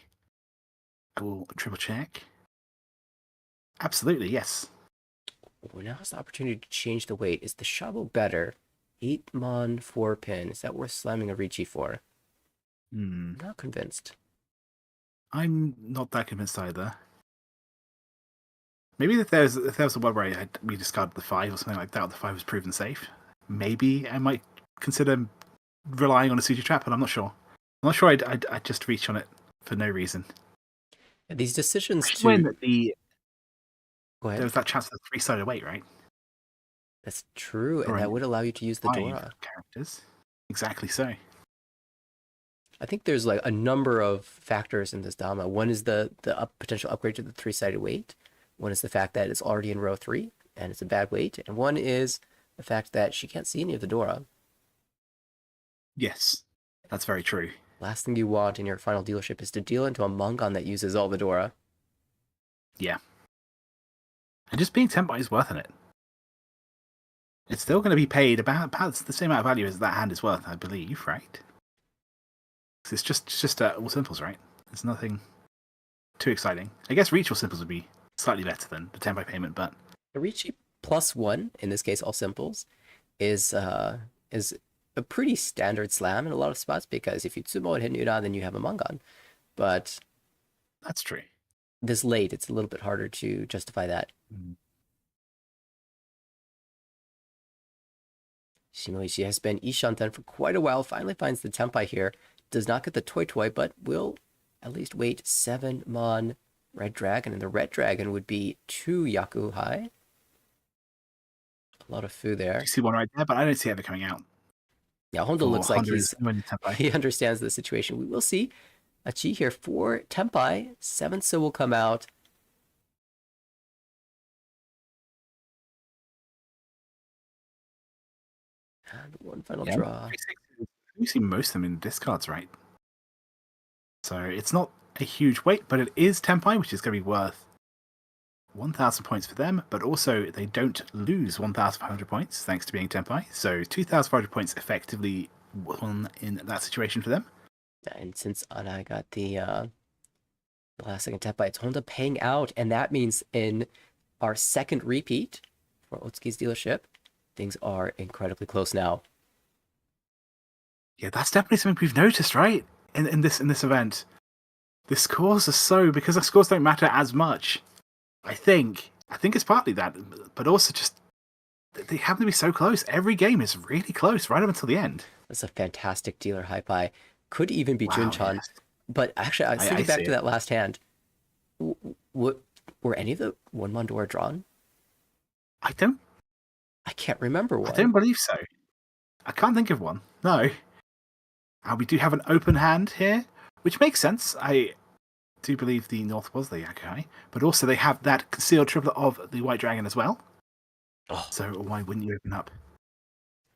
A: We'll triple check. Absolutely, yes.
B: Oh, now's the opportunity to change the weight. Is the shovel better? 8-mon 4-pin. Is that worth slamming a Riichi for? Not convinced.
A: I'm not that convinced either. Maybe if there's a one where we discarded the 5 or something like that, the 5 was proven safe. Maybe I might consider relying on a Suji trap, but I'm not sure. I'm not sure I'd just reach on it for no reason.
B: Yeah, these decisions
A: to when
B: Go ahead.
A: There was that chance of the 3-sided weight, right?
B: That's true, and that would allow you to use the Dora.
A: Characters. Exactly so.
B: I think there's like a number of factors in this Dama. One is the potential upgrade to the 3-sided weight. One is the fact that it's already in row 3 and it's a bad weight. And one is the fact that she can't see any of the Dora.
A: Yes, that's very true.
B: Last thing you want in your final dealership is to deal into a Mongon that uses all the Dora.
A: Yeah. And just being Tenpai is worth it. It's still going to be paid about the same amount of value as that hand is worth, I believe, right? It's just all simples, right? There's nothing too exciting. I guess Reach all simples would be slightly better than the Tenpai payment, but
B: The Riichi +1, in this case all simples, is a pretty standard slam in a lot of spots, because if you Tsumo and hit Nuna, then you have a Mongon. But
A: that's true.
B: this late, it's a little bit harder to justify that. Shimoishi has been Ishanten for quite a while, finally finds the Tenpai here. Does not get the Toy, but will at least wait 7 Mon Red Dragon, and the Red Dragon would be 2 Yaku high. A lot of food there.
A: You see one right there, but I don't see ever coming out.
B: Yeah, Honda looks like he
A: he
B: understands the situation. We will see a Chi here for Tenpai. 7th So will come out. And one final draw.
A: You see most of them in discards, right? So it's not a huge weight, but it is Tenpai, which is going to be worth 1,000 points for them, but also they don't lose 1,500 points thanks to being Tenpai. So 2,500 points effectively won in that situation for them.
B: And since Arai got the last second Tenpai, it's Honda paying out, and that means in our second repeat for Otsuki's dealership, things are incredibly close now.
A: Yeah, that's definitely something we've noticed, right? In this event. The scores are so, because the scores don't matter as much. I think it's partly that, but also just they happen to be so close. Every game is really close right up until the end.
B: That's a fantastic dealer high pie. Could even be Junchan.
A: Yes.
B: But actually, I was thinking back to that last hand. Were any of the one Mondora drawn?
A: I
B: can't remember one.
A: I don't believe so. I can't think of one. No. We do have an open hand here, which makes sense. I do believe the North was the Aokei, but also they have that concealed triplet of the White Dragon as well.
B: Oh.
A: So why wouldn't you open up?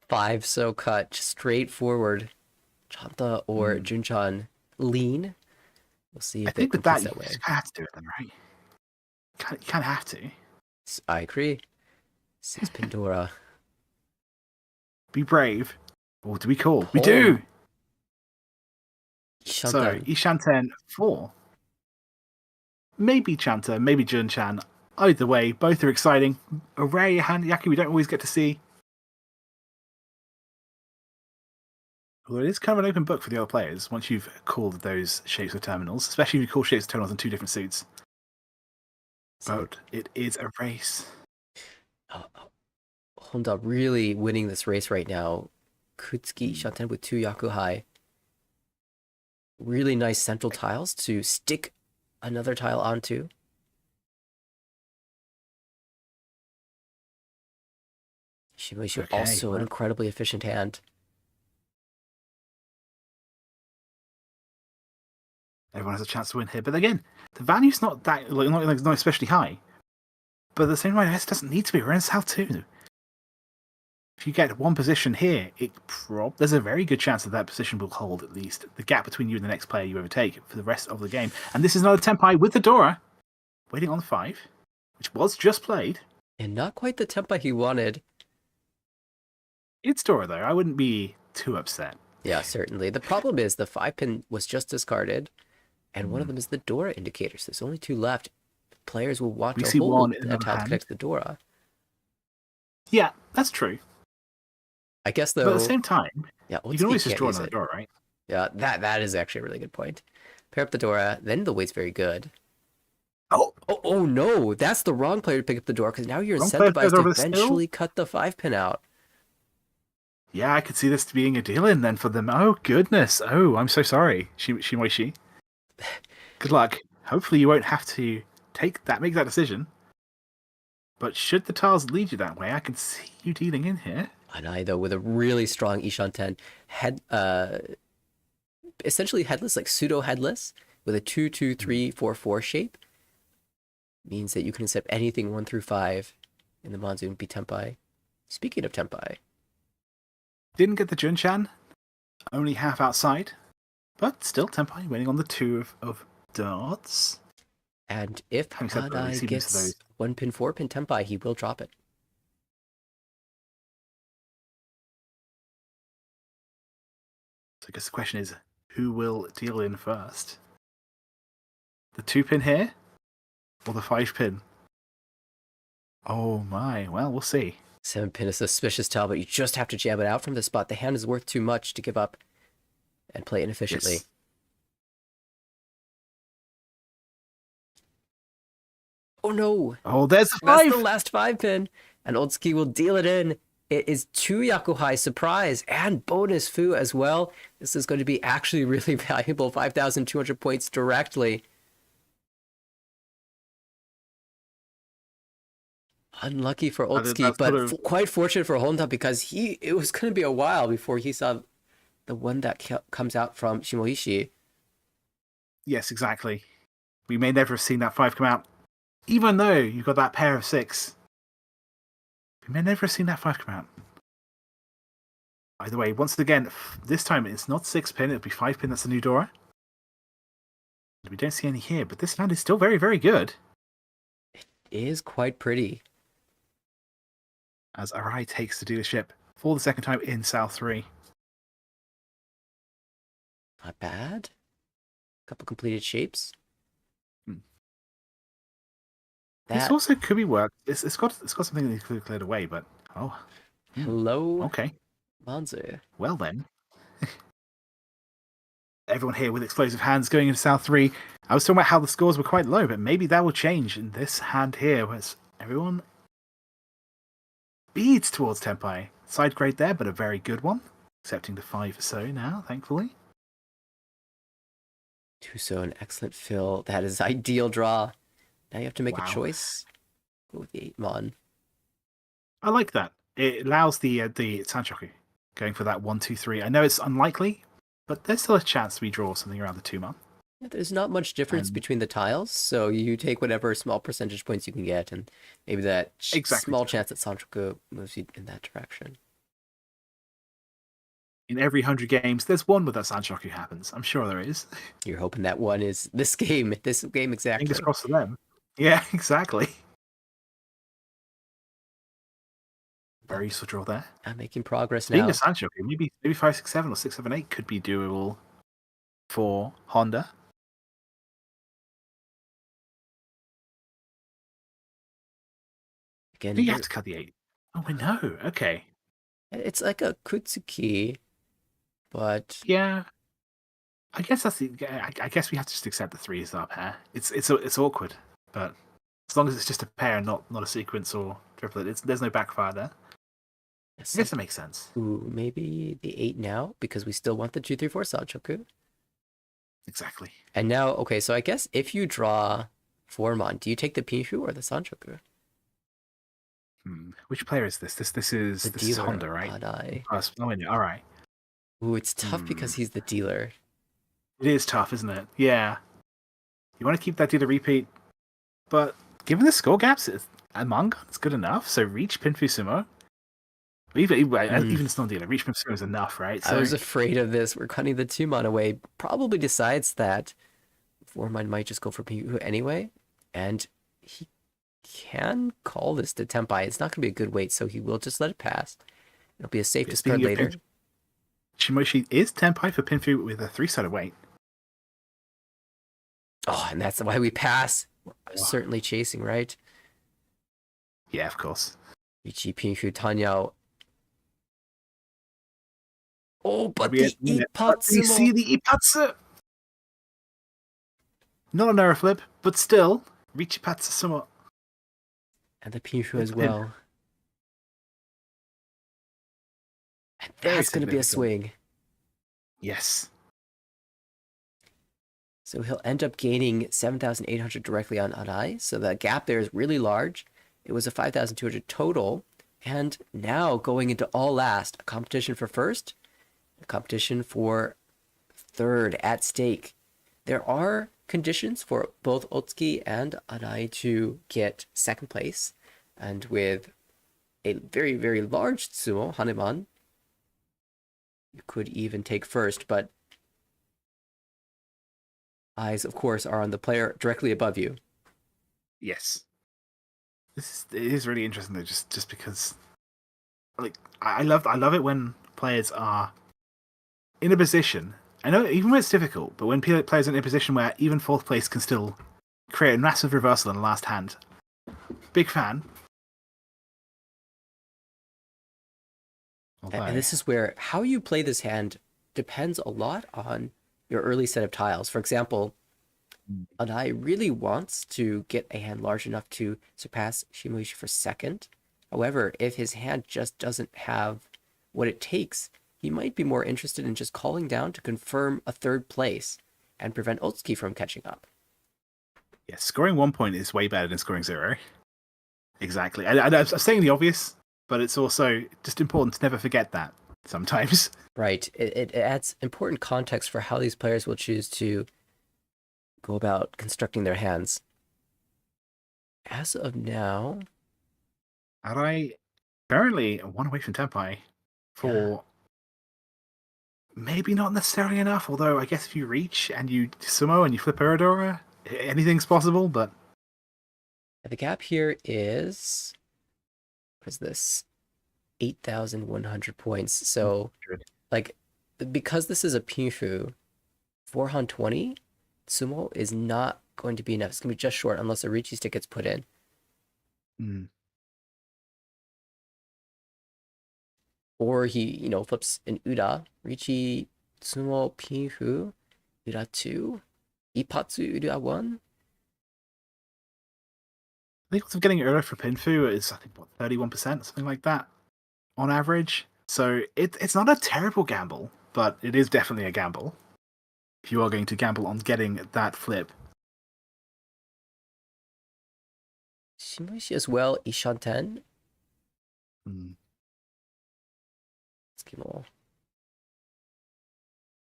B: 5 So cut, straightforward. Chanta or Junchan lean. We'll see if
A: I think
B: it
A: with that,
B: that
A: you
B: way.
A: just have to do it then, right? You kind of have to.
B: I agree. 6 Pandora.
A: Be brave. Or do we call? We do!
B: Ishanten.
A: So, Ishanten 4. Maybe Chanta, maybe Junchan. Either way, both are exciting. A rare hand Yaki we don't always get to see. Well, it is kind of an open book for the other players once you've called those shapes of terminals, especially if you call shapes of terminals in 2 different suits. But it is a race.
B: Honda really winning this race right now. Kutsuki Shoten with 2 Yaku high. Really nice central tiles to stick another tile onto. Shimoishi also an incredibly efficient hand.
A: Everyone has a chance to win here, but again, the value's not that not especially high. But at the same time, it doesn't need to be. We're in South 2. If you get one position here, there's a very good chance that position will hold at least the gap between you and the next player you overtake for the rest of the game. And this is another Tenpai with the Dora, waiting on the 5, which was just played.
B: And not quite the Tenpai he wanted.
A: It's Dora, though. I wouldn't be too upset.
B: Yeah, certainly. The problem is the 5-pin was just discarded, and one of them is the Dora indicators. There's only 2 left. Players will want to hold a tile to connect the Dora.
A: Yeah, that's true.
B: I guess, though...
A: But at the same time,
B: yeah,
A: you can always just draw another Dora, right?
B: Yeah, that is actually a really good point. Pair up the Dora, then the weight's very good. Oh no! That's the wrong player to pick up the Dora, because now you're incentivized to eventually cut the 5-pin out.
A: Yeah, I could see this being a deal-in then for them. Oh, goodness. Oh, I'm so sorry, Shimoishi. Good luck. Hopefully you won't have to make that decision. But should the tiles lead you that way, I can see you dealing in here.
B: Arai, though, with a really strong Ishanten, essentially headless, like pseudo-headless, with a 2-2-3-4-4 shape. Means that you can accept anything 1 through 5 in the Monsoon be Tenpai. Speaking of Tenpai.
A: Didn't get the Junchan, only half outside. But still, Tenpai winning on the 2 of darts.
B: And if
A: Having said that,
B: Arai
A: receiving to those.
B: gets 1-pin, 4-pin Tenpai, he will drop it.
A: So I guess the question is, who will deal in first? The 2-pin here? Or the 5-pin? Oh my, well, we'll see.
B: 7-pin is a suspicious tell, but you just have to jab it out from the spot. The hand is worth too much to give up and play inefficiently.
A: Yes.
B: Oh no!
A: Oh, there's the 5!
B: That's the last 5-pin, and Otsuki will deal it in. It is 2 Yakuhai surprise and bonus Fu as well. This is going to be actually really valuable, 5,200 points directly. Unlucky for Otsuki, but quite fortunate for Honda because it was going to be a while before he saw the one that comes out from Shimoishi.
A: Yes, exactly. We may never have seen that 5 come out, even though you've got that pair of 6. We may never have seen that 5 come out. Either way, once again, this time it's not 6-pin, it'll be 5-pin. That's the new Dora. We don't see any here, but this hand is still very, very good.
B: It is quite pretty.
A: As Arai takes the dealership for the second time in South 3.
B: Not bad. Couple completed shapes.
A: This also could be worked. It's got something that could have cleared away, but
B: hello.
A: Okay.
B: Manzu.
A: Well then. Everyone here with explosive hands going into South 3. I was talking about how the scores were quite low, but maybe that will change in this hand here, where everyone beads towards Tenpai. Side grade there, but a very good one. Accepting the 5 or so now, thankfully.
B: Tuso, an excellent fill. That is ideal draw. Now you have to make a choice. Go with the 8-mon.
A: I like that. It allows the Sanchoku going for that 1, 2, 3. I know it's unlikely, but there's still a chance we draw something around the 2-mon.
B: Yeah, there's not much difference between the tiles, so you take whatever small percentage points you can get, and maybe that small chance that Sanchoku moves you in that direction.
A: In every 100 games, there's one where that Sanchoku happens. I'm sure there is.
B: You're hoping that one is this game exactly.
A: Fingers crossed for them. Yeah, exactly. Very useful draw there.
B: I'm making progress
A: Being
B: now.
A: a Sanchoku, maybe 5, 6, 7 or 6, 7, 8 could be doable for Honda.
B: Again,
A: Do you have to cut the 8? Oh, we know. Okay.
B: It's like a Kutsuki, but
A: yeah, I guess that's the. I guess we have to just accept the 3 is our pair. It's awkward, but as long as it's just a pair and not a sequence or triplet, there's no backfire there. I guess that makes sense.
B: Ooh, maybe the 8 now because we still want the 2, 3, 4 Sanchoku.
A: Exactly.
B: And now, okay, so I guess if you draw 4-mon, do you take the Pinshu or the Sanchoku?
A: Which player is this? This is Honda, right?
B: Arai.
A: All right.
B: Ooh, it's tough because he's the dealer.
A: It is tough, isn't it? Yeah. You want to keep that dealer repeat, but given the score gaps, a manga is good enough. So reach Pinfu Sumo. Even it's not dealer. Reach Pinfu Sumo is enough, right? So,
B: I was afraid of this. We're cutting the 2-mon away. Probably decides that 4-mon might just go for Pinfu anyway, and he can call this to Tenpai. It's not going to be a good wait, so he will just let it pass. It'll be a safe discard later.
A: Shimoishi is Tenpai for Pinfu with a 3-sided weight.
B: Oh, and that's why we pass. We're certainly chasing, right?
A: Yeah, of course.
B: Riichi, Pinfu, Tanyao. Oh, but the Ippatsu.
A: We see the Ippatsu. Not an error flip, but still, Riichi Patsu Sumo.
B: And the Pinshu as well. And there's going to be a swing.
A: Yes.
B: So he'll end up gaining 7,800 directly on Arai. So the gap there is really large. It was a 5,200 total. And now going into all last, a competition for first, a competition for third at stake. There are conditions for both Otsuki and Arai to get second place. And with a very, very large sumo, Haneman, you could even take first. But eyes, of course, are on the player directly above you.
A: Yes. It is really interesting though, just because like I love it when players are in a position. I know even when it's difficult, but when players are in a position where even fourth place can still create a massive reversal in the last hand. Big fan. Although,
B: And this is where how you play this hand depends a lot on your early set of tiles. For example, Arai really wants to get a hand large enough to surpass Shimoishi for second. However, if his hand just doesn't have what it takes, he might be more interested in just calling down to confirm a third place and prevent Otsuki from catching up.
A: yeah, scoring 1 point is way better than scoring 0. Exactly. I'm saying the obvious, but it's also just important to never forget that sometimes.
B: Right. It adds important context for how these players will choose to go about constructing their hands. As of now,
A: Arai currently 1 away from Tenpai for maybe not necessarily enough, although I guess if you reach and you sumo and you flip Uradora, anything's possible, but
B: the gap here is, what is this? 8,100 points. So, like, because this is a Pinfu, 420 sumo is not going to be enough. It's going to be just short unless a Riichi stick gets put in. Or he, flips an Uda. Riichi, sumo, Pinfu, Uda 2, Ipatsu, Uda 1.
A: I think what's getting Ura for Pinfu is, I think, 31%, something like that, on average. So it's not a terrible gamble, but it is definitely a gamble. If you are going to gamble on getting that flip.
B: Shimoishi as well, Ishanten.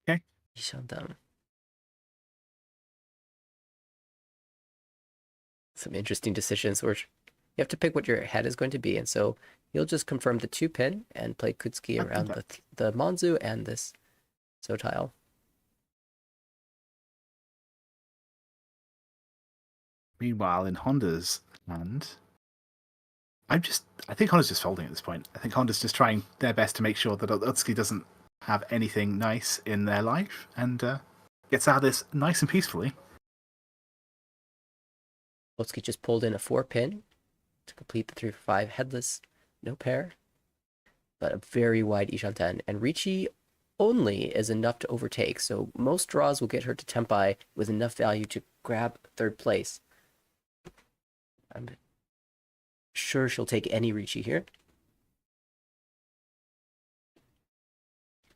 A: Okay.
B: Ishanten. Some interesting decisions where you have to pick what your head is going to be, and so you'll just confirm the 2-pin and play Kutsuki around the Manzu and this So tile.
A: Meanwhile, in Honda's hand, I think Honda's just folding at this point. I think Honda's just trying their best to make sure that Otsuki doesn't have anything nice in their life and gets out of this nice and peacefully.
B: Otsuki just pulled in a 4-pin to complete the 3-for-5 headless, no pair, but a very wide Ishanten. And Riichi only is enough to overtake, so most draws will get her to Tenpai with enough value to grab third place. I'm sure she'll take any Riichi here.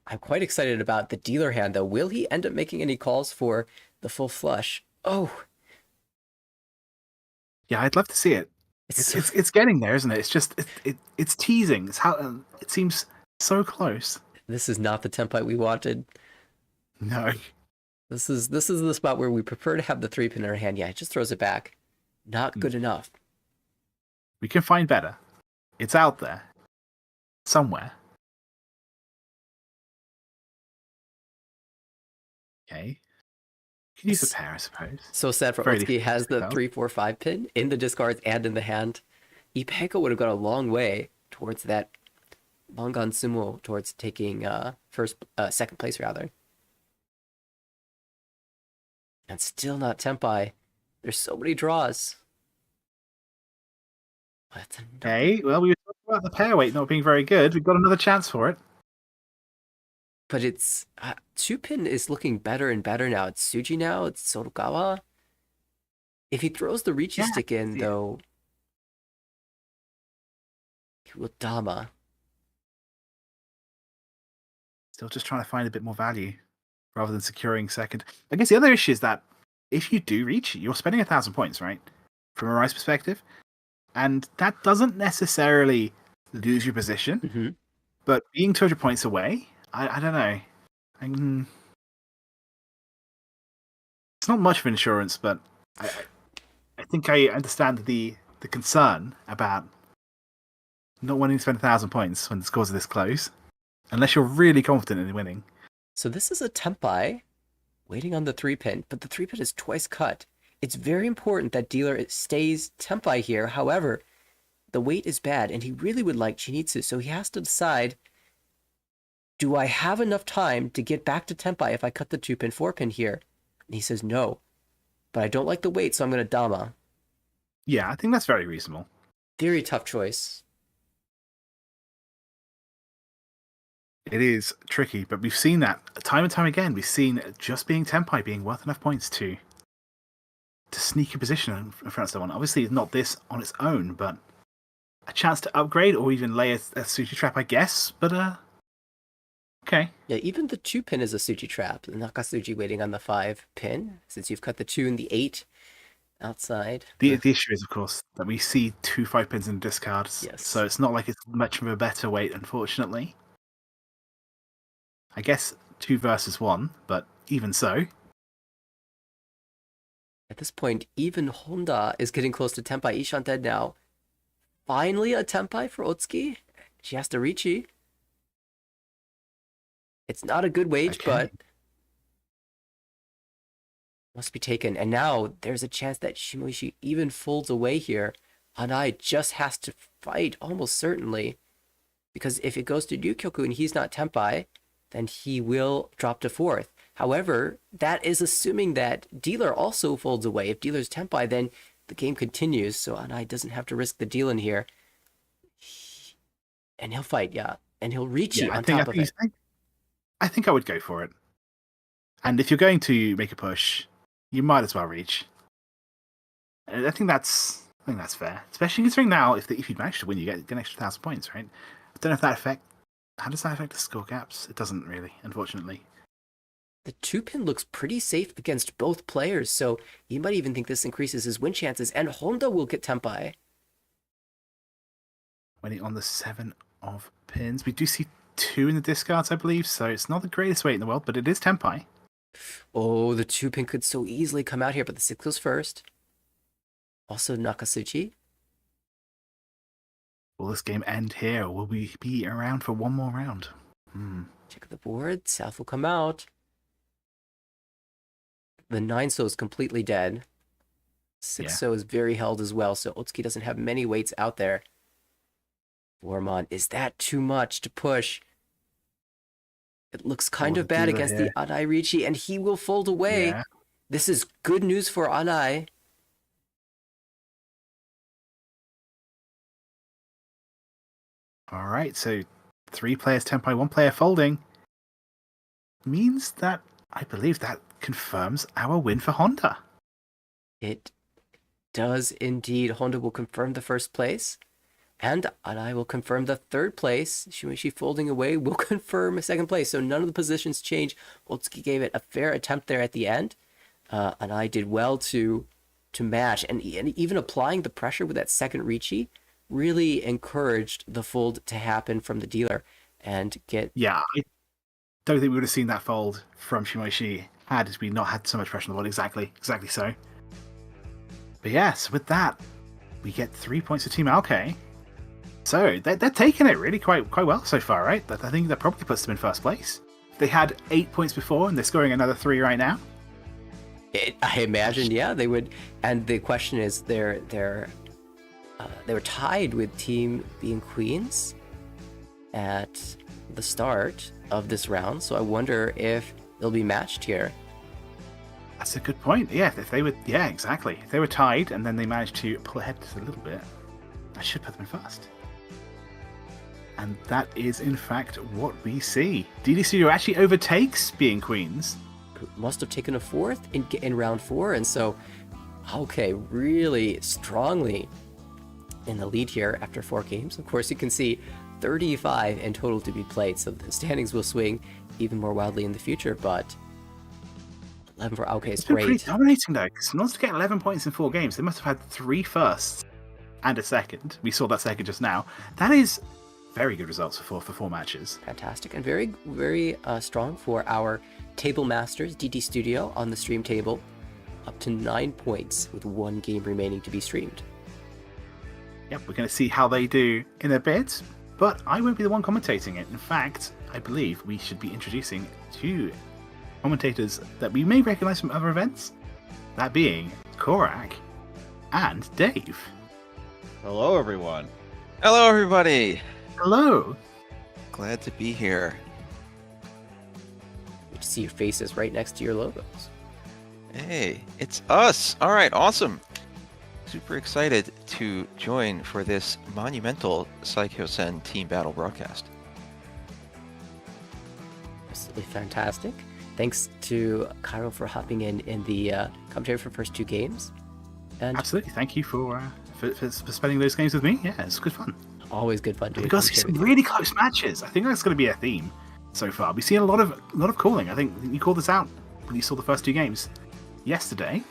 B: I'm quite excited about the dealer hand, though. Will he end up making any calls for the full flush? Oh!
A: Yeah, I'd love to see it. It's getting there, isn't it? It's just it's teasing. It's how it seems so close.
B: This is not the Tenpai we wanted.
A: No.
B: This is the spot where we prefer to have the 3-pin in our hand. Yeah, it just throws it back. Not good enough.
A: We can find better. It's out there. Somewhere. Okay. Can use a pair, I suppose.
B: So sad for Otsuki has the 3-4-5 pin in the discards and in the hand. Ipeco would have gone a long way towards that Longan Sumo, towards taking second place rather. And still not Tenpai. There's so many draws.
A: Okay, well, we were talking about the pair weight not being very good. We've got another chance for it.
B: But it's 2-pin is looking better and better now. It's Suji now. It's Sotogawa. If he throws the Riichi stick in, though, he will Dama.
A: Still just trying to find a bit more value rather than securing second. I guess the other issue is that if you do reach, you're spending 1,000 points, right? From a Rise perspective. And that doesn't necessarily lose your position.
B: Mm-hmm.
A: But being 200 points away, I don't know. It's not much of insurance, but I think I understand the concern about not wanting to spend 1,000 points when the scores are this close, unless you're really confident in winning.
B: So this is a Tenpai Waiting on the 3-pin, but the 3-pin is twice cut. It's very important that dealer stays tempai here. However, the weight is bad, and he really would like Chinitsu, so he has to decide, do I have enough time to get back to tempai if I cut the 2-pin, 4-pin here? And he says no, but I don't like the weight, so I'm going to Dama.
A: Yeah, I think that's very reasonable.
B: Very tough choice.
A: It is tricky, but we've seen that time and time again. We've seen just being tempai being worth enough points to sneak a position in front of someone. Obviously, not this on its own, but a chance to upgrade or even lay a Sushi trap, I guess. But okay.
B: Yeah, even the 2-pin is a Suchi trap. The Nakasuji waiting on the 5-pin, since you've cut the 2 and the 8 outside.
A: The issue is, of course, that we see 2 5-pins in discards.
B: Yes.
A: So it's not like it's much of a better weight, unfortunately. I guess 2 versus 1, but even so.
B: At this point, even Honda is getting close to Tempai. Ishan dead now. Finally a Tempai for Otsuki. She has to Riichi. It's not a good wage, but must be taken. And now there's a chance that Shimoishi even folds away here. Arai just has to fight, almost certainly. Because if it goes to Ryukyoku and he's not Tempai, then he will drop to 4th. However, that is assuming that dealer also folds away. If dealer's Tempai, then the game continues, so Arai doesn't have to risk the deal in here. And he'll fight, yeah. And he'll Riichi on top of it.
A: I think I would go for it. And if you're going to make a push, you might as well reach. I think that's fair. Especially considering now, if you manage to win, you get an extra 1,000 points, right? I don't know if how does that affect the score gaps? It doesn't really, unfortunately.
B: The 2-pin looks pretty safe against both players, so you might even think this increases his win chances, and Honda will get Tempai.
A: Winning on the 7 of pins. We do see 2 in the discards, I believe, so it's not the greatest weight in the world, but it is Tempai.
B: Oh, the 2-pin could so easily come out here, but the 6 goes first. Also Nakasuchi.
A: Will this game end here, or will we be around for one more round?
B: Check the board. South will come out. The 9-so is completely dead. 6-so is very held as well, so Otsuki doesn't have many weights out there. Wormon, is that too much to push? It looks kind of bad against the Arai Riichi, and he will fold away.
A: Yeah.
B: This is good news for Arai.
A: All right, so 3 players Tempai, 1 player folding. Means that, I believe that confirms our win for Honda.
B: It does indeed. Honda will confirm the 1st place. And Arai will confirm the 3rd place. Shimoishi folding away will confirm a 2nd place. So none of the positions change. Otsuki gave it a fair attempt there at the end. Arai did well to match. And even applying the pressure with that 2nd Riichi really encouraged the fold to happen from the dealer and get...
A: Yeah, I don't think we would have seen that fold from Shimoishi had we not had so much pressure on the board. Exactly so. But yes, with that, we get 3 points for Team Aokei. So they're taking it really quite well so far, right? I think that probably puts them in 1st place. They had 8 points before, and they're scoring another 3 right now.
B: I imagine, yeah, they would. And the question is, they were tied with Team B&Queens at the start of this round, so I wonder if they'll be matched here.
A: That's a good point. Yeah, exactly. If they were tied and then they managed to pull ahead a little bit, that should put them in 1st. And that is, in fact, what we see. DD Studio actually overtakes B&Queens.
B: Must have taken a 4th in round 4, and so Aokei really strongly in the lead here after 4 games. Of course, you can see 35 in total to be played, so the standings will swing even more wildly in the future, but 11 for Aokei is great.
A: Pretty dominating, though, because in order to get 11 points in 4 games, they must have had 3 firsts and a 2nd. We saw that 2nd just now. That is very good results for 4 matches.
B: Fantastic, and very, very strong for our table masters, DD Studio, on the stream table. Up to 9 points with 1 game remaining to be streamed.
A: Yep, we're going to see how they do in a bit, but I won't be the one commentating it. In fact, I believe we should be introducing 2 commentators that we may recognize from other events. That being Korak and Dave.
C: Hello, everyone.
D: Hello, everybody.
A: Hello.
D: Glad to be here.
B: You see your faces right next to your logos.
D: Hey, it's us. All right, awesome. Super excited to join for this monumental Saikyosen Team Battle broadcast.
B: Absolutely fantastic. Thanks to Cairo for hopping in the commentary for the first 2 games. And
A: Absolutely. Thank you for spending those games with me. Yeah, it's good fun.
B: always good fun doing
A: We've got some really close matches. I think that's going to be a theme so far. We've seen a lot of calling. I think you called this out when you saw the first 2 games yesterday.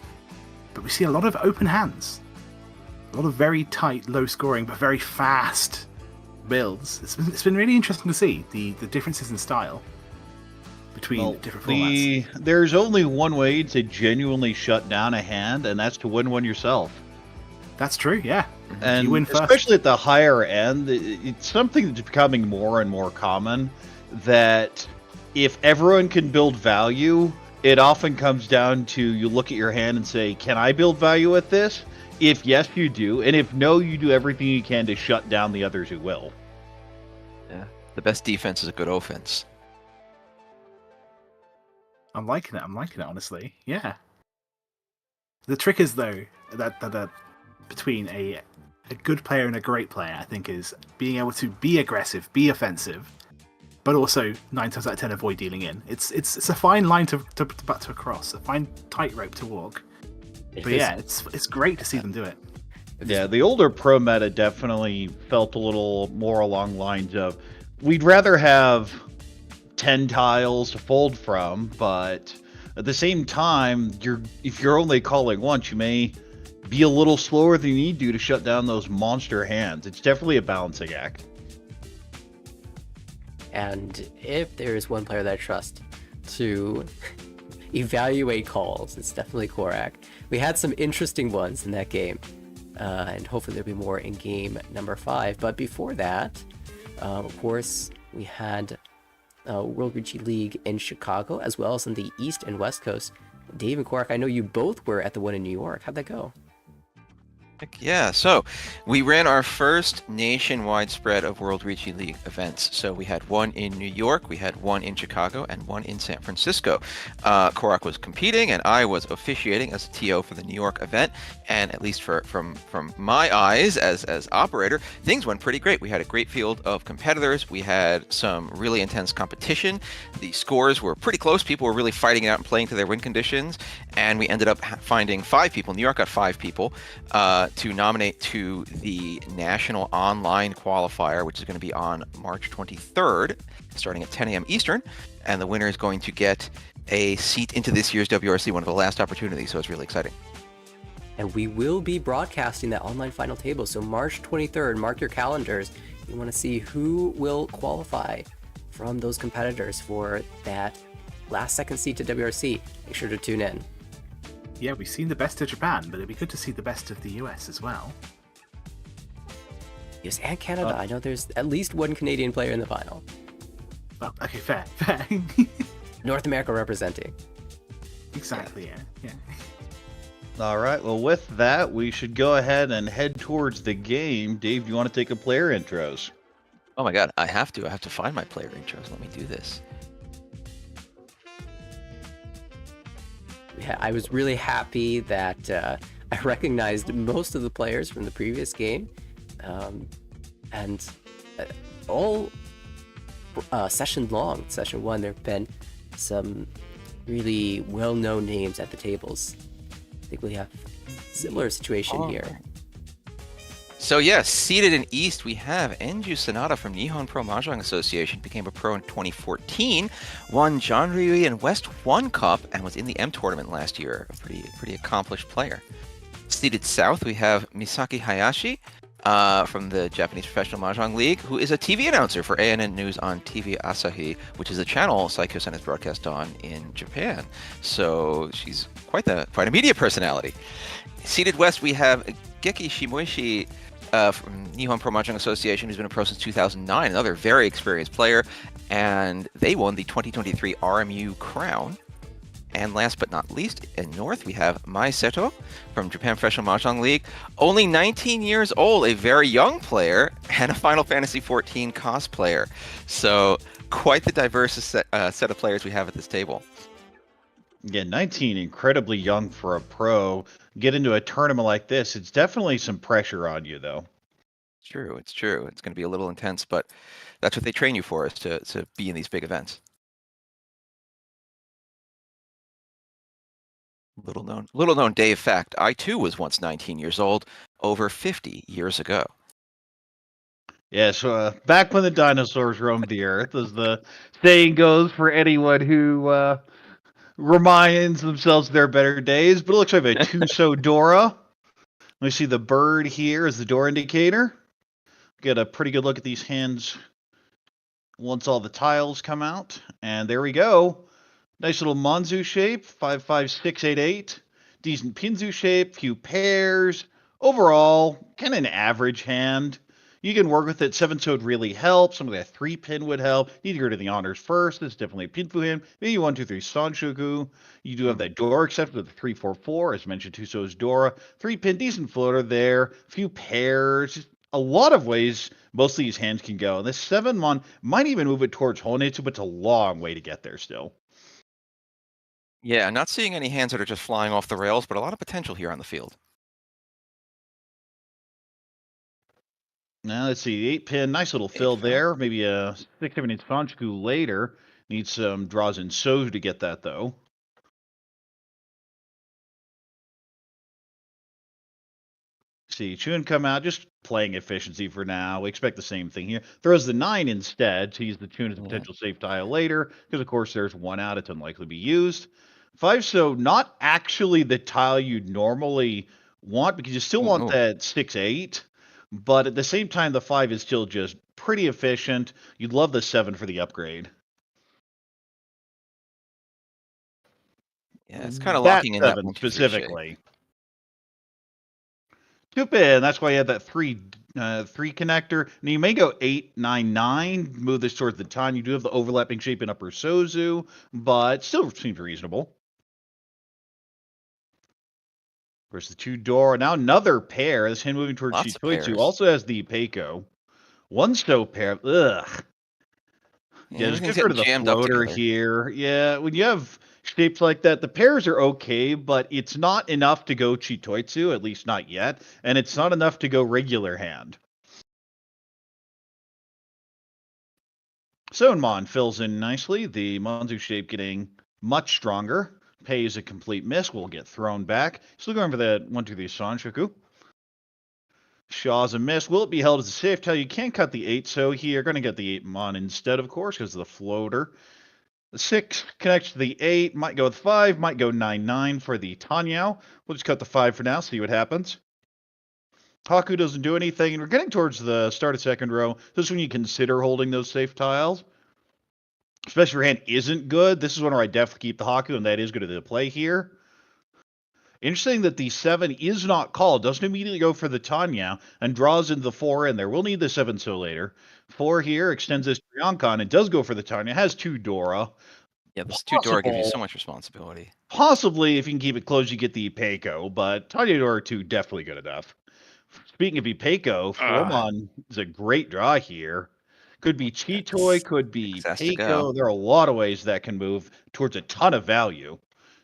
A: But we see a lot of open hands. A lot of very tight, low scoring, but very fast builds. It's been really interesting to see the differences in style between different formats.
C: There's only one way to genuinely shut down a hand, and that's to win one yourself.
A: That's true, yeah.
C: And
A: you win first.
C: Especially at the higher end, it's something that's becoming more and more common that if everyone can build value, it often comes down to you look at your hand and say, can I build value with this? If yes, you do. And if no, you do everything you can to shut down the others who will.
D: Yeah, the best defense is a good offense.
A: I'm liking it, honestly. Yeah. The trick is, though, that between a good player and a great player, I think, is being able to be aggressive, be offensive, but also 9 times out of 10 avoid dealing in. It's a fine line to cross, a fine tightrope to walk. But yeah, it's great to see them do it.
C: Yeah, the older pro meta definitely felt a little more along lines of, we'd rather have 10 tiles to fold from, but at the same time, if you're only calling once, you may be a little slower than you need to shut down those monster hands. It's definitely a balancing act.
B: And if there's one player that I trust to evaluate calls, it's definitely Korak. We had some interesting ones in that game, and hopefully there'll be more in game number 5. But before that, of course, we had World Riichi League in Chicago, as well as on the East and West Coast. Dave and Korak, I know you both were at the one in New York. How'd that go?
D: Yeah, so we ran our first nationwide spread of World Riichi League events. So we had one in New York, we had one in Chicago, and one in San Francisco. Korak was competing, and I was officiating as a TO for the New York event. And at least from my eyes as operator, things went pretty great. We had a great field of competitors. We had some really intense competition. The scores were pretty close. People were really fighting it out and playing to their win conditions. And we ended up finding 5 people. New York got 5 people. To nominate to the National Online Qualifier, which is going to be on March 23rd, starting at 10 a.m. Eastern, and the winner is going to get a seat into this year's WRC, one of the last opportunities, so it's really exciting.
B: And we will be broadcasting that online final table, so March 23rd, mark your calendars. You want to see who will qualify from those competitors for that last second seat to WRC. Make sure to tune in.
A: Yeah, we've seen the best of Japan, but it'd be good to see the best of the US as well.
B: Yes, and Canada. I know there's at least one Canadian player in the final.
A: Well, okay, fair.
B: North America representing.
A: Exactly, yeah.
C: All right, well, with that, we should go ahead and head towards the game. Dave, do you want to take a player intros?
D: Oh my god, I have to find my player intros. Let me do this.
B: Yeah, I was really happy that I recognized most of the players from the previous game, and all session 1, there have been some really well-known names at the tables. I think we have a similar situation here.
D: So yes, seated in East, we have Enju Sanada from Nihon Pro Mahjong Association, became a pro in 2014, won Janryu and West 1 Cup, and was in the M tournament last year. A pretty accomplished player. Seated South, we have Masaki Hayashi from the Japanese Professional Mahjong League, who is a TV announcer for ANN News on TV Asahi, which is a channel Saikyosen is broadcast on in Japan. So she's quite a media personality. Seated West, we have Geki Shimoishi from Nihon Pro Mahjong Association, who's been a pro since 2009, another very experienced player, and they won the 2023 RMU crown. And last but not least, in North, we have Saito from Japan Professional Mahjong League. Only 19 years old, a very young player, and a Final Fantasy XIV cosplayer. So quite the diverse set of players we have at this table.
C: Yeah, 19, incredibly young for a pro. Get into a tournament like this, it's definitely some pressure on you, though.
D: It's true. It's true. It's going to be a little intense, but that's what they train you for, is to be in these big events. Little known Dave fact, I too was once 19 years old, over 50 years ago.
C: Yeah, so back when the dinosaurs roamed the earth, as the saying goes for anyone who reminds themselves of their better days. But it looks like a Tuso Dora. We see the bird here as the door indicator. Get a pretty good look at these hands once all the tiles come out. And there we go. Nice little Manzu shape, 55688. Decent Pinzu shape, few pairs. Overall, kind of an average hand. You can work with it. 7 would really help. Some of that 3-pin would help. You need to go to the honors first. This is definitely a Pinfu hand. Maybe 1, 2, 3 Sanshoku. You do have that door except with the 3-4-4. As mentioned, Tuso's Dora. 3-pin, decent floater there. Few pairs. Just a lot of ways most of these hands can go. And this 7-mon might even move it towards Honetsu, but it's a long way to get there still.
D: Yeah, not seeing any hands that are just flying off the rails, but a lot of potential here on the field.
C: Now let's see, 8-pin, nice little fill there. Maybe a 6-7 inch Sanchoku later. Needs some draws in So to get that though. See, Chun come out, just playing efficiency for now. We expect the same thing here. Throws the 9 instead to use the Chun as a potential safe tile later, because of course there's 1 out, it's unlikely to be used. 5, so not actually the tile you'd normally want, because you still want that 6-8. But at the same time, the 5 is still just pretty efficient. You'd love the 7 for the upgrade.
D: Yeah, it's kind of locking in that 1, 2, 3
C: specifically. 2-pin, that's why you had that 3 connector. And you may go 8, 9, 9. Move this towards the time. You do have the overlapping shape in upper Sozu, but still seems reasonable. Where's the 2 door? Now another pair. This hand moving towards Shitoitsu also has the Peiko. 1 Sto pair. Ugh. Yeah, just get rid of the floater here. Yeah, when you have shapes like that, the pairs are okay, but it's not enough to go Chitoitsu, at least not yet, and it's not enough to go regular hand. Sonmon fills in nicely. The Manzu shape getting much stronger. Pei is a complete miss. Will get thrown back. Still going for that 1, 2, 3 Sanshoku. Shaw's a miss. Will it be held as a safe tile? You can't cut the 8, so here, going to get the 8-mon instead, of course, because of the floater. The 6 connects to the 8. Might go with 5. Might go 9, 9 for the Tanyao. We'll just cut the 5 for now, see what happens. Haku doesn't do anything, and we're getting towards the start of second row. This is when you consider holding those safe tiles. Especially if your hand isn't good. This is when I definitely keep the Haku, and that is good at the play here. Interesting that the 7 is not called. Doesn't immediately go for the Tanya and draws into the 4 in there. We'll need the 7 so later. 4 here extends this to Ryonkon and does go for the Tanya. Has 2 Dora.
D: Yeah, this 2 Dora gives you so much responsibility.
C: Possibly, if you can keep it close, you get the Peiko, but Tanya Dora 2 definitely good enough. Speaking of Peiko, Formon is a great draw here. Could be Chitoi, could be Peiko. There are a lot of ways that can move towards a ton of value.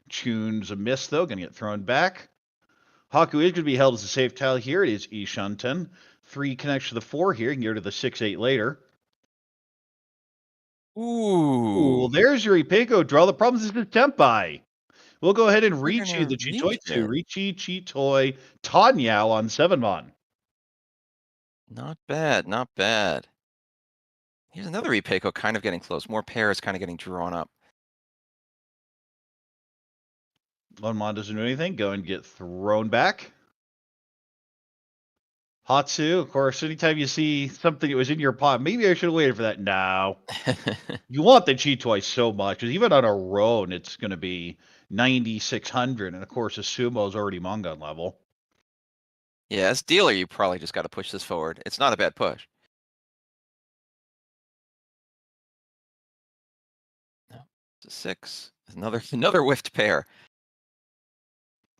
C: Chun's a miss, though. Going to get thrown back. Haku is going to be held as a safe tile here. It is Ishunten. 3 connects to the 4 here. You can go to the 6-8 later. Ooh, there's your Peiko draw. The problem is the Tempai. We'll go ahead and Riichi the Chitoitsu. Riichi, Chitoi, Tanyao on 7-mon.
D: Not bad, not bad. Here's another Peiko kind of getting close. More pairs kind of getting drawn up.
C: 1-mon doesn't do anything. Go and get thrown back. Hatsu, of course, anytime you see something that was in your pot, maybe I should have waited for that. No. You want the Chitoi so much, because even on a Roan, it's going to be 9,600, and of course, a Sumo is already Mongon level.
D: Yeah, as dealer, you probably just got to push this forward. It's not a bad push. No, it's a 6. Another whiffed pair.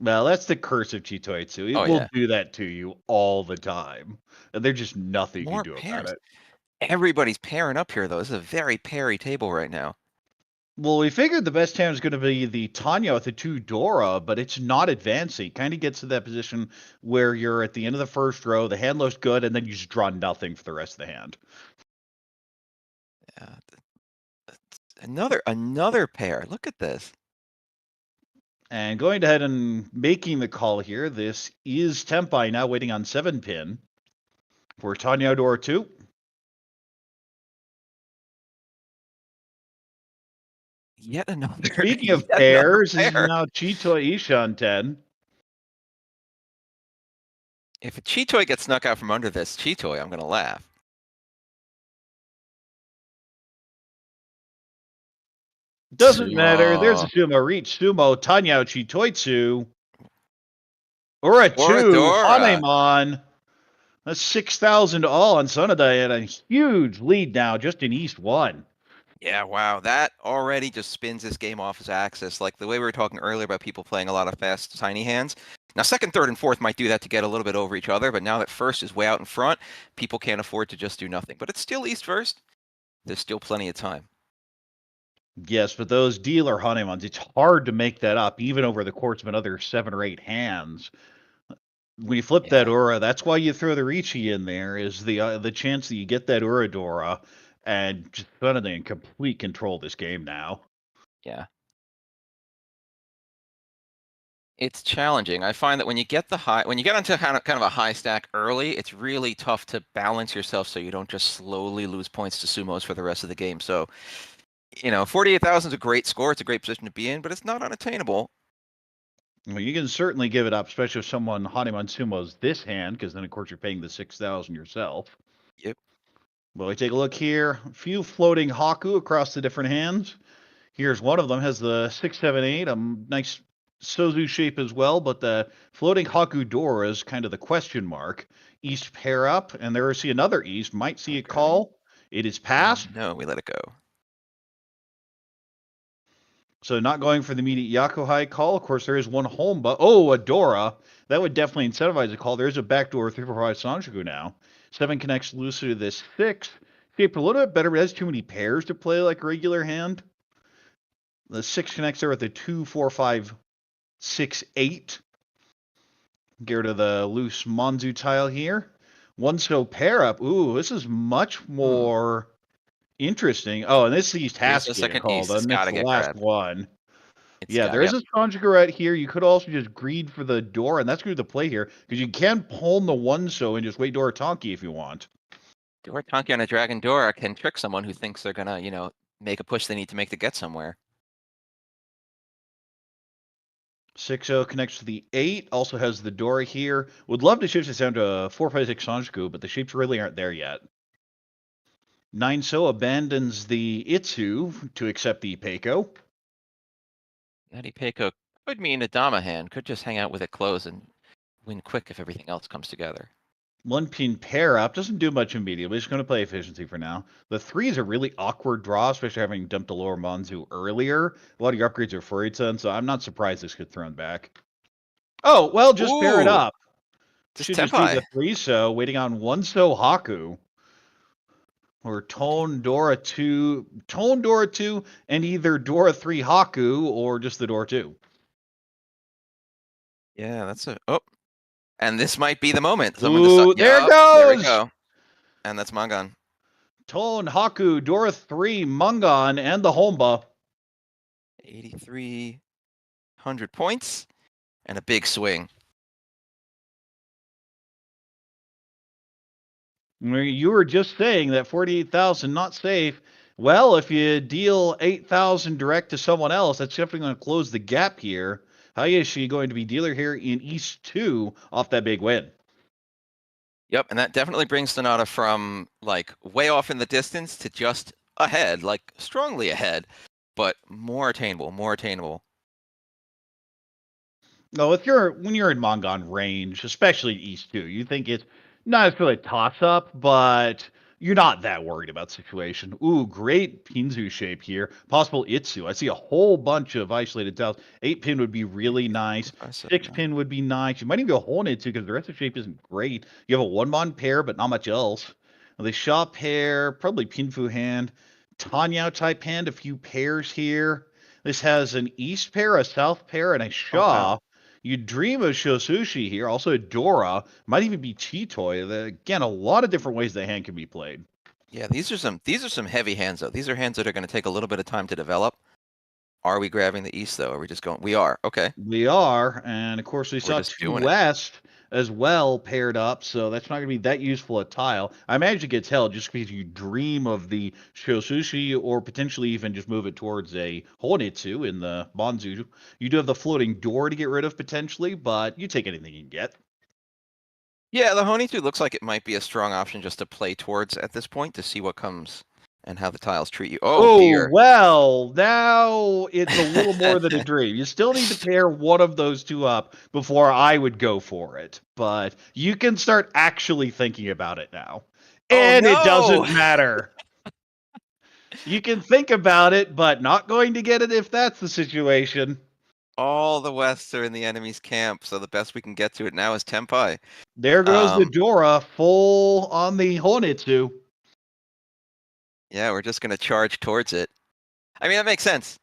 C: Well, that's the curse of Chitoitsu. It
D: Oh,
C: will
D: yeah.
C: do that to you all the time. And there's just nothing you
D: More
C: can do about
D: pairs.
C: it.
D: Everybody's pairing up here, though. This is a very pairy table right now.
C: Well, we figured the best hand is going to be the Tanya with the 2 Dora, but it's not advancing. Kind of gets to that position where you're at the end of the first row, the hand looks good, and then you just draw nothing for the rest of the hand.
D: Yeah. Another pair. Look at this.
C: And going ahead and making the call here, this is Tempai now waiting on 7-pin for Tanya Dora 2.
D: Yet another.
C: Speaking of
D: yet
C: pairs,
D: another
C: this is
D: pair.
C: now Chitoi Isha on 10.
D: If a Chitoi gets snuck out from under this Chitoi, I'm going to laugh.
C: Doesn't matter. There's a
D: Sumo.
C: sumo reach. Sumo, Tanya, Chitoitsu. Or a 2.
D: Oradora.
C: Hanemon. That's 6,000 all on Sanada and a huge lead now just in East 1.
D: Yeah, wow. That already just spins this game off its axis. Like the way we were talking earlier about people playing a lot of fast, tiny hands. Now, second, third, and fourth might do that to get a little bit over each other, but now that first is way out in front, people can't afford to just do nothing. But it's still East first. There's still plenty of time.
C: Yes, but those dealer Hanemons, it's hard to make that up, even over the course of another 7 or 8 hands. When you flip that Ura, that's why you throw the Riichi in there, is the chance that you get that Uradora and just suddenly in complete control of this game now.
D: Yeah. It's challenging. I find that when you get onto kind of a high stack early, it's really tough to balance yourself so you don't just slowly lose points to sumos for the rest of the game. So, 48,000 is a great score. It's a great position to be in, but it's not unattainable.
C: Well, you can certainly give it up, especially if someone Hanemon sumos this hand, because then of course you're paying the 6,000 yourself.
D: Yep.
C: Well, we take a look here. A few floating Haku across the different hands. Here's one of them, has the 6, 7, 8, a nice Sozu shape as well, but the floating Haku door is kind of the question mark. East pair up, and there we see another East. Might see a call. It is passed.
D: No, we let it go.
C: So not going for the immediate Yakuhai call. Of course, there is one home, but oh, a Dora. That would definitely incentivize a call. There's a backdoor 3, 4, 5 Sanjuku now. 7 connects loosely to this 6. Shaped a little bit better, but has too many pairs to play like a regular hand. The 6 connects there with the 2, 4, 5, 6, 8. Get rid of the loose Monzu tile here. 1 so pair up. Ooh, this is much more interesting. Oh, and this East has to get called, and it's the last one. There is a Sanjuku here. You could also just greed for the door, and that's good to play here, because you can pull the 1 so and just wait Dora Tonki if you want.
D: Dora Tonki on a Dragon Dora can trick someone who thinks they're gonna, make a push they need to make to get somewhere.
C: 6-0 connects to the 8. Also has the Dora here. Would love to shift this down to 4, 5, 6 Sanjuku, but the shapes really aren't there yet. 9-so abandons the Itsu to accept the Peiko.
D: That Peiko could mean a Dama hand. Could just hang out with it closed and win quick if everything else comes together.
C: 1-pin pair up. Doesn't do much immediately. Just going to play efficiency for now. The 3 is a really awkward draw, especially having dumped a lower Monzu earlier. A lot of your upgrades are Furitsun, so I'm not surprised this gets thrown back. Oh, well, just pair it up. Should just do the 3 so, waiting on 1 so Haku. Or Tone Dora 2, and either Dora 3 Haku or just the Dora 2.
D: Yeah, that's and this might be the moment.
C: Ooh, there goes!
D: There we go. And that's Mangan.
C: Tone, Haku, Dora 3, Mangan, and the Homba.
D: 8,300 points and a big swing.
C: You were just saying that 48,000 not safe. Well, if you deal 8,000 direct to someone else, that's definitely going to close the gap here. Hayashi going to be dealer here in East 2 off that big win.
D: Yep, and that definitely brings Sanada from like way off in the distance to just ahead, like strongly ahead, but more attainable.
C: No, when you're in Mangan range, especially East 2, you think it's not necessarily a toss-up, but you're not that worried about the situation. Ooh, great Pinzu shape here. Possible Itsu. I see a whole bunch of isolated tiles. 8-pin would be really nice. 6-pin would be nice. You might even go Hornitsu because the rest of the shape isn't great. You have a 1-mon pair, but not much else. The Shaw pair, probably Pinfu hand. Tanyao type hand, a few pairs here. This has an East pair, a South pair, and a Shaw.
A: wow.
C: You dream of Shosushi here, also a Dora, might even be Chitoi. Again, a lot of different ways the hand can be played.
D: Yeah, these are some heavy hands though. These are hands that are going to take a little bit of time to develop. Are we grabbing the East though? Are we just going? We are. Okay.
C: We are, and of course we saw
D: just
C: 2
D: doing it.
C: West as well paired up, so that's not going to be that useful a tile. I imagine it gets held just because you dream of the Shosushi or potentially even just move it towards a Honitsu in the Bonzu. You do have the floating door to get rid of potentially, but you take anything you can get.
D: Yeah, the Honitsu looks like it might be a strong option just to play towards at this point to see what comes and how the tiles treat you. Oh dear.
C: Well, now it's a little more than a dream. You still need to pair one of those 2 up before I would go for it. But you can start actually thinking about it now. And
D: no!
C: it doesn't matter. You can think about it, but not going to get it if that's the situation.
D: All the Wests are in the enemy's camp, so the best we can get to it now is Tenpai.
C: There goes the Dora, full on the Honitsu.
D: Yeah, we're just going to charge towards it. I mean, that makes sense.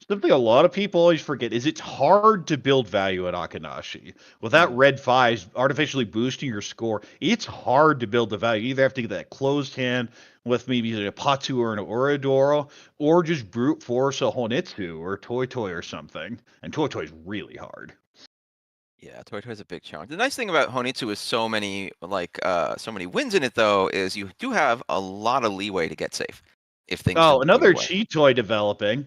C: Something a lot of people always forget is it's hard to build value at Akanashi. Without red 5s artificially boosting your score, it's hard to build the value. You either have to get that closed hand with maybe a Patu or an Oradoro, or just brute force a Honitsu or Toy Toy or something. And Toy Toy is really hard.
D: Yeah, Toy Toy is a big challenge. The nice thing about Honitsu is so many wins in it though is you do have a lot of leeway to get safe if things don't go
C: another
D: your way.
C: Chitoi developing.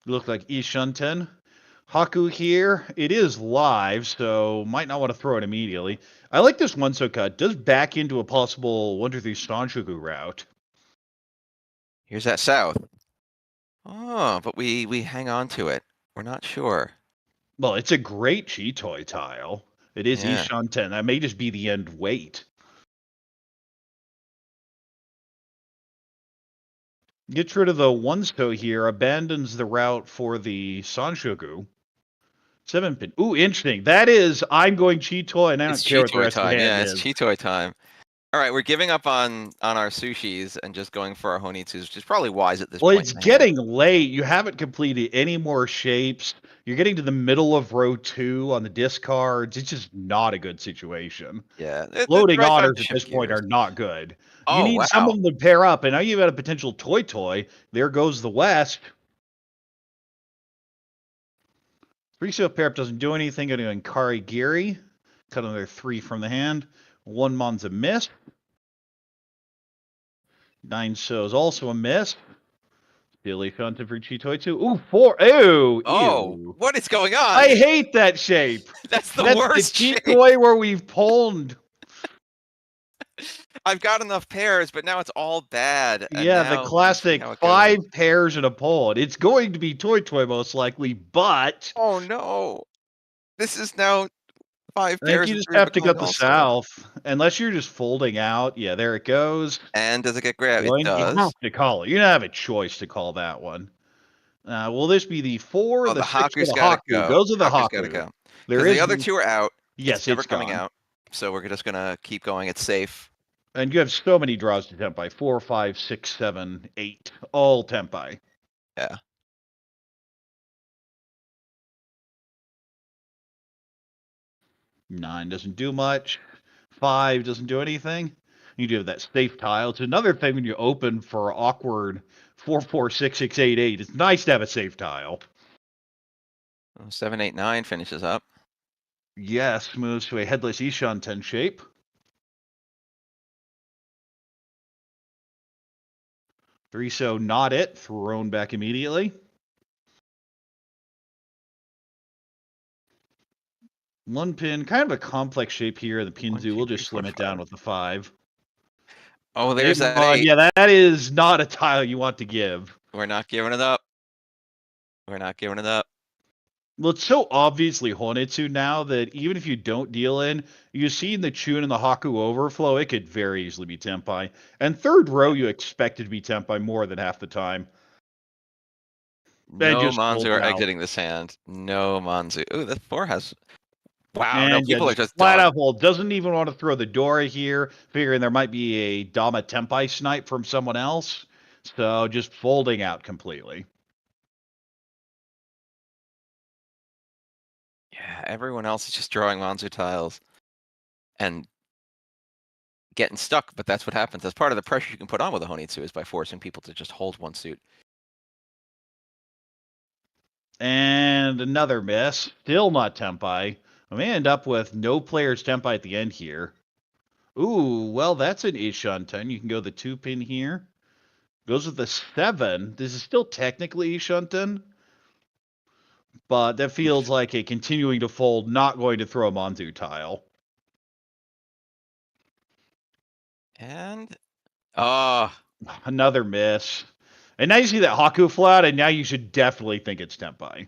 C: Look like Ishunten. Haku here. It is live, so might not want to throw it immediately. I like this one so cut. Does back into a possible 1-2-3 Sanshoku route.
D: Here's that south. Oh, but we hang on to it. We're not sure.
C: Well, it's a great Chitoi tile. It is
D: Yeah.
C: Ishunten. That may just be the end weight. Gets rid of the 1-sto here, abandons the route for the Sanshoku. 7-pin. Ooh, interesting. That is, I'm going Chitoi, and I don't care what the rest of the hand
D: Yeah,
C: is.
D: it's Chitoi time. All right, we're giving up on our sushis and just going for our Honitsus, which is probably wise at this point.
C: Well, it's getting late. You haven't completed any more shapes. You're getting to the middle of row 2 on the discards. It's just not a good situation.
D: Yeah.
C: Floating honors at this point are not good. You need some of them to pair up, and now you've got a potential Toy Toy. There goes the West. 3-so pair up doesn't do anything. Going to Inkari Giri. Cut another 3 from the hand. 1-mon's a miss. 9-so is also a miss. Billy Fountain for Chitoitsu. Ooh, 4. Ew.
D: Oh,
C: ew.
D: what is going on?
C: I hate that shape.
D: That's the
C: That's
D: worst
C: the
D: shape.
C: Chitoi where we've pulled.
D: I've got enough pairs, but now it's all bad. And
C: Yeah,
D: now
C: the classic
D: how it
C: 5
D: goes.
C: pairs and a pull. It's going to be Toy Toy most likely, but
D: Oh no. This is now 5
C: I think
D: pairs
C: you
D: and
C: just
D: 3
C: have to
D: becoming
C: gut the
D: also.
C: south. Unless you're just folding out. Yeah, there it goes.
D: And does it get grabbed? It
C: You
D: does.
C: have to call it. You don't have a choice to call that one. Will this be the 4 or the 6 for
D: Haku's
C: the
D: gotta
C: Haku?
D: go.
C: Goes with the
D: Haku's gotta
C: Haku.
D: go.
C: There
D: Because
C: is
D: the other 2 are out.
C: Yes,
D: it's never coming
C: gone.
D: out. So we're just gonna keep going. It's safe.
C: And you have so many draws to Tempai. 4, 5, 6, 7, 8. All Tempai.
D: Yeah.
C: Nine doesn't do much. 5 doesn't do anything. You do have that safe tile. It's another thing when you open for awkward 4, 4, 6, 6, 8, 8. It's nice to have a safe tile.
D: 7, 8, 9 finishes up.
C: Yes, moves to a headless Ishunten shape. Three, so not it. Thrown back immediately. One pin, kind of a complex shape here. The Pinzu, we'll just slim it down with the 5.
D: Oh, there's that 8.
C: Yeah, that is not a tile you want to give.
D: We're not giving it up. We're not giving it up.
C: Well, it's so obviously Honetsu now that even if you don't deal in, you see in the Chun and the Haku overflow, it could very easily be Tenpai. And third row, you expect it to be Tenpai more than half the time. And
D: No
C: just
D: Manzu
C: folds
D: are
C: out.
D: exiting this hand. No Manzu. Ooh, that 4 has... Wow, no,
C: And yeah,
D: people are
C: just
D: just
C: flat
D: done.
C: out fold. Doesn't even want to throw the Dora here, figuring there might be a Dama Tenpai snipe from someone else. So just folding out completely.
D: Yeah, everyone else is just drawing Manzu tiles and getting stuck, but that's what happens. That's part of the pressure you can put on with a Honitsu is by forcing people to just hold one suit.
C: And another miss. Still not Tenpai. We may end up with no players Tenpai at the end here. Ooh, well, that's an Ishunten. You can go the 2-pin here. Goes with the 7. This is still technically Ishunten, but that feels like a continuing to fold, not going to throw a Manzu tile.
D: And... Oh,
C: Another miss. And now you see that Haku flat, and now you should definitely think it's Tenpai.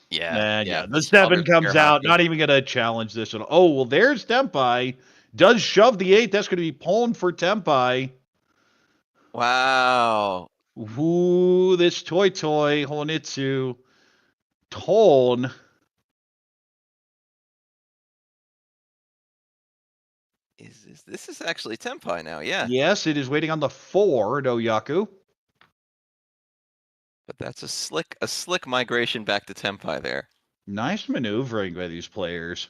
D: yeah.
C: And
D: Yeah,
C: yeah, the
D: this is
C: 7
D: obviously
C: comes
D: pure
C: out,
D: Haku.
C: not even going to challenge this at all. Oh, well, there's Tenpai. Does shove the 8. That's going to be pulling for Tenpai.
D: Wow.
C: Ooh, this Toy Honitsu, Tone.
D: This is actually Tenpai now, yeah.
C: Yes, it is waiting on the 4, no Yaku.
D: But that's a slick migration back to Tenpai there.
C: Nice maneuvering by these players.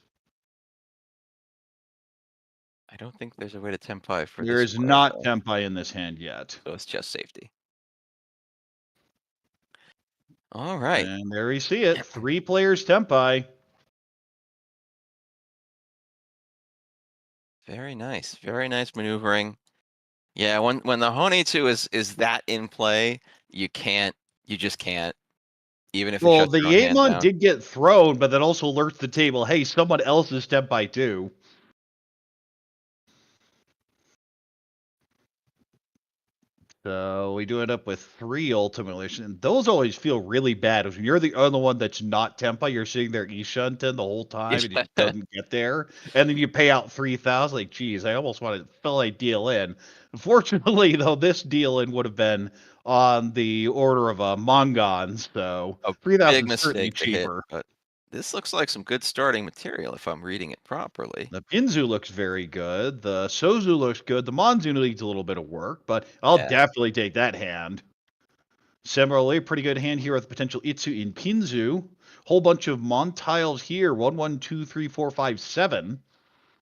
D: I don't think there's a way to Tenpai for
C: There
D: this
C: is
D: player,
C: not
D: though.
C: Tenpai in this hand yet.
D: So it's just safety. All right.
C: And there we see it. 3 players Tenpai.
D: Very nice. Very nice maneuvering. Yeah, when the Honitsu is that in play, you just can't. Even if it
C: Well,
D: shuts
C: the
D: your own hand
C: Yaemon
D: down.
C: did get thrown, but that also alerts the table, hey, someone else is Tenpai too. So we do end up with 3 ultimately, and those always feel really bad. When you're the other one that's not Tenpai, you're sitting there Ishunten the whole time, and it just doesn't get there, and then you pay out 3,000. Like, geez, I almost felt like deal in. Unfortunately, though, this deal in would have been on the order of a Mongon, so
D: A
C: 3,000
D: big
C: is certainly
D: mistake to hit,
C: cheaper.
D: but this looks like some good starting material if I'm reading it properly.
C: The Pinzu looks very good. The Sozu looks good. The Monzu needs a little bit of work, but I'll
D: Yeah.
C: definitely take that hand. Similarly, pretty good hand here with potential Itsu in Pinzu. Whole bunch of Mon tiles here. 1, 1, 2, 3, 4, 5, 7.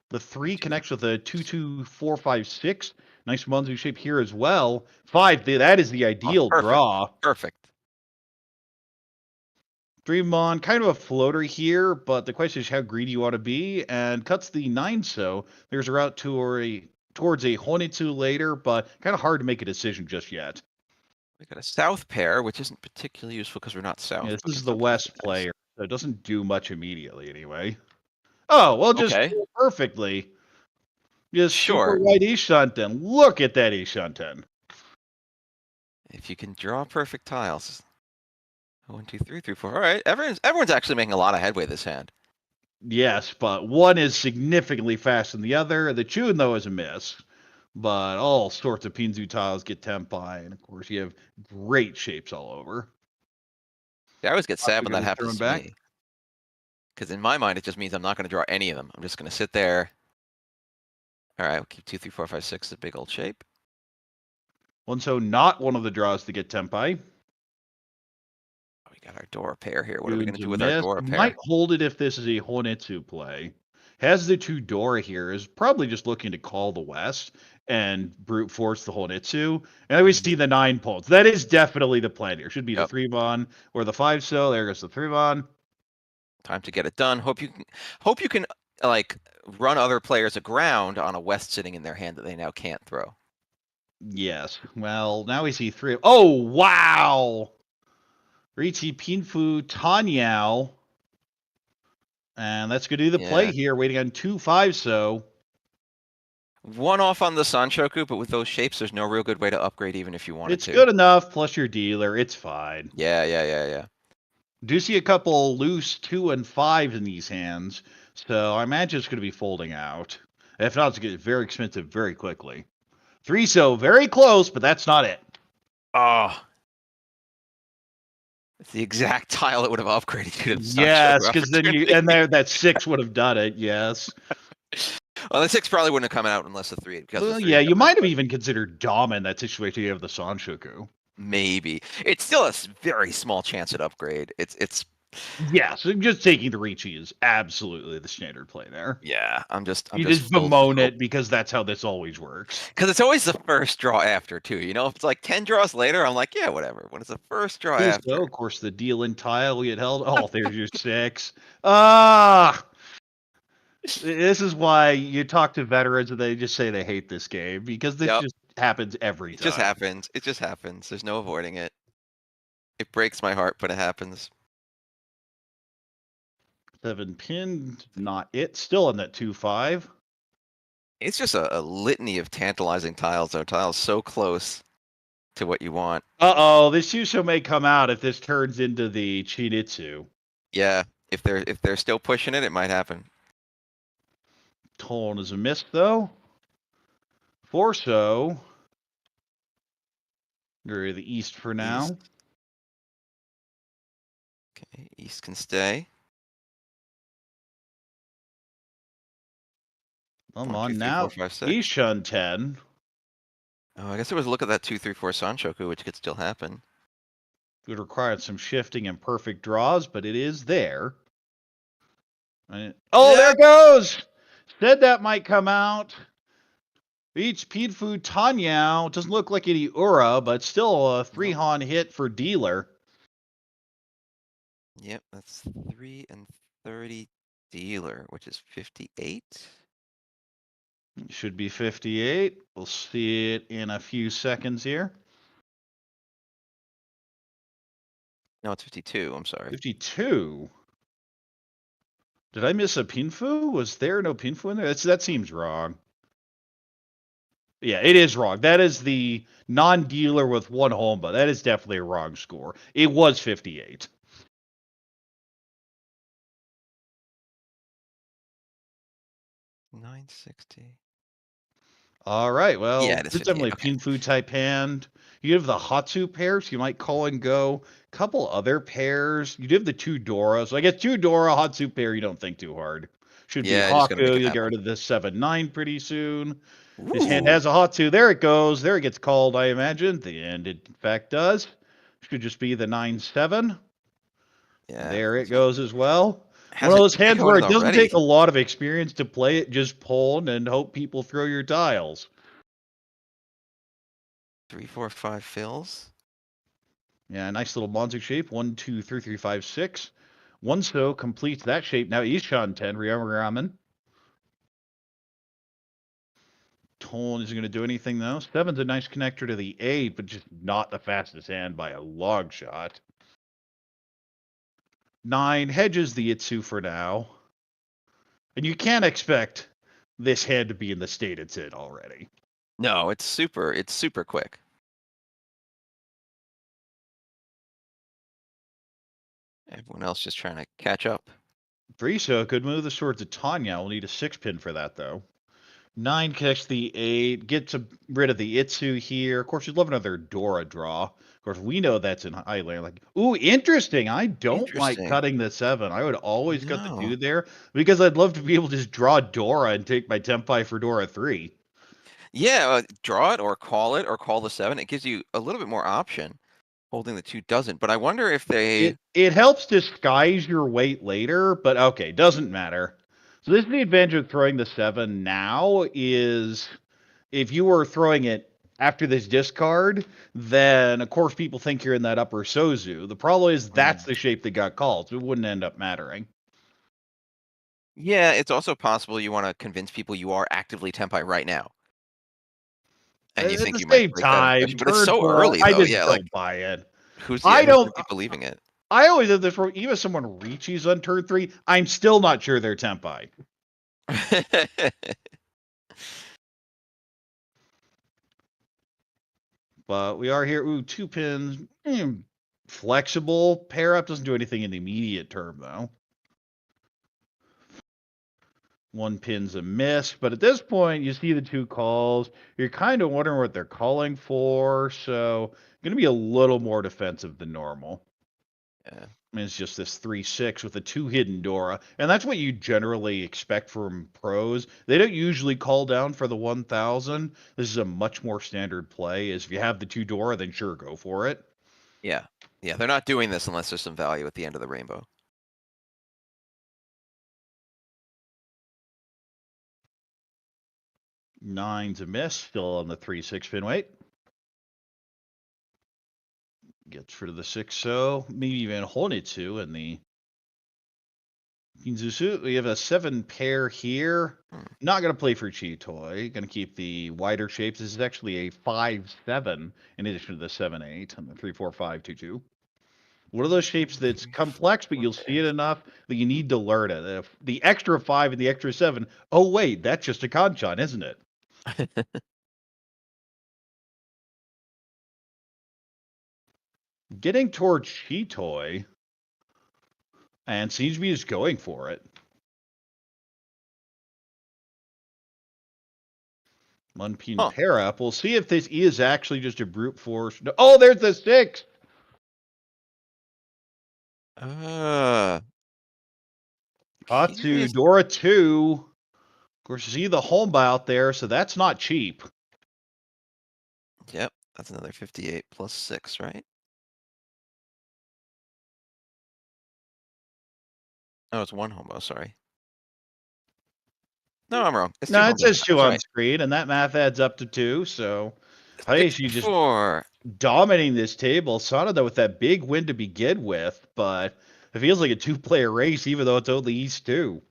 C: The 3 connects with a 2, 2, 4, 5, 6. Nice Monzu shape here as well. 5, that is the
D: Oh,
C: ideal
D: perfect.
C: draw.
D: Perfect.
C: 3 Mon, kind of a floater here, but the question is how greedy you want to be, and cuts the 9 so. There's a route towards a Honitsu later, but kind of hard to make a decision just yet.
D: We got a south pair, which isn't particularly useful because we're not south.
C: Yeah, this
D: but
C: is
D: can
C: the
D: sometimes
C: West
D: be nice.
C: player, so it doesn't do much immediately anyway. Oh, well, just
D: Okay.
C: perfectly. Just super
D: Sure.
C: white Ishunten. Look at that Ishunten.
D: If you can draw perfect tiles. 1, 2, 3, 3, 4. All right. Everyone's actually making a lot of headway this hand.
C: Yes, but one is significantly faster than the other. The Chun, though, is a miss. But all sorts of Pinzu tiles get Tenpai, and of course, you have great shapes all over.
D: I always get sad when that
C: Gonna
D: happens
C: throw
D: to
C: back.
D: me. Because in my mind, it just means I'm not going to draw any of them. I'm just going to sit there. All right, we'll keep 2, 3, 4, 5, 6, a big old shape.
C: One so not one of the draws to get Tenpai.
D: Oh, we got our Dora pair here. What are we going to
C: Chun's a
D: do with our
C: miss.
D: Dora
C: Might
D: pair?
C: hold it if this is a Honetsu play. Has the 2 Dora here, is probably just looking to call the West and brute force the Honetsu. And we see the 9 pulls. That is definitely the plan here. Should be the
D: Yep.
C: 3 Von or the 5 so. There goes the 3 Von.
D: Time to get it done. Hope you can like run other players aground on a West sitting in their hand that they now can't throw.
C: Yes. Well, now we see 3. Oh, wow! Riichi Pinfu Tanyao. And that's going to do the play
D: Yeah.
C: here, waiting on 2 5 so.
D: One off on the Sanshoku, but with those shapes, there's no real good way to upgrade even if you wanted
C: It's
D: to.
C: good enough, plus your dealer. It's fine.
D: Yeah.
C: Do see a couple loose 2 and 5 in these hands, so I imagine it's going to be folding out. If not, it's going to get very expensive very quickly. 3 so very close, but that's not it.
D: Oh. It's the exact tile it would have upgraded you to the
C: Yes, because then
D: opportunity.
C: and there that 6 would have done it. Yes.
D: Well, the 6 probably wouldn't have come out unless the 3. Because
C: Well,
D: the 3
C: yeah, you
D: come out,
C: might have
D: but
C: even considered Dom in that situation. You have the Sanshoku.
D: maybe it's still a very small chance at upgrade. It's
C: Yeah, so just taking the Riichi is absolutely the standard play there.
D: yeah. I'm just
C: You just
D: filled with
C: bemoan
D: hope.
C: it because that's how this always works.
D: Because it's always the first draw after too. You know, if it's like 10 draws later, I'm like, yeah, whatever. When it's the first draw after,
C: So, of course, the deal in tile we had held. Oh, there's your 6. Ah. This is why you talk to veterans and they just say they hate this game because this
D: Yep.
C: just happens every
D: it
C: time.
D: just happens. It just happens. There's no avoiding it. It breaks my heart, but it happens.
C: 7 pin, not it. Still in that 2-5.
D: It's just a litany of tantalizing tiles. Though tiles so close to what you want.
C: Uh-oh, this Yusho may come out if this turns into the Chinitsu.
D: Yeah, if they're still pushing it, it might happen.
C: Tone is a miss, though. 4 so. Go to the east for now.
D: East. Okay, East can stay.
C: Come
D: 1, 2,
C: on
D: 3,
C: now.
D: 4, 5, 6.
C: Ishan 10.
D: Oh, I guess there was a look at that 2, 3, 4 Sanshoku, which could still happen.
C: Would require some shifting and perfect draws, but it is there. Oh, there it goes! Said that might come out. Each Pidfu Tanyao doesn't look like any Ura, but still a 3-han hit for dealer.
D: Yep, that's 3 and 30 dealer, which is 58.
C: Should be 58. We'll see it in a few seconds here.
D: No, it's 52. I'm sorry.
C: 52. Did I miss a Pinfu? Was there no Pinfu in there? That seems wrong. Yeah, it is wrong. That is the non-dealer with 1 Homba. That is definitely a wrong score. It was 58.
D: $960.
C: All right, well,
D: Yeah, it is
C: it's definitely
D: 58.
C: a Pinfu type hand. You have the Hatsu pairs, you might call and go. Couple other pairs. You do have the 2 Dora. So I guess 2 Dora, Hatsu pair, you don't think too hard. Should
D: Yeah,
C: be
D: just gonna make
C: Haku.
D: it
C: You'll get
D: happen.
C: rid of this 7-9 pretty soon. His hand
D: Ooh.
C: has a Hatsu. There it goes. There it gets called, I imagine. The end, it in fact does. Should just be the 9-7.
D: Yeah.
C: There it goes as well.
D: Has
C: One of
D: it
C: those hands where it
D: echoed
C: doesn't
D: already?
C: take a lot of experience to play it. Just pull and hope people throw your tiles.
D: 3, 4, 5 fills.
C: Yeah, nice little Monzu shape. 1, 2, 3, 3, 5, 6. 1 so completes that shape. Now Ishan 10, Ryama. Tone isn't going to do anything though. 7's a nice connector to the 8, but just not the fastest hand by a long shot. 9 hedges the Itsu for now. And you can't expect this hand to be in the state it's in already.
D: No, it's super quick. Everyone else just trying to catch up.
C: 3 so could move the sword to Tanya. We'll need a 6 pin for that though. 9 connects the 8, gets rid of the Itsu here. Of course, you'd love another Dora draw. Of course, we know that's in Highland. Like, ooh, interesting. I don't like
D: Interesting.
C: cutting the 7. I would always cut the
D: No.
C: 2 there because I'd love to be able to just draw Dora and take my Tempai for Dora 3.
D: Yeah, draw it or call the 7. It gives you a little bit more option. Holding the 2 doesn't, but I wonder if they...
C: It helps disguise your weight later, but okay, doesn't matter. So this is the advantage of throwing the 7 now is if you were throwing it after this discard, then of course people think you're in that upper Sozu. The problem is that's the shape that got called, so it wouldn't end up mattering.
D: Yeah, it's also possible you want to convince people you are actively Tempai right now. And you
C: At
D: think
C: the
D: you might
C: same
D: break that
C: time,
D: impression, but it's
C: turn
D: so
C: 4,
D: early
C: I
D: though.
C: just
D: Yeah,
C: don't
D: like
C: buy it.
D: who's
C: I
D: gonna
C: don't
D: be believing it?
C: I always have this for even if someone reaches on turn 3, I'm still not sure they're Tempai. But we are here. Ooh, 2 pins. flexible pair up. Doesn't do anything in the immediate term, though. One pin's a miss, but at this point, you see the two calls. You're kind of wondering what they're calling for, so going to be a little more defensive than normal.
D: Yeah.
C: I mean, it's just this 3-6 with a 2 hidden Dora, and that's what you generally expect from pros. They don't usually call down for the 1000. This is a much more standard play. Is if you have the 2 Dora, then sure, go for it.
D: Yeah. Yeah, they're not doing this unless there's some value at the end of the rainbow.
C: Nine's a miss, still on the 3-6 pin weight. Gets rid of the 6-0, maybe even Honitsu in the Kinzutsu. We have a 7 pair here. Not going to play for Chitoi. Going to keep the wider shapes. This is actually a 5-7 in addition to the 7-8 and the 3-4-5-2-2. One of those shapes that's complex, but you'll see it enough that you need to learn it. If the extra 5 and the extra 7, oh wait, that's just a kanchan, isn't it? Getting towards Chitoi, and seems to be just going for it. One pin pair up. We'll see if this is actually just a brute force. No, oh, there's the 6. Katsu, Dora 2. Of course, you see the home out there, so that's not cheap.
D: Yep, that's another 58 plus 6, right? Oh, it's 1 homo, sorry. No, I'm wrong. It's 2
C: No, it says 2 on
D: right.
C: screen, and that math adds up to 2, so hey, she just
D: 4.
C: dominating this table. Sanada with that big win to begin with, but it feels like a 2-player race, even though it's only East 2.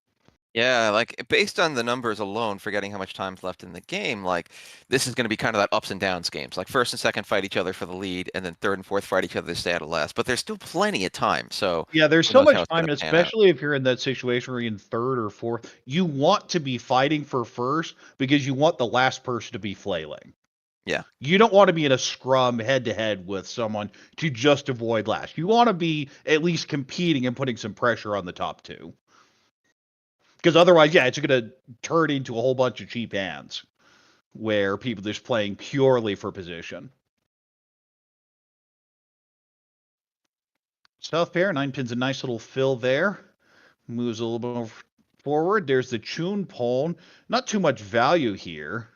D: Yeah, like based on the numbers alone, forgetting how much time's left in the game, like this is going to be kind of that ups and downs games. Like first and second fight each other for the lead, and then third and fourth fight each other to stay out of last. But there's still plenty of time. So
C: yeah, there's
D: who
C: so
D: knows how
C: much
D: it's
C: time,
D: gonna pan out.
C: especially if you're in that situation where you're in third or fourth. You want to be fighting for first because you want the last person to be flailing.
D: Yeah.
C: You don't want to be in a scrum head to head with someone to just avoid last. You want to be at least competing and putting some pressure on the top 2. Because otherwise, yeah, it's going to turn into a whole bunch of cheap hands where people just playing purely for position. South pair, 9 pins, a nice little fill there. Moves a little bit more forward. There's the Chun Pon. Not too much value here.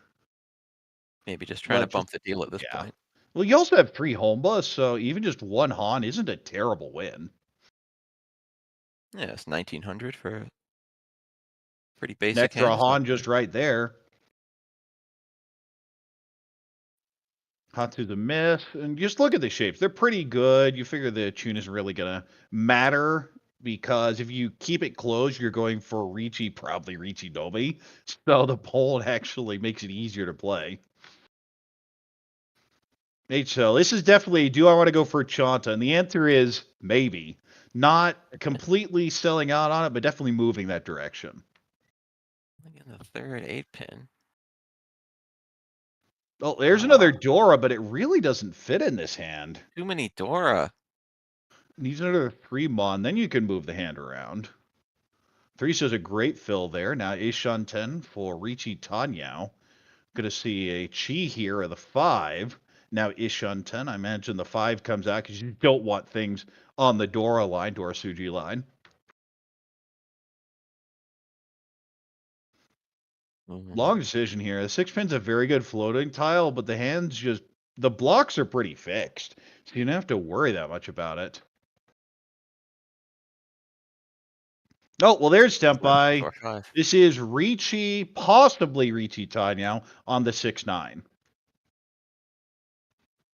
D: Maybe just trying to bump the deal at this point.
C: Well, you also have 3 Honbas, so even just 1 Han isn't a terrible win.
D: Yeah, it's 1900 for a pretty basic
C: Next for a
D: hand.
C: Han just right there. Hatsu's a miss. And just look at the shapes. They're pretty good. You figure the Chun isn't really going to matter because if you keep it closed, you're going for Riichi, probably Riichi Nobi. So the pole actually makes it easier to play. HL, this is definitely, do I want to go for Chanta? And the answer is maybe. Not completely selling out on it, but definitely moving that direction.
D: In the third 8-pin.
C: Oh, there's another Dora, but it really doesn't fit in this hand.
D: Too many Dora.
C: Needs another 3 Mon, then you can move the hand around. 3 is a great fill there. Now Ishan 10 for Riichi Tanyao. Gonna see a Chi here of the 5. Now Ishan 10. I imagine the 5 comes out because you don't want things on the Dora line, Dora Suji line. Long decision here. The 6 pin's a very good floating tile, but the hands just, the blocks are pretty fixed. So you don't have to worry that much about it. Oh, well, there's Senpai. This is Riichi, possibly Riichi Tanyao on the 6-9.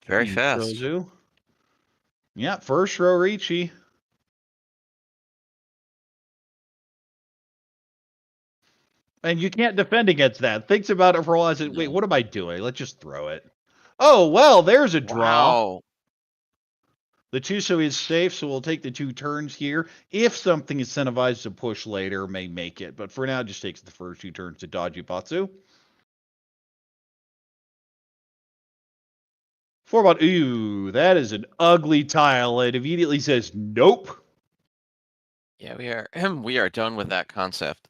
D: Very fast.
C: Frozu. Yeah, first row Riichi. And you can't defend against that. Thinks about it for a while. Says, wait, what am I doing? Let's just throw it. Oh, well, there's a draw.
D: Wow.
C: The Chuso is safe, so we'll take the 2 turns here. If something incentivized to push later, may make it. But for now, it just takes the first 2 turns to dodge Ipatsu. 4-mon. Ooh, that is an ugly tile. It immediately says nope.
D: Yeah, we are done with that concept.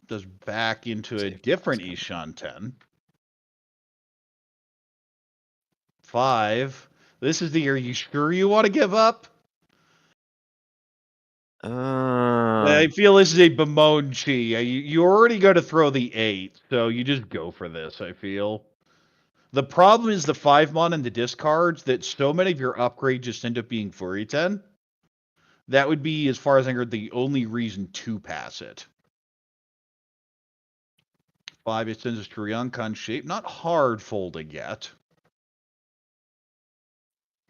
C: Goes back into a
D: Save
C: different
D: cost.
C: Ishan 10. 5. This is the, are you sure you want to give up? I feel this is a Bemonchi. You already got to throw the 8, so you just go for this, I feel. The problem is the 5-mon and the discards, that so many of your upgrades just end up being Furiten. That would be, as far as I heard, the only reason to pass it. 5, it sends us to Ryokan shape. Not hard folding yet.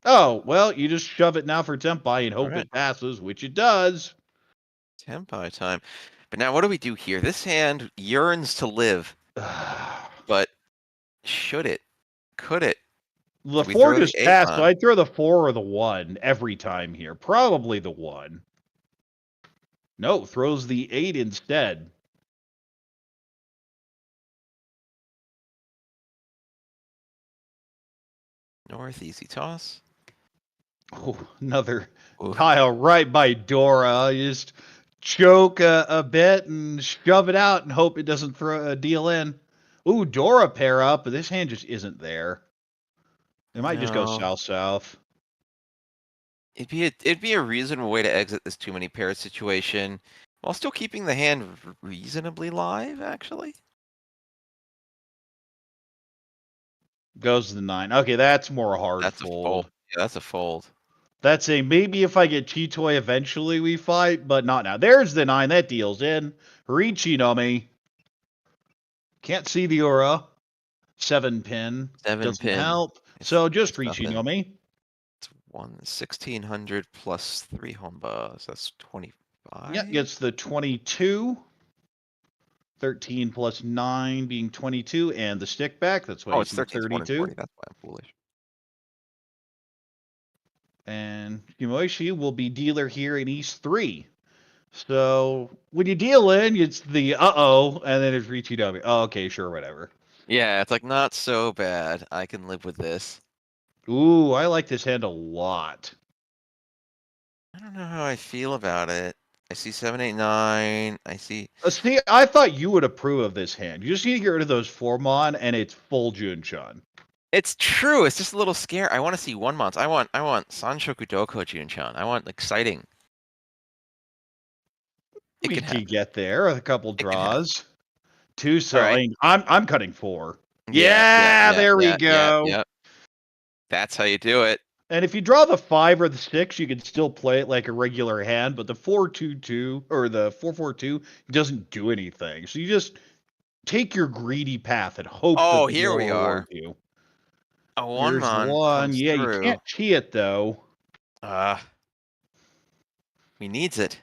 C: Oh, well, you just shove it now for Tempai and hope
D: Alright.
C: it passes, which it does.
D: Tempai time. But now what do we do here? This hand yearns to live, but should it? Could it?
C: The
D: Do we
C: 4
D: throw the
C: just
D: 8
C: passed, so
D: on?
C: I'd throw the 4 or the 1 every time here. Probably the 1. No, throws the 8 instead.
D: North, easy toss.
C: Oh, another
D: Ooh.
C: tile right by Dora. You just choke a bit and shove it out and hope it doesn't throw a deal in. Ooh, Dora pair up, but this hand just isn't there. It might just go
D: No.
C: south-south.
D: It'd be a reasonable way to exit this too many pairs situation while still keeping the hand reasonably live, actually.
C: Goes to the 9. Okay, that's more a hard
D: That's a
C: fold.
D: fold. Yeah, that's a fold.
C: That's a maybe if I get Chitoi eventually we fight, but not now. There's the 9. That deal's in. Riichi no me. Can't see the aura. 7 pin.
D: 7
C: Doesn't
D: pin.
C: help. So just
D: It's
C: Riichi
D: nothing.
C: no me.
D: It's 1,600 plus 3 honbas. That's 25.
C: Yep, gets the 22. 13 plus 9 being 22, and the stick back. That's why
D: Oh,
C: you
D: it's
C: see
D: 13,
C: 32.
D: 40. That's why I'm foolish.
C: And Shimoishi will be dealer here in East 3. So when you deal in, it's the uh-oh, and then it's Riichi W. Oh, okay, sure, whatever.
D: Yeah, it's like not so bad. I can live with this.
C: Ooh, I like this hand a lot.
D: I don't know how I feel about it. I see 7, 8, 9. I see.
C: See, I thought you would approve of this hand. You just need to get rid of those 4-mon, and it's full Junshan.
D: It's true. It's just a little scary. I want to see 1-mons. I want Sanshoku Doko Junchan. I want exciting. It
C: We
D: can
C: can
D: happen.
C: get there. A couple
D: It can happen.
C: draws. 2
D: All
C: selling.
D: right.
C: I'm cutting 4.
D: Yeah,
C: There we go.
D: Yeah. That's how you do it.
C: And if you draw the 5 or the 6, you can still play it like a regular hand, but the 4-2-2 or the 4-4-2 doesn't do anything. So you just take your greedy path and hope that
D: Oh,
C: the
D: here
C: draw
D: we
C: rewards
D: are.
C: you.
D: A
C: Here's
D: 1-mon
C: 1.
D: comes
C: Yeah, you
D: through.
C: can't chi it though.
D: He needs it.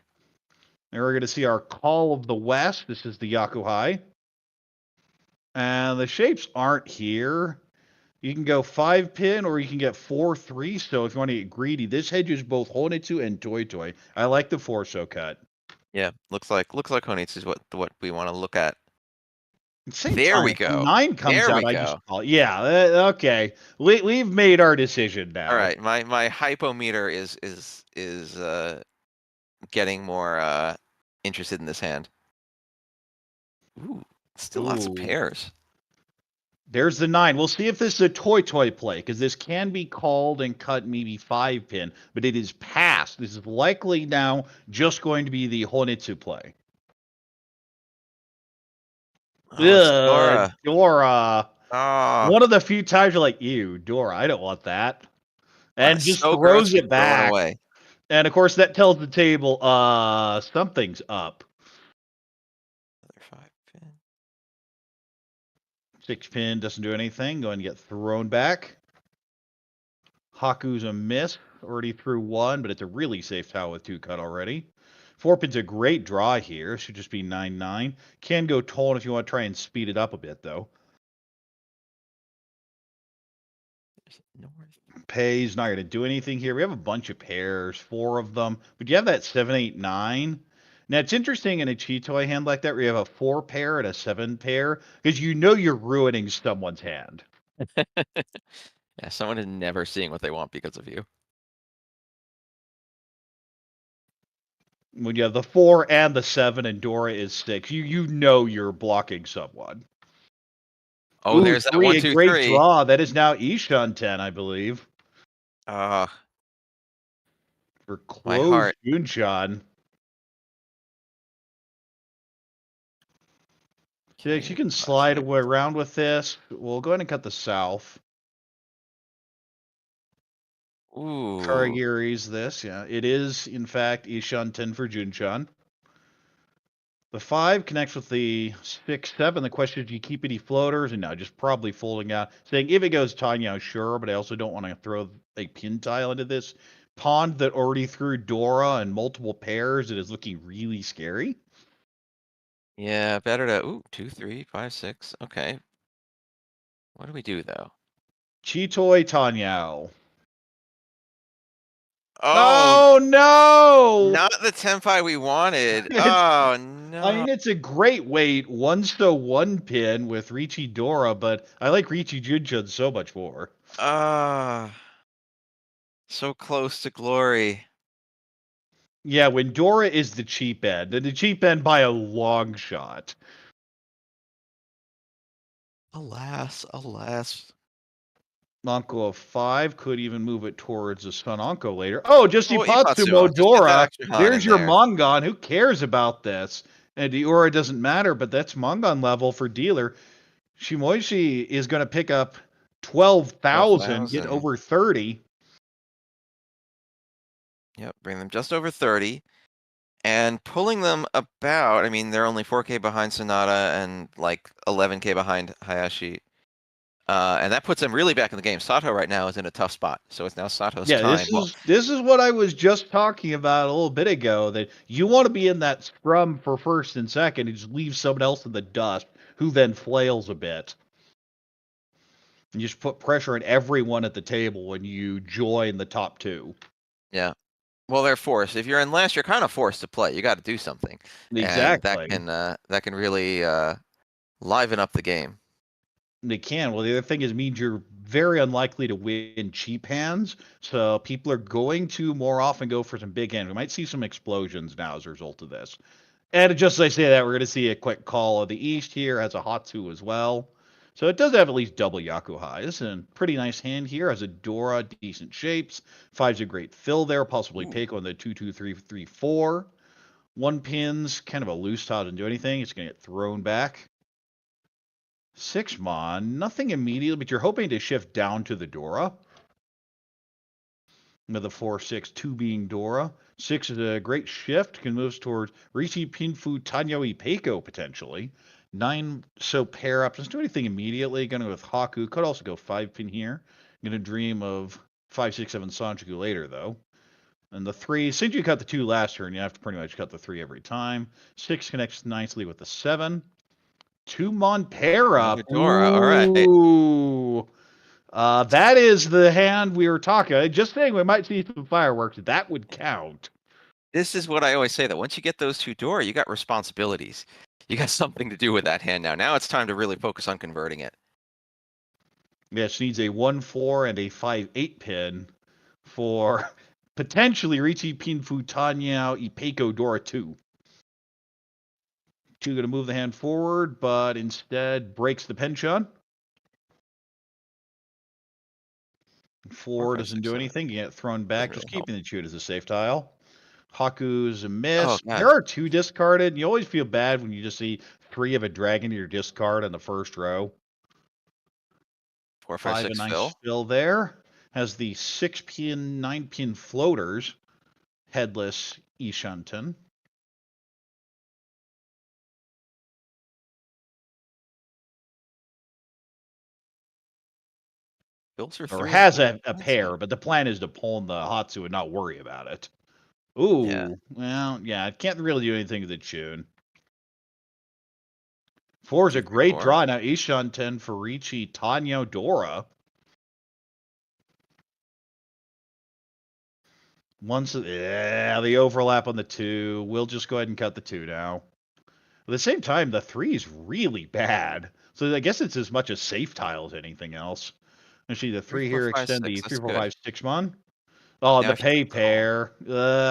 C: And we're going to see our Call of the West. This is the Yakuhai. And the shapes aren't here. You can go 5 pin or you can get 4-3. So if you want to get greedy, this hedges both Honetsu and Toy Toy. I like the 4-so cut.
D: Yeah, looks like Honitsu is what we want to look at.
C: Same
D: There
C: time,
D: we
C: if
D: go.
C: 9 comes
D: There
C: out,
D: we
C: I
D: go.
C: just call. Yeah, okay. We've made our decision now.
D: All right, my hypometer is getting more interested in this hand. Ooh, still lots of
C: Ooh.
D: pairs.
C: There's the 9. We'll see if this is a Toy play, because this can be called and cut maybe 5 pin, but it is passed. This is likely now just going to be the Honetsu play.
D: Oh, it's
C: Ugh, Dora.
D: Oh,
C: One of the few times you're like, ew, Dora, I don't want that. And just
D: so gross
C: throws
D: to be
C: it
D: thrown
C: back.
D: away.
C: And of course, that tells the table, something's up.
D: Another 5 pin.
C: 6 pin doesn't do anything. Go ahead and get thrown back. Haku's a miss. Already threw 1, but it's a really safe tile with 2 cut already. 4 pin's a great draw here. Should just be 9-9. Can go tall if you want to try and speed it up a bit, though.
D: North.
C: Pays not going to do anything here. We have a bunch of pairs, 4 of them. But you have that 7, 8, 9. Now, it's interesting in a Chitoi hand like that where you have a 4 pair and a 7 pair, because you know you're ruining someone's hand.
D: Yeah, someone is never seeing what they want because of you.
C: When you have the 4 and the 7 and Dora is 6, you know you're blocking someone.
D: Oh,
C: Ooh,
D: there's that
C: 3,
D: one,
C: a
D: two,
C: great
D: three.
C: draw. That is now Ishan 10, I believe.
D: Uh,
C: For
D: my
C: closed
D: heart.
C: Yunshan. So
D: Okay,
C: she can
D: 5,
C: slide
D: 6.
C: around with this. We'll go ahead and cut the south.
D: Ooh.
C: Karagiri's this, yeah. It is, in fact, Ishan 10 for Junshan. The 5 connects with the 6, 7. The question is, do you keep any floaters? And no, just probably folding out. Saying, if it goes Tanya, sure, but I also don't want to throw a pin tile into this pond that already threw Dora and multiple pairs. It is looking really scary.
D: Yeah, better to, ooh, 2, 3, 5, 6. Okay. What do we do, though?
C: Chitoi Tanyao.
D: Oh,
C: Oh, no!
D: not the Tenpai we wanted. Oh,
C: I
D: no.
C: mean, it's a great weight, 1 pin with Riichi Dora, but I like Riichi Junshan so much more.
D: Ah, so close to glory.
C: Yeah, when Dora is the cheap end, and the cheap end by a long shot.
D: Alas, alas.
C: Anko of 5 could even move it towards the Sun Anko later. Oh, just
D: Oh,
C: Ipatsumo
D: Ipatsumo. Just get that
C: Dora.
D: extra Han
C: There's
D: in
C: your
D: there.
C: Mongon. Who cares about this? And Diora doesn't matter, but that's Mongon level for dealer. Shimoishi is going to pick up 12,000, get
D: 12,000.
C: over 30.
D: Yep, bring them just over 30. And pulling them about, I mean, they're only 4K behind Sanada and like 11K behind Hayashi. And that puts them really back in the game. Sato right now is in a tough spot. So it's now Sato's
C: Yeah,
D: time. Well,
C: this is what I was just talking about a little bit ago. That you want to be in that scrum for first and second, and just leave someone else in the dust, who then flails a bit. And you just put pressure on everyone at the table when you join the top 2.
D: yeah. Well, they're forced. If you're in last, you're kind of forced to play. You got to do something, and
C: Exactly.
D: that can really liven up the game.
C: They can. Well, the other thing is means you're very unlikely to win cheap hands, so people are going to more often go for some big hands. We might see some explosions now as a result of this. And just as I say that, we're going to see a quick call of the East here as a Hatsu as well. So it does have at least double Yakuhais, and pretty nice hand here. Has a Dora, decent shapes. 5's a great fill there, possibly
D: Ooh.
C: Peiko on the 2, 2, 3, 3, 4. 1 pins, kind of a loose tile, doesn't do anything. It's going to get thrown back. 6 Mon, nothing immediately, but you're hoping to shift down to the Dora. With the 4, 6, 2 being Dora. 6 is a great shift, can move towards Riichi Pinfu Tanyo Peiko potentially. 9, so pair up. Doesn't do anything immediately. Going to go with Haku. Could also go 5 pin here. Going to dream of 5, 6, 7 Sanjuku later, though. And the 3, since you cut the 2 last turn, you have to pretty much cut the 3 every time. 6 connects nicely with the 7. 2 Mon pair up.
D: Another Dora. All right.
C: Ooh. That is the hand we were talking. Just saying we might see some fireworks. That would count.
D: This is what I always say, that once you get those 2 Dora, you got responsibilities. You got something to do with that hand now. Now it's time to really focus on converting it.
C: Yes, needs a 1, 4 and a 5, 8 pin for potentially Riichi Pinfu Tanyao Ipeiko Dora 2. 2 going to move the hand forward, but instead breaks the penchant. 4 doesn't do anything. You get thrown back.
D: Doesn't
C: Just
D: really help.
C: keeping the chute as a safe tile. Haku's a miss.
D: Oh, God.
C: There are 2 discarded. You always feel bad when you just see 3 of a dragon in your discard on the first row.
D: 4, 5,
C: 5,
D: 6
C: a nice
D: fill.
C: fill there. Has the 6 pin, 9 pin floaters. Headless Ishanten.
D: Fills for
C: Or
D: 3.
C: has a pair, but the plan is to pull in the Hatsu and not worry about it. Ooh,
D: Yeah.
C: well, yeah, it can't really do anything to the tune. 4 is
D: 2,
C: a
D: 3,
C: great
D: 4.
C: draw. Now Ishanten for Riichi Tanyo Dora. Once, the overlap on the 2. We'll just go ahead and cut the 2 now. At the same time, the 3 is really bad. So I guess it's as much a safe tile as anything else. Actually, the 3
D: 3, 4,
C: here
D: 5,
C: extend
D: 6.
C: the 3,
D: That's
C: 4,
D: good.
C: 5, 6 mon. Oh,
D: Now
C: the
D: if you
C: pay
D: can call.
C: pair.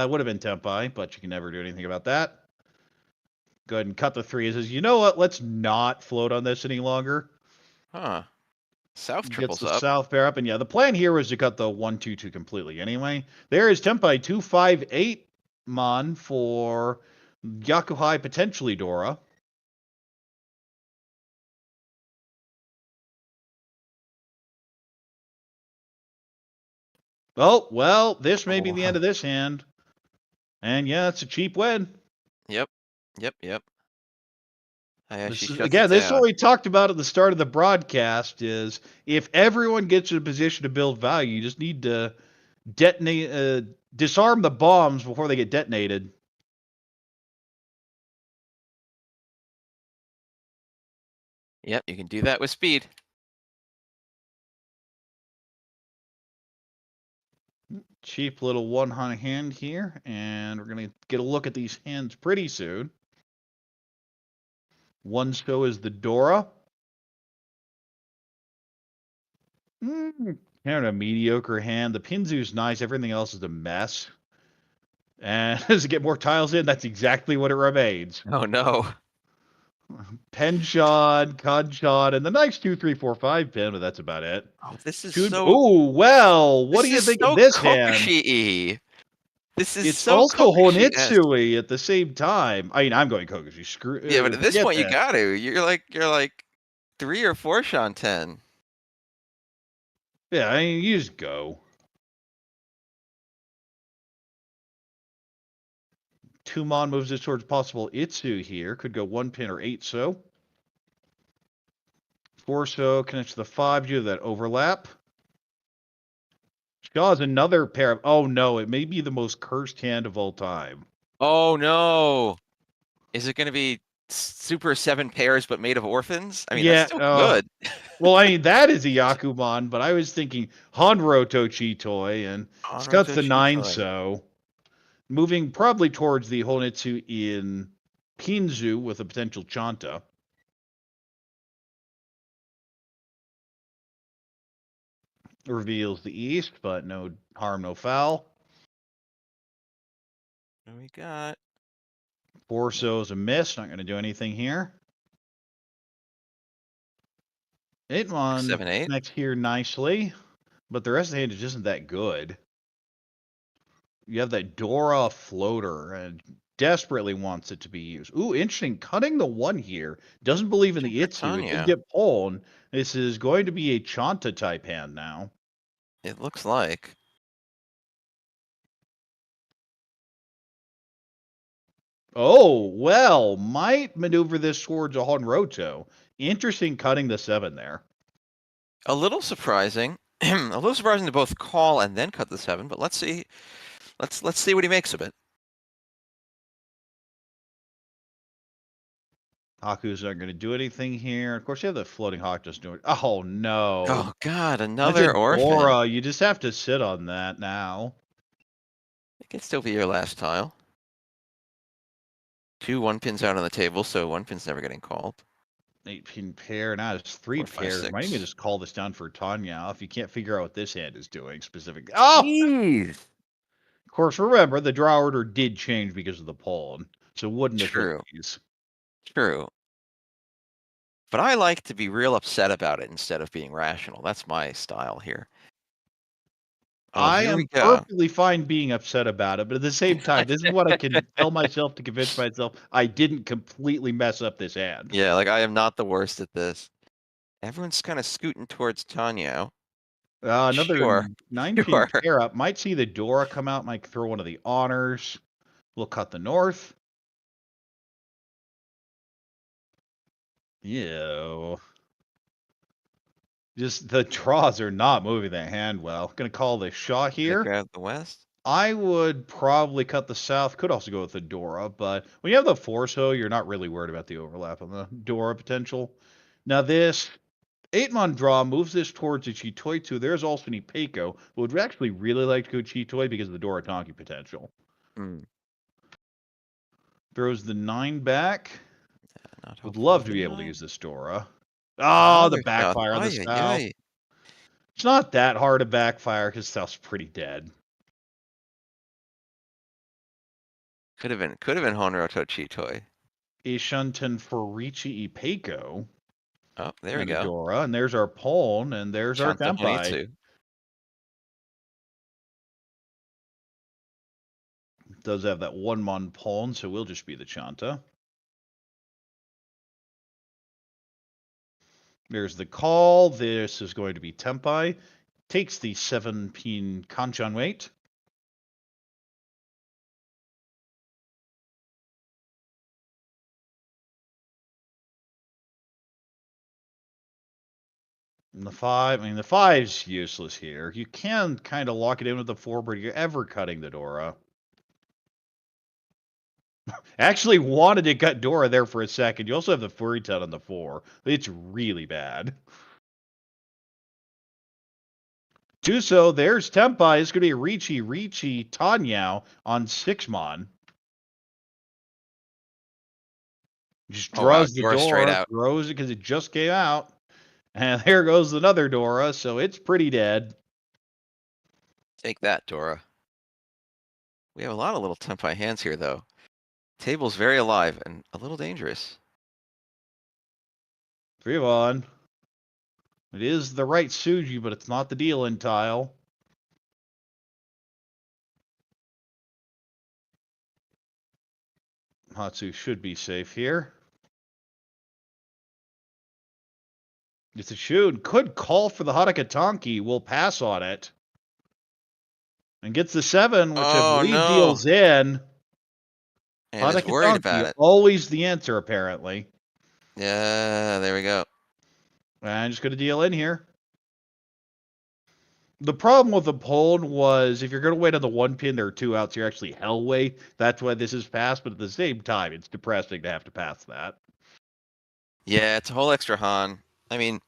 C: Would have been tempai, but you can never do anything about that. Go ahead and cut the 3. It says, you know what? Let's not float on this any longer.
D: Huh. South
C: Gets
D: triples
C: the
D: up.
C: south pair up, and yeah, the plan here was to cut the 1-2-2 completely anyway. There is tempai 258 mon for Yakuhai, potentially Dora. Oh, well, this may be the end of this hand. And yeah, it's a cheap win.
D: Yep. Yep. I actually
C: This is,
D: shut
C: again,
D: it
C: this is
D: down.
C: what we talked about at the start of the broadcast is if everyone gets in a position to build value, you just need to detonate, disarm the bombs before they get detonated.
D: Yep, you can do that with speed.
C: Cheap little one hand here, and we're going to get a look at these hands pretty soon. One so is the Dora. Kind of a mediocre hand. The Pinzu's nice. Everything else is a mess. And as you get more tiles in, that's exactly what it remains.
D: Oh no.
C: Pen shot, con shot, and the nice 2, 3, 4, 5 pin, but that's about it.
D: Oh, this is
C: Should,
D: so.
C: oh, well, what do
D: This
C: you
D: is
C: think
D: so
C: of this hand?
D: Kokushi-y. This is
C: It's
D: so
C: also
D: Kokushi-esque.
C: Honitsui at the same time. I mean, I'm going Kokushi. Screw.
D: Yeah, but at this
C: Forget
D: point you
C: that.
D: got to. You're like 3 or 4 Shoten.
C: Yeah, I mean, you just go. Tumon moves this towards possible Itsu here. Could go 1 pin or 8 so. 4 so connects to the 5 due to that overlap. Shaw has another pair of. Oh no, it may be the most cursed hand of all time.
D: Oh no. Is it going to be super 7 pairs but made of orphans? I mean, that's still good.
C: Well, I mean, that is a Yakuman, but I was thinking Hanroto Chitoi, and Scott's the 9 so. Moving probably towards the Honitsu in Pinzu with a potential Chanta. Reveals the east, but no harm, no foul.
D: What do we got?
C: 4 so's a miss, not going to do anything here. 8-1
D: 7, 8.
C: connects here nicely, but the rest of the hand just isn't that good. You have that Dora floater and desperately wants it to be used. Ooh, interesting. Cutting the 1 here. Doesn't believe in the Itsu. It could get pulled. This is going to be a Chanta type hand now.
D: It looks like.
C: Oh, well, might maneuver this towards a Honroto. Interesting cutting the 7 there.
D: A little surprising. A little surprising to both call and then cut the 7, but let's see. Let's see what he makes of it.
C: Haku's not going to do anything here. Of course, you have the floating hawk just doing. Oh no!
D: Oh god,
C: That's
D: another
C: a
D: orphan.
C: Dora. You just have to sit on that now.
D: It can still be your last tile. 2 1-pins out on the table, so 1-pin's never getting called.
C: 8-pin pair. Now it's 3
D: 4, 5,
C: pairs.
D: 6.
C: Might even just call this down for Tanya if you can't figure out what this hand is doing specifically. Oh!
D: Jeez.
C: Of course, remember, the draw order did change because of the pawn, so wouldn't have
D: True.
C: these.
D: True. But I like to be real upset about it instead of being rational. That's my style here. Oh,
C: I
D: here we
C: am
D: go.
C: perfectly fine being upset about it, but at the same time, this is what I can tell myself to convince myself I didn't completely mess up this hand.
D: Yeah, like I am not the worst at this. Everyone's kind of scooting towards Tanyo.
C: Another
D: Sure.
C: 9-pin
D: Sure.
C: pair up. Might see the Dora come out, might throw one of the honors. We'll cut the north. Ew. Just the draws are not moving that hand well. Gonna call the shot here.
D: Grab the west.
C: I would probably cut the south. Could also go with the Dora, but when you have the 4 so, you're not really worried about the overlap on the Dora potential. Now this, 8-mon draw moves this towards the Chitoi 2. There's also an Ipeiko, but would actually really like to go Chitoi because of the Doratanki potential.
D: Mm.
C: Throws the 9 back.
D: Not
C: Would
D: hopeful
C: love
D: with
C: to
D: the
C: be able to
D: 9.
C: use this Dora. Oh, the
D: Another south.
C: backfire on the
D: Ay, ay,
C: south.
D: ay.
C: It's not that hard to backfire because South's pretty dead.
D: Could have been Honroto Chitoi.
C: Ishunten for Riichi Ipeiko.
D: Oh, there we
C: And
D: go.
C: Dora, and there's our Pon, and there's our
D: Shanta
C: Tempai.
D: Honitsu.
C: Does have that 1-mon Pon, so we'll just be the Chanta. There's the call. This is going to be Tempai. Takes the 7-pin Kanchan weight. And the 5, I mean, the 5's useless here. You can kind of lock it in with the 4, but you're ever cutting the Dora. Actually wanted to cut Dora there for a second. You also have the Furry Tut on the 4. It's really bad. Tuso, there's Tempai. It's going to be Riichi Tanyao on 6-mon. Just draws the
D: Dora straight
C: Dora,
D: out.
C: throws it because it just came out. And there goes another Dora, so it's pretty dead.
D: Take that, Dora. We have a lot of little Tempai hands here, though. Table's very alive and a little dangerous.
C: 3-on. It is the right Suji, but it's not the deal-in tile. Hatsu should be safe here. It's a shoot. Could call for the Harakatanki. Will pass on it. And gets the 7, which I believe deals in.
D: And is worried about it.
C: Always the answer, apparently.
D: Yeah, there we go.
C: I'm just going to deal in here. The problem with the Pon was if you're going to wait on the 1 pin, there are 2 outs. You're actually hellway. That's why this is passed. But at the same time, it's depressing to have to pass that.
D: Yeah, it's a whole extra Han. I mean,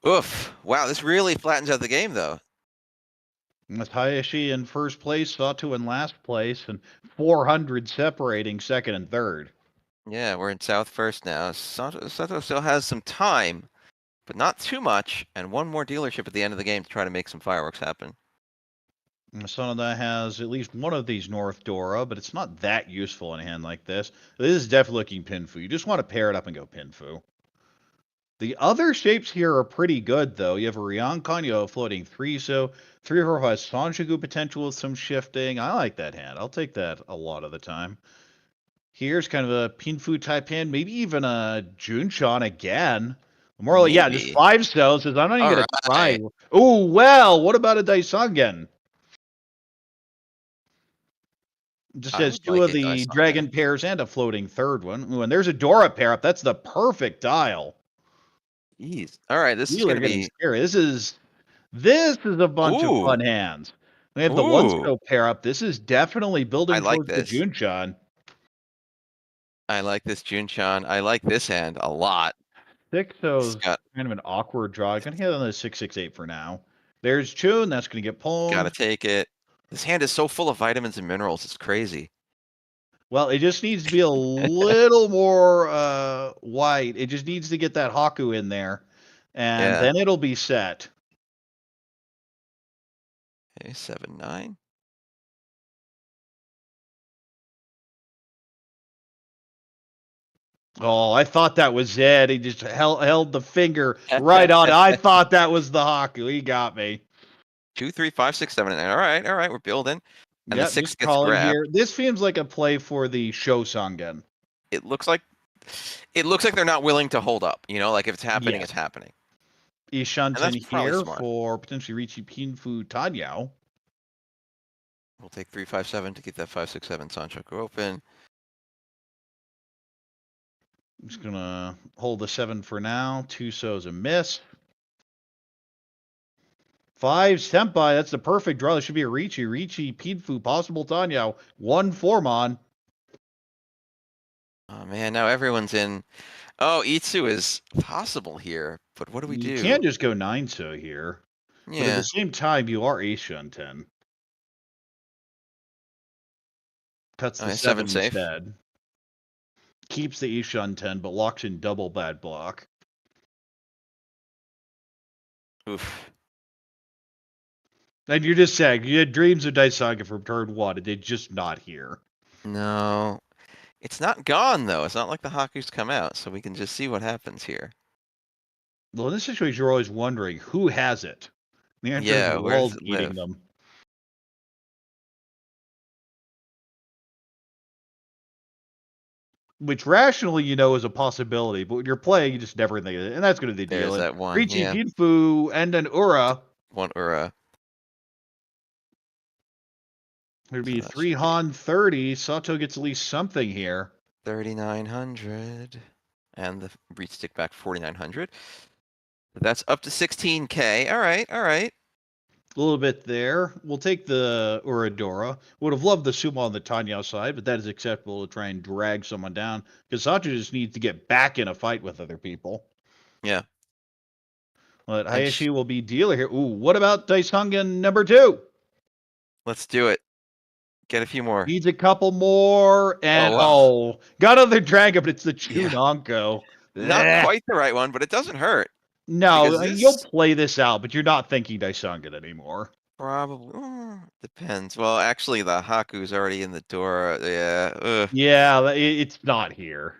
D: oof. Wow, this really flattens out the game, though.
C: With Hayashi in first place, Sato in last place, and 400 separating second and third.
D: Yeah, we're in South first now. Sato still has some time, but not too much, and one more dealership at the end of the game to try to make some fireworks happen.
C: Sanada has at least one of these North Dora, but it's not that useful in a hand like this. This is definitely looking Pinfu. You just want to pair it up and go Pinfu. The other shapes here are pretty good, though. You have a Ryankan, you have a floating 3, so 3 or 4 has Sanshigu potential with some shifting. I like that hand. I'll take that a lot of the time. Here's kind of a Pinfu type hand, maybe even a Junchan again. More like, yeah, just 5 cells, says I'm not even going to try. Oh, well, what about a Daisangen? Just has 2 of the dragon pairs and a floating 3rd one. Ooh, and there's a Dora pair up. That's the perfect dial.
D: Jeez. All right, this is going to be
C: scary. This is a bunch of fun hands. We have the 1-scope pair up. This is definitely building towards the Junchan.
D: I like this Junchan. I like this hand a lot.
C: 6-0's kind of an awkward draw. I'm going to hit on the 6-6-8 for now. There's Chun. That's going to get pulled.
D: Got to take it. This hand is so full of vitamins and minerals. It's crazy.
C: Well, it just needs to be a little more white. It just needs to get that Haku in there. And then it'll be set.
D: Okay, 7-9.
C: Oh, I thought that was it. He just held the finger right on it. I thought that was the Haku. He got me.
D: 2, 3, 5, 6, 7, 8. All right. We're building. And
C: the
D: 6 gets grabbed.
C: Here. This seems like a play for the Shosangen.
D: It looks like they're not willing to hold up. You know, like if it's happening, it's happening.
C: Ishunten here for potentially Riichi Pinfu Tanyao.
D: We'll take 3, 5, 7 to get that 5, 6, 7 Sanchoku open.
C: I'm just gonna hold the 7 for now. 2 so's a miss. 5 Senpai, that's the perfect draw. This should be a Riichi Pinfu, possible Tanyao. 1 4-mon.
D: Oh man, now everyone's in. Oh, Itsu is possible here, but what do we
C: You
D: do?
C: can't just go 9-so here. But at
D: Yeah.
C: the same time, you are ace on 10. Cuts
D: Oh,
C: the
D: yeah,
C: 7
D: safe.
C: instead. Keeps the ace on 10, but locks in double bad block.
D: Oof.
C: And you're just saying, you had dreams of Daisaga from turn 1, and they're just not here.
D: No. It's not gone, though. It's not like the Haku's come out, so we can just see what happens here.
C: Well, in this situation, you're always wondering, who has it? The answer is
D: Yeah,
C: the
D: where does
C: wall's
D: it
C: eating
D: live?
C: them. Which rationally, you know, is a possibility, but when you're playing, you just never think of it. And that's going to be the deal.
D: There's that one,
C: Riichi
D: yeah.
C: Pinfu and an Ura.
D: One Ura.
C: It'd
D: So
C: be
D: that
C: 3
D: should be
C: Han 30. Sato gets at least something here.
D: 3,900. And the reach stick back 4,900. That's up to 16K. All right, all right.
C: A little bit there. We'll take the Uradora. Would have loved the sumo on the Tanya side, but that is acceptable to try and drag someone down. Because Sato just needs to get back in a fight with other people.
D: Yeah.
C: But
D: And
C: Hayashi will be dealer here. Ooh, what about Dice Hungan number 2?
D: let's do it. Get a few more.
C: Needs a couple more. And
D: wow.
C: got another dragon, but it's the
D: Yeah.
C: Chunonko.
D: Not
C: Blech.
D: quite the right one, but it doesn't hurt.
C: No,
D: Because
C: you'll
D: this
C: play this out, but you're not thinking Dice Hungan anymore.
D: probably depends. Well, actually, the Haku's already in the door. Yeah. Ugh.
C: Yeah, it's not here.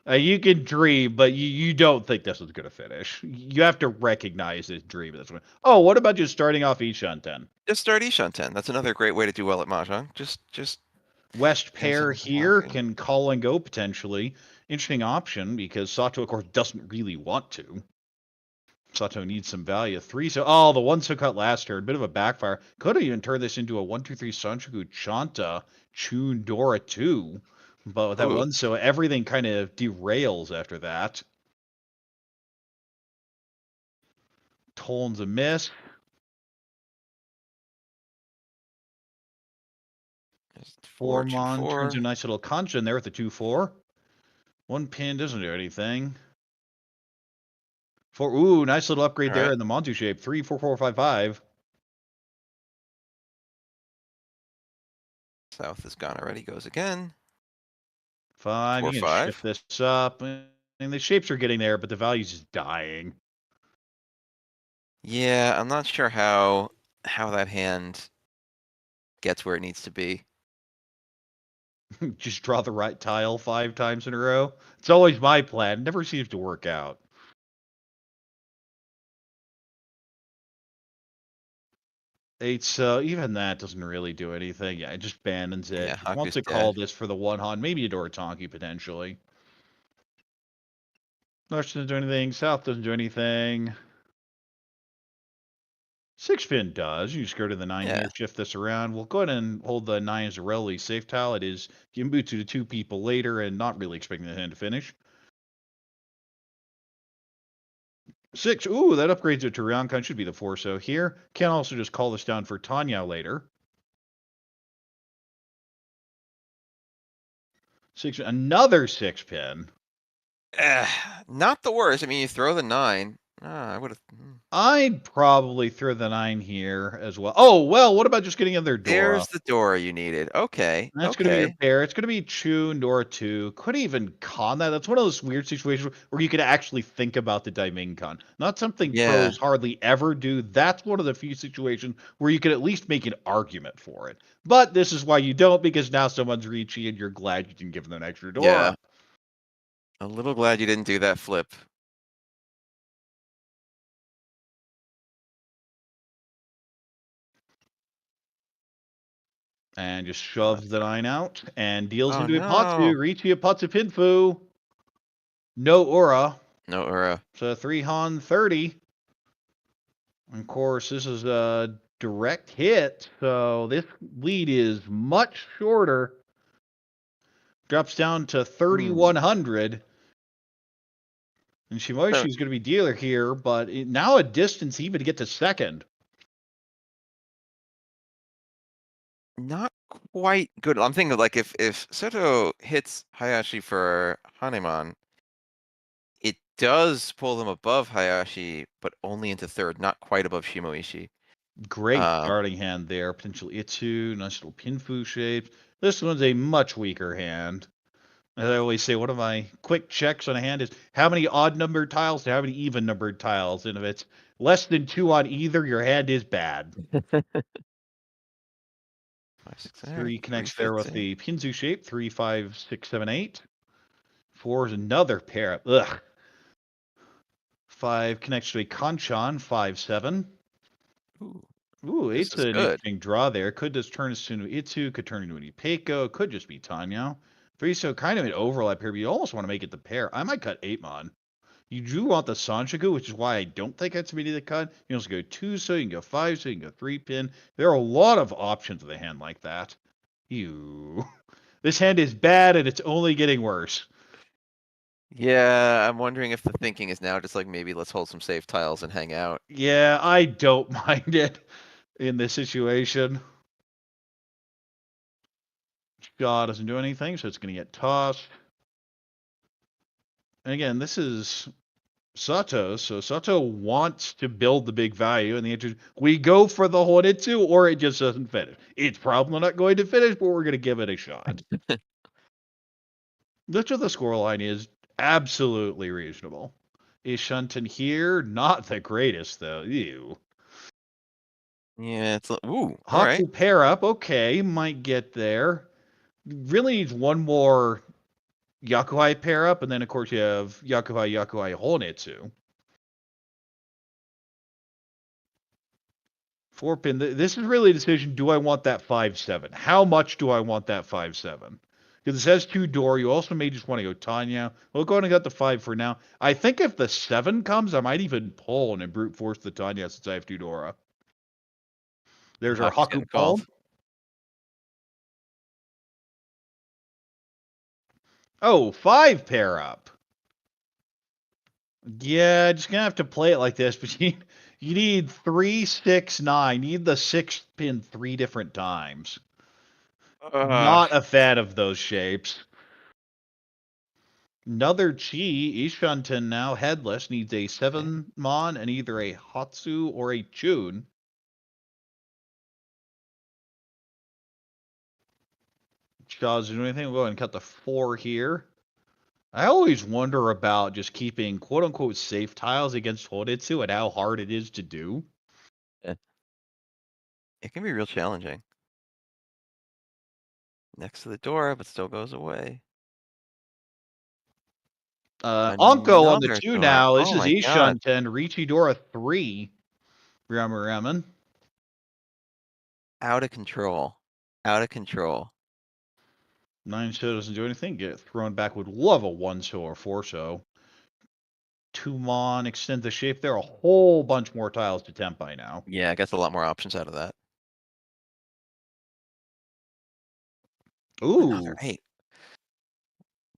C: You can dream, but you don't think this is going to finish. You have to recognize this dream. This one. Oh, what about just starting off Ishan 10?
D: Just start Ishan 10. That's another great way to do well at Mahjong. Just
C: West
D: do
C: pair
D: something
C: here
D: wonky.
C: can call and go potentially. Interesting option because Sato, of course, doesn't really want to. Sato needs some value. 3 so the 1 so cut last turn. Bit of a backfire. Could have even turned this into a 1-2-3 Sanchoku Chanta Chundora 2. But with that
D: Ooh.
C: 1 so everything kind of derails after that. Toln's a miss. Formon turns a nice little concha in there with the 2-4. 1 pin doesn't do anything. Nice little upgrade there in the Montu shape. 3-4-4-5-5.
D: South is gone already. Goes again.
C: 5.
D: 4,
C: You can
D: 5.
C: shift this up. And the shapes are getting there, but the value's just dying.
D: Yeah, I'm not sure how that hand gets where it needs to be.
C: Just draw the right tile 5 times in a row. It's always my plan. It never seems to work out. It's even that doesn't really do anything. Yeah, it just abandons it.
D: Yeah,
C: Just wants
D: Haku's
C: to call
D: dead.
C: this for the 1 Han, maybe a Doritanki potentially. North doesn't do anything. South doesn't do anything. 6 pin does. You just go to the 9
D: Yeah.
C: here, shift this around. We'll go ahead and hold the 9 as a relatively safe tile. It is Gimbutsu to 2 people later and not really expecting the hand to finish. 6. Ooh, that upgrades it to Ryankan. Should be the 4 so here. Can also just call this down for Tanya later. 6. Another 6 pin.
D: Not the worst. I mean, you throw the 9. I would have.
C: I'd probably throw the 9 here as well. Oh, well, what about just getting another Dora?
D: There's the Dora you needed. Okay.
C: That's going to be your pair. It's going to be Chu and Dora 2. Could even con that. That's one of those weird situations where you could actually think about the Daiming con. Not something pros hardly ever do. That's one of the few situations where you could at least make an argument for it. But this is why you don't, because now someone's Riichi and you're glad you can give them an extra Dora.
D: Yeah. A little glad you didn't do that flip.
C: And just shoves the 9 out and deals into
D: no.
C: Ipatsu. Riichi Ipatsu Pinfu. No Aura.
D: No Aura.
C: So 3 Han 30. And of course, this is a direct hit. So this lead is much shorter. Drops down to 3,100. And Shimoishi is going to be dealer here, but now a distance even to get to second.
D: Not quite good. I'm thinking like if Saito hits Hayashi for Hanemon, it does pull them above Hayashi, but only into third, not quite above Shimoishi.
C: Great starting hand there. Potential Itsu, nice little Pinfu shape. This one's a much weaker hand. As I always say, one of my quick checks on a hand is how many odd numbered tiles to how many even numbered tiles. And if it's less than 2 on either, your hand is bad.
D: 5, 6,
C: 3 connects
D: 3,
C: there with the Pinzu shape. 3, 5, 6, 7, 8. 4 is another pair. Ugh. 5 connects to a Kanchan. 5, 7. Ooh,
D: this
C: it's
D: is
C: an
D: good.
C: interesting draw there. Could just turn into an Itsu, could turn into an Ipeiko, could just be Tanya. 3, so kind of an overlap here, but you almost want to make it the pair. I might cut 8mon. You do want the Sanchaku, which is why I don't think that's immediately cut. You can also go 2, so you can go 5, so you can go 3 pin. There are a lot of options with a hand like that. Ew. This hand is bad and it's only getting worse.
D: Yeah, I'm wondering if the thinking is now just like maybe let's hold some safe tiles and hang out.
C: Yeah, I don't mind it in this situation. Shaw doesn't do anything, so it's going to get tossed. And again, this is Sato, so Sato wants to build the big value, and the answer is we go for the Honitsu, or it just doesn't finish. It's probably not going to finish, but we're going to give it a shot. Much of the scoreline is absolutely reasonable. Is Shunton here? Not the greatest, though. Ew.
D: Yeah, it's ooh,
C: Haku
D: all right.
C: pair up, okay, might get there. Really needs one more Yakuhai pair up, and then of course you have Yakuhai Honitsu. 4 pin. This is really a decision. Do I want that 5-7? How much do I want that 5-7? Because it says 2 door. You also may just want to go Tanya. We'll go and get the 5 for now. I think if the 7 comes, I might even pull and brute force the Tanya since I have 2 Dora. There's our
D: Haku's getting
C: Haku pull.
D: called.
C: Oh, 5 pair up. Yeah, just gonna have to play it like this, but you need 3, 6, 9. You need the 6th pin 3 different times. Not a fan of those shapes. Another Chi, Ishunten now headless, needs a 7mon and either a Hatsu or a Chun. Shaw's doing anything? We'll go ahead and cut the 4 here. I always wonder about just keeping quote-unquote safe tiles against Horitsu and how hard it is to do.
D: It can be real challenging. Next to the door, but still goes away.
C: Anko on the
D: Another
C: 2
D: door.
C: now. This
D: Oh
C: is
D: my God.
C: Ishunten. Riichi Dora 3. Ramen.
D: Out of control. Out of control.
C: 9 so doesn't do anything. Get thrown back. Would love a 1 so or 4 so. 2mon, extend the shape. There are a whole bunch more tiles to tempt by now.
D: Yeah, I guess a lot more options out of that.
C: Ooh.
D: Another 8.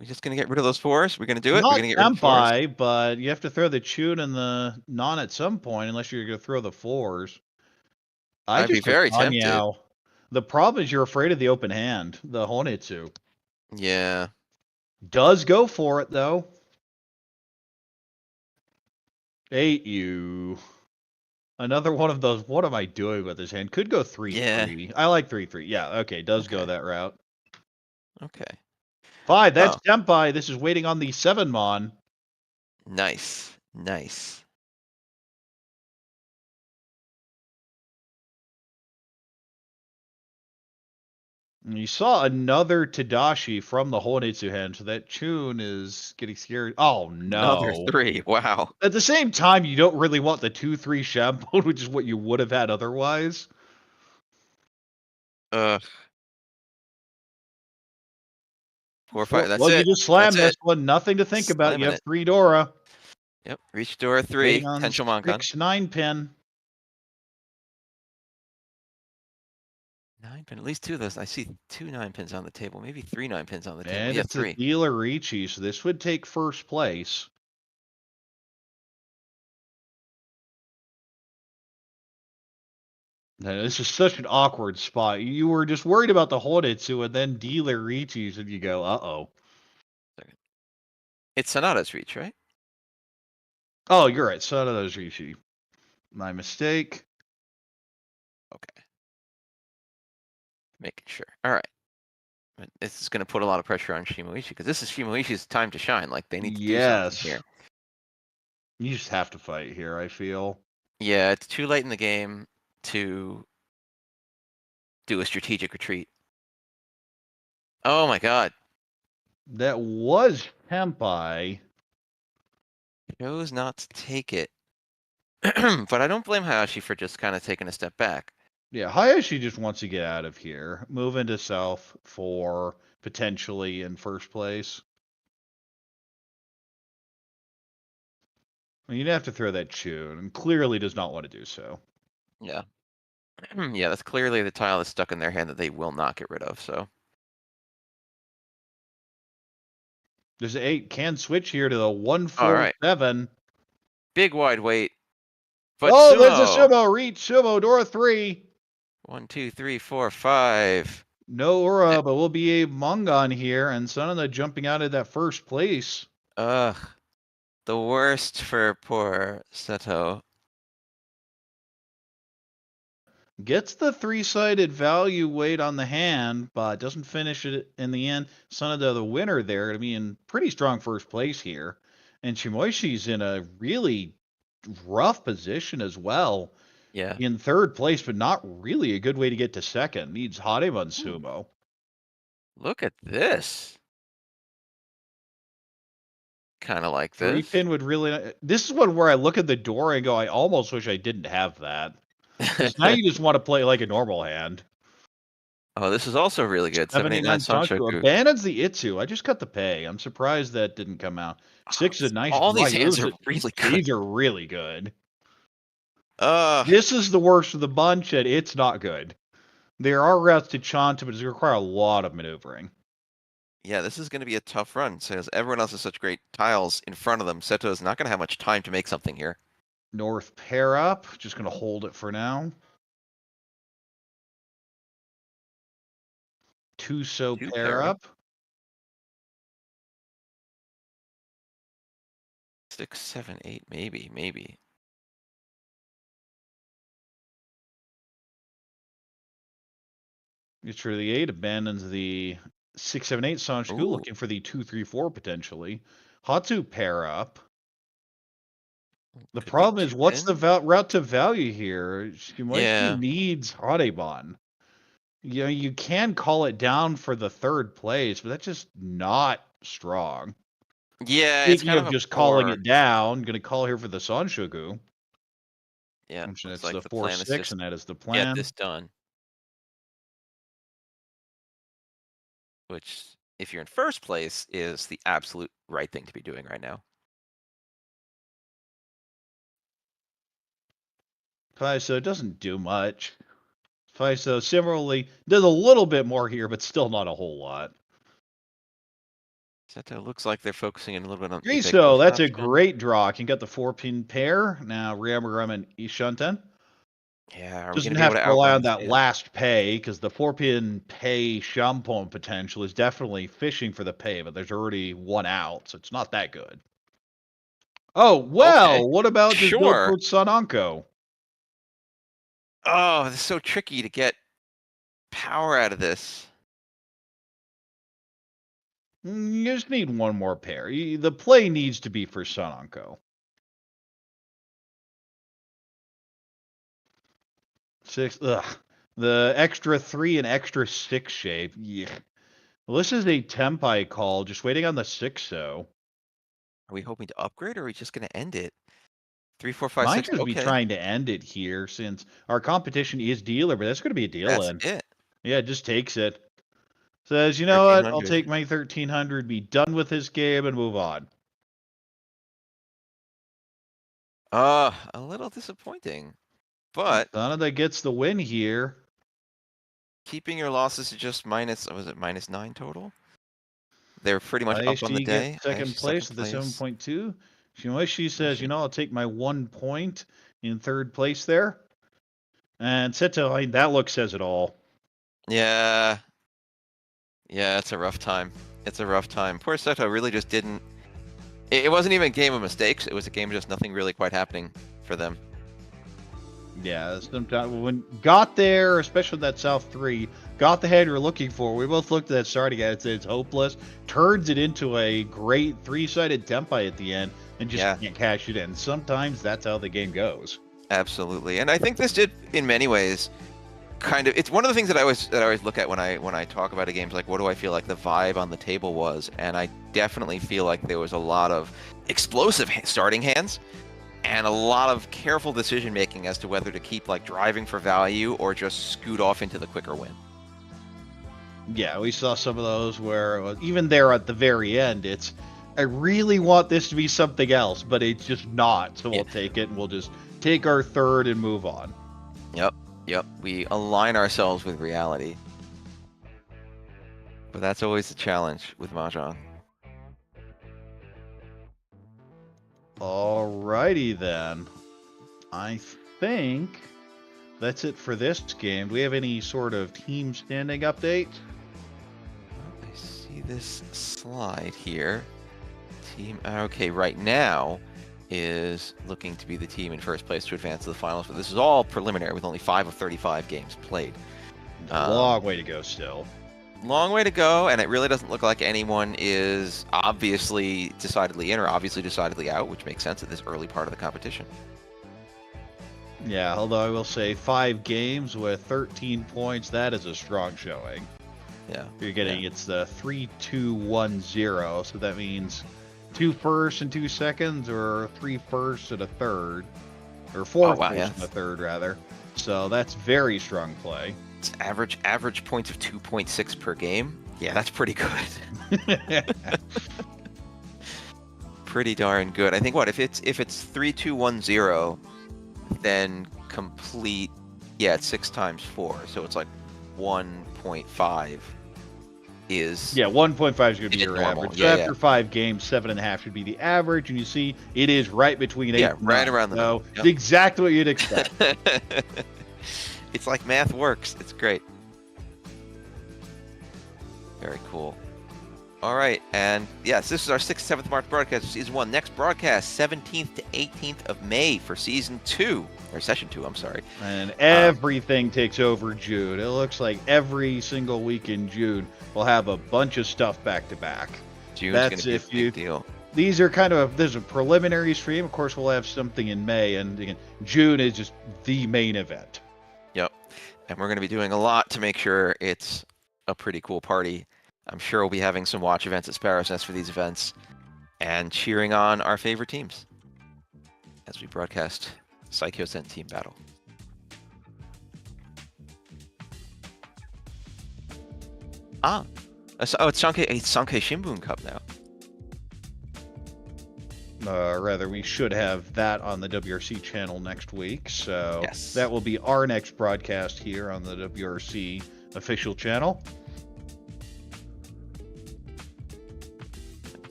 D: We just gonna get rid of those 4s? We're gonna do it?
C: Not
D: We're gonna get rid of the 4s?
C: Senpai, but you have to throw the Chun and the Non at some point, unless you're going to throw the 4s.
D: I'd be very tempted.
C: The problem is you're afraid of the open hand, the Honitsu.
D: Yeah.
C: Does go for it, though. 8 you. Another one of those, what am I doing with this hand? Could go 3-3.
D: Yeah.
C: I like 3-3. Yeah, okay, does go that route.
D: Okay.
C: 5, that's Senpai. This is waiting on the 7mon.
D: Nice. Nice.
C: And you saw another Tadashi from the Honitsu hand, so that Chun is getting scared. Oh, no.
D: Another 3. Wow.
C: At the same time, you don't really want the 2-3 shampoo, which is what you would have had otherwise.
D: 4, 5. That's
C: Well,
D: it.
C: you just slam
D: That's
C: this
D: it.
C: one. Nothing to think about. You
D: Slamming
C: have
D: it.
C: 3 Dora.
D: Yep. Reach door 3.
C: Waiting on
D: Potential Monkan.
C: 6-9 pin.
D: 9 pin. At least 2 of those. I see 2 9 pins on the table. Maybe 3 9 pins on the table.
C: And
D: Yeah,
C: it's
D: 3.
C: a dealer Riichi, so this would take first place. This is such an awkward spot. You were just worried about the Horitsu, and then dealer Riichi's, and you go, uh-oh.
D: It's Sanada's reach, right?
C: Oh, you're right. Sanada's Riichi. My mistake.
D: Okay. Making sure. All right. But this is going to put a lot of pressure on Shimoishi because this is Shimoishi's time to shine. Like they need to do something here.
C: You just have to fight here, I feel.
D: Yeah, it's too late in the game to do a strategic retreat. Oh my god.
C: That was Tempai.
D: Chose not to take it. But I don't blame Hayashi for just kind of taking a step back.
C: Yeah, Hayashi just wants to get out of here. Move into South for potentially in first place. I mean, you'd have to throw that tune, and clearly does not want to do so.
D: Yeah. Yeah, that's clearly the tile that's stuck in their hand that they will not get rid of, so.
C: There's an 8. Can switch here to the 147.
D: Right. Big wide weight. But
C: oh,
D: sumo.
C: there's a sumo reach. Sumo door 3.
D: 1, 2, 3, 4, 5.
C: No aura, but will be a Mongon here, and Sanada jumping out of that first place.
D: Ugh. The worst for poor Saito.
C: Gets the 3-sided value weight on the hand, but doesn't finish it in the end. Sanada, the winner there, to be in pretty strong first place here. And Shimoishi's in a really rough position as well.
D: Yeah.
C: In third place, but not really a good way to get to second. Needs Hareman Sumo.
D: Look at this. Kind of like this.
C: 3-pin would really... This is one where I look at the door and go, I almost wish I didn't have that. Because now you just want to play like a normal hand.
D: Oh, this is also really good. 79 Sanshoku.
C: Abandons the Itsu. I just cut the pay. I'm surprised that didn't come out. 6 is a nice.
D: All these hands are really good.
C: These are really good.
D: Uh,
C: This is the worst of the bunch, and it's not good. There are routes to Chanta, but it's going to require a lot of maneuvering.
D: Yeah, this is going to be a tough run, since everyone else has such great tiles in front of them. Seto is not going to have much time to make something here.
C: North pair up. Just going to hold it for now. Two pair up.
D: 6, 7, 8, maybe.
C: Gets rid of the 8, abandons the 6, 7, 8 Sanshku, looking for the 2, 3, 4 potentially. Hatsu pair up. The problem is, what's the route to value here? Shimoishi needs Hareban. You know, you can call it down for the third place, but that's just not strong.
D: Yeah,
C: Speaking of just calling it down, going to call here for the Sanshoku.
D: Yeah,
C: it's like the 4-6, and that is the plan.
D: Get this done. Which, if you're in first place, is the absolute right thing to be doing right now.
C: Faiso doesn't do much. Faiso similarly does a little bit more here, but still not a whole lot.
D: Seto looks like they're focusing in a little bit on.
C: Griso, that's a great draw. Can get the 4-pin pair now. Riamuram and Ishunten.
D: Yeah,
C: doesn't have to rely on that last pay because the 4-pin pay Shampon potential is definitely fishing for the pay, but there's already one out, so it's not that good. Oh well, what about just go for Sananko?
D: Oh, it's so tricky to get power out of this.
C: You just need one more pair. The play needs to be for Sananko. 6. Ugh. The extra 3 and extra 6 shape. Yeah. Well, this is a Tempai call. Just waiting on the 6, though.
D: Are we hoping to upgrade, or are we just going to end it? 3, 4, 5,
C: Might
D: 6.
C: just be trying to end it here, since our competition is dealer, but that's going to be a deal in.
D: That's it.
C: Yeah, it just takes it. Says, you know what? I'll take my 1300, be done with this game, and move on.
D: A little disappointing. But
C: Sanada gets the win here.
D: Keeping your losses to just minus 9 total? They're pretty much up on the day.
C: Second place at the 7.2. Shimoishi says, you know, I'll take my 1 point in third place there. And Seto, that look says it all.
D: Yeah. Yeah, it's a rough time. It's a rough time. Poor Saito really just didn't... It wasn't even a game of mistakes. It was a game of just nothing really quite happening for them.
C: Yeah, sometimes when got there, especially that South 3, got the head you're looking for. We both looked at that starting at it, said it's hopeless, turns it into a great three-sided tempai at the end, and just can't cash it in. Sometimes that's how the game goes.
D: Absolutely. And I think this did, in many ways, kind of... It's one of the things that I always look at when I talk about a game, like, what do I feel like the vibe on the table was? And I definitely feel like there was a lot of explosive starting hands, and a lot of careful decision making as to whether to keep like driving for value or just scoot off into the quicker win.
C: Yeah, we saw some of those where even there at the very end, it's, I really want this to be something else, but it's just not. So we'll take it and we'll just take our third and move on.
D: Yep. We align ourselves with reality. But that's always the challenge with Mahjong.
C: Alrighty then. I think that's it for this game. Do we have any sort of team standing update?
D: I see this slide here. Team Aokei right now is looking to be the team in first place to advance to the finals, but this is all preliminary with only 5 of 35 games played.
C: Long way to go still.
D: Long way to go, and it really doesn't look like anyone is obviously decidedly in or obviously decidedly out, which makes sense at this early part of the competition.
C: Yeah, although I will say 5 games with 13 points, that is a strong showing.
D: Yeah.
C: You're getting, it's the 3-2-1-0, so that means 2 firsts and 2 seconds, or 3 firsts and a third, or 4 firsts and a third, rather. So that's very strong play.
D: It's average points of 2.6 per game. Yeah, that's pretty good. Pretty darn good. I think if it's 3-2-1-0, then complete. Yeah, it's 6 times 4, so it's like 1.5 is.
C: Yeah, 1.5 is going to be your
D: normal.
C: average. So after 5 games, 7.5 should be the average, and you see it is right between 8 and 9.
D: Right around the middle.
C: So exactly what you'd expect.
D: It's like math works. It's great. Very cool. All right, and yes, this is our 6th, 7th March broadcast for Season 1. Next broadcast, 17th to 18th of May for Season 2. Or Session 2, I'm sorry.
C: And everything takes over June. It looks like every single week in June we'll have a bunch of stuff back-to-back.
D: June's going to be a big deal.
C: These are there's a preliminary stream. Of course, we'll have something in May, and again, June is just the main event.
D: Yep. And we're going to be doing a lot to make sure it's a pretty cool party. I'm sure we'll be having some watch events at Sparrow's Nest for these events and cheering on our favorite teams as we broadcast Saikyosen Team Battle. It's Sankei Shimbun Cup now.
C: Rather, we should have that on the WRC channel next week. So
D: yes,
C: that will be our next broadcast here on the WRC official channel.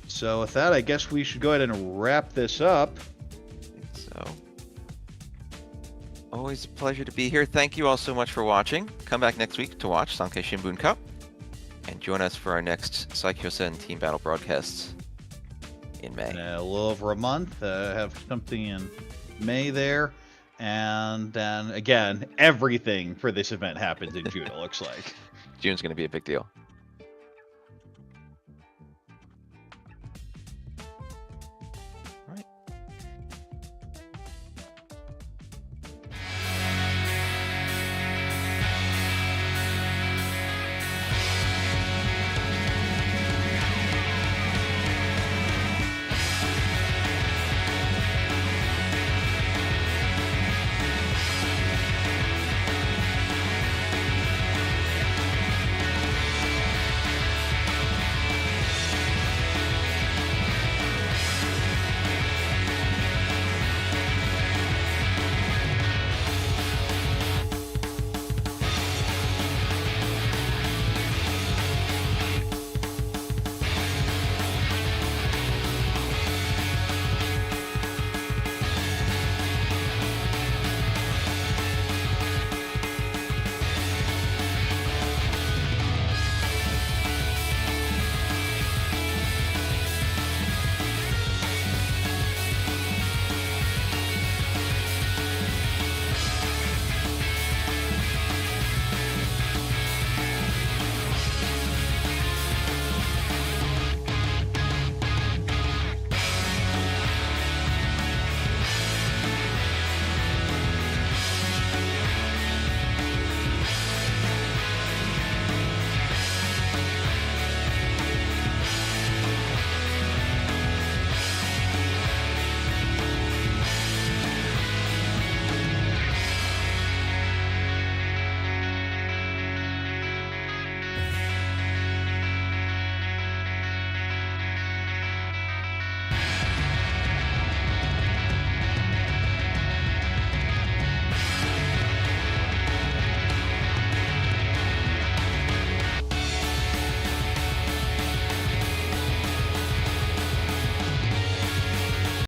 C: So with that, I guess we should go ahead and wrap this up.
D: So, always a pleasure to be here. Thank you all so much for watching. Come back next week to watch Sankei Shimbun Cup and join us for our next Saikyosen Team Battle broadcasts in May.
C: In a little over a month, have something in May there. And then again, everything for this event happens in June, it looks like.
D: June's going to be a big deal.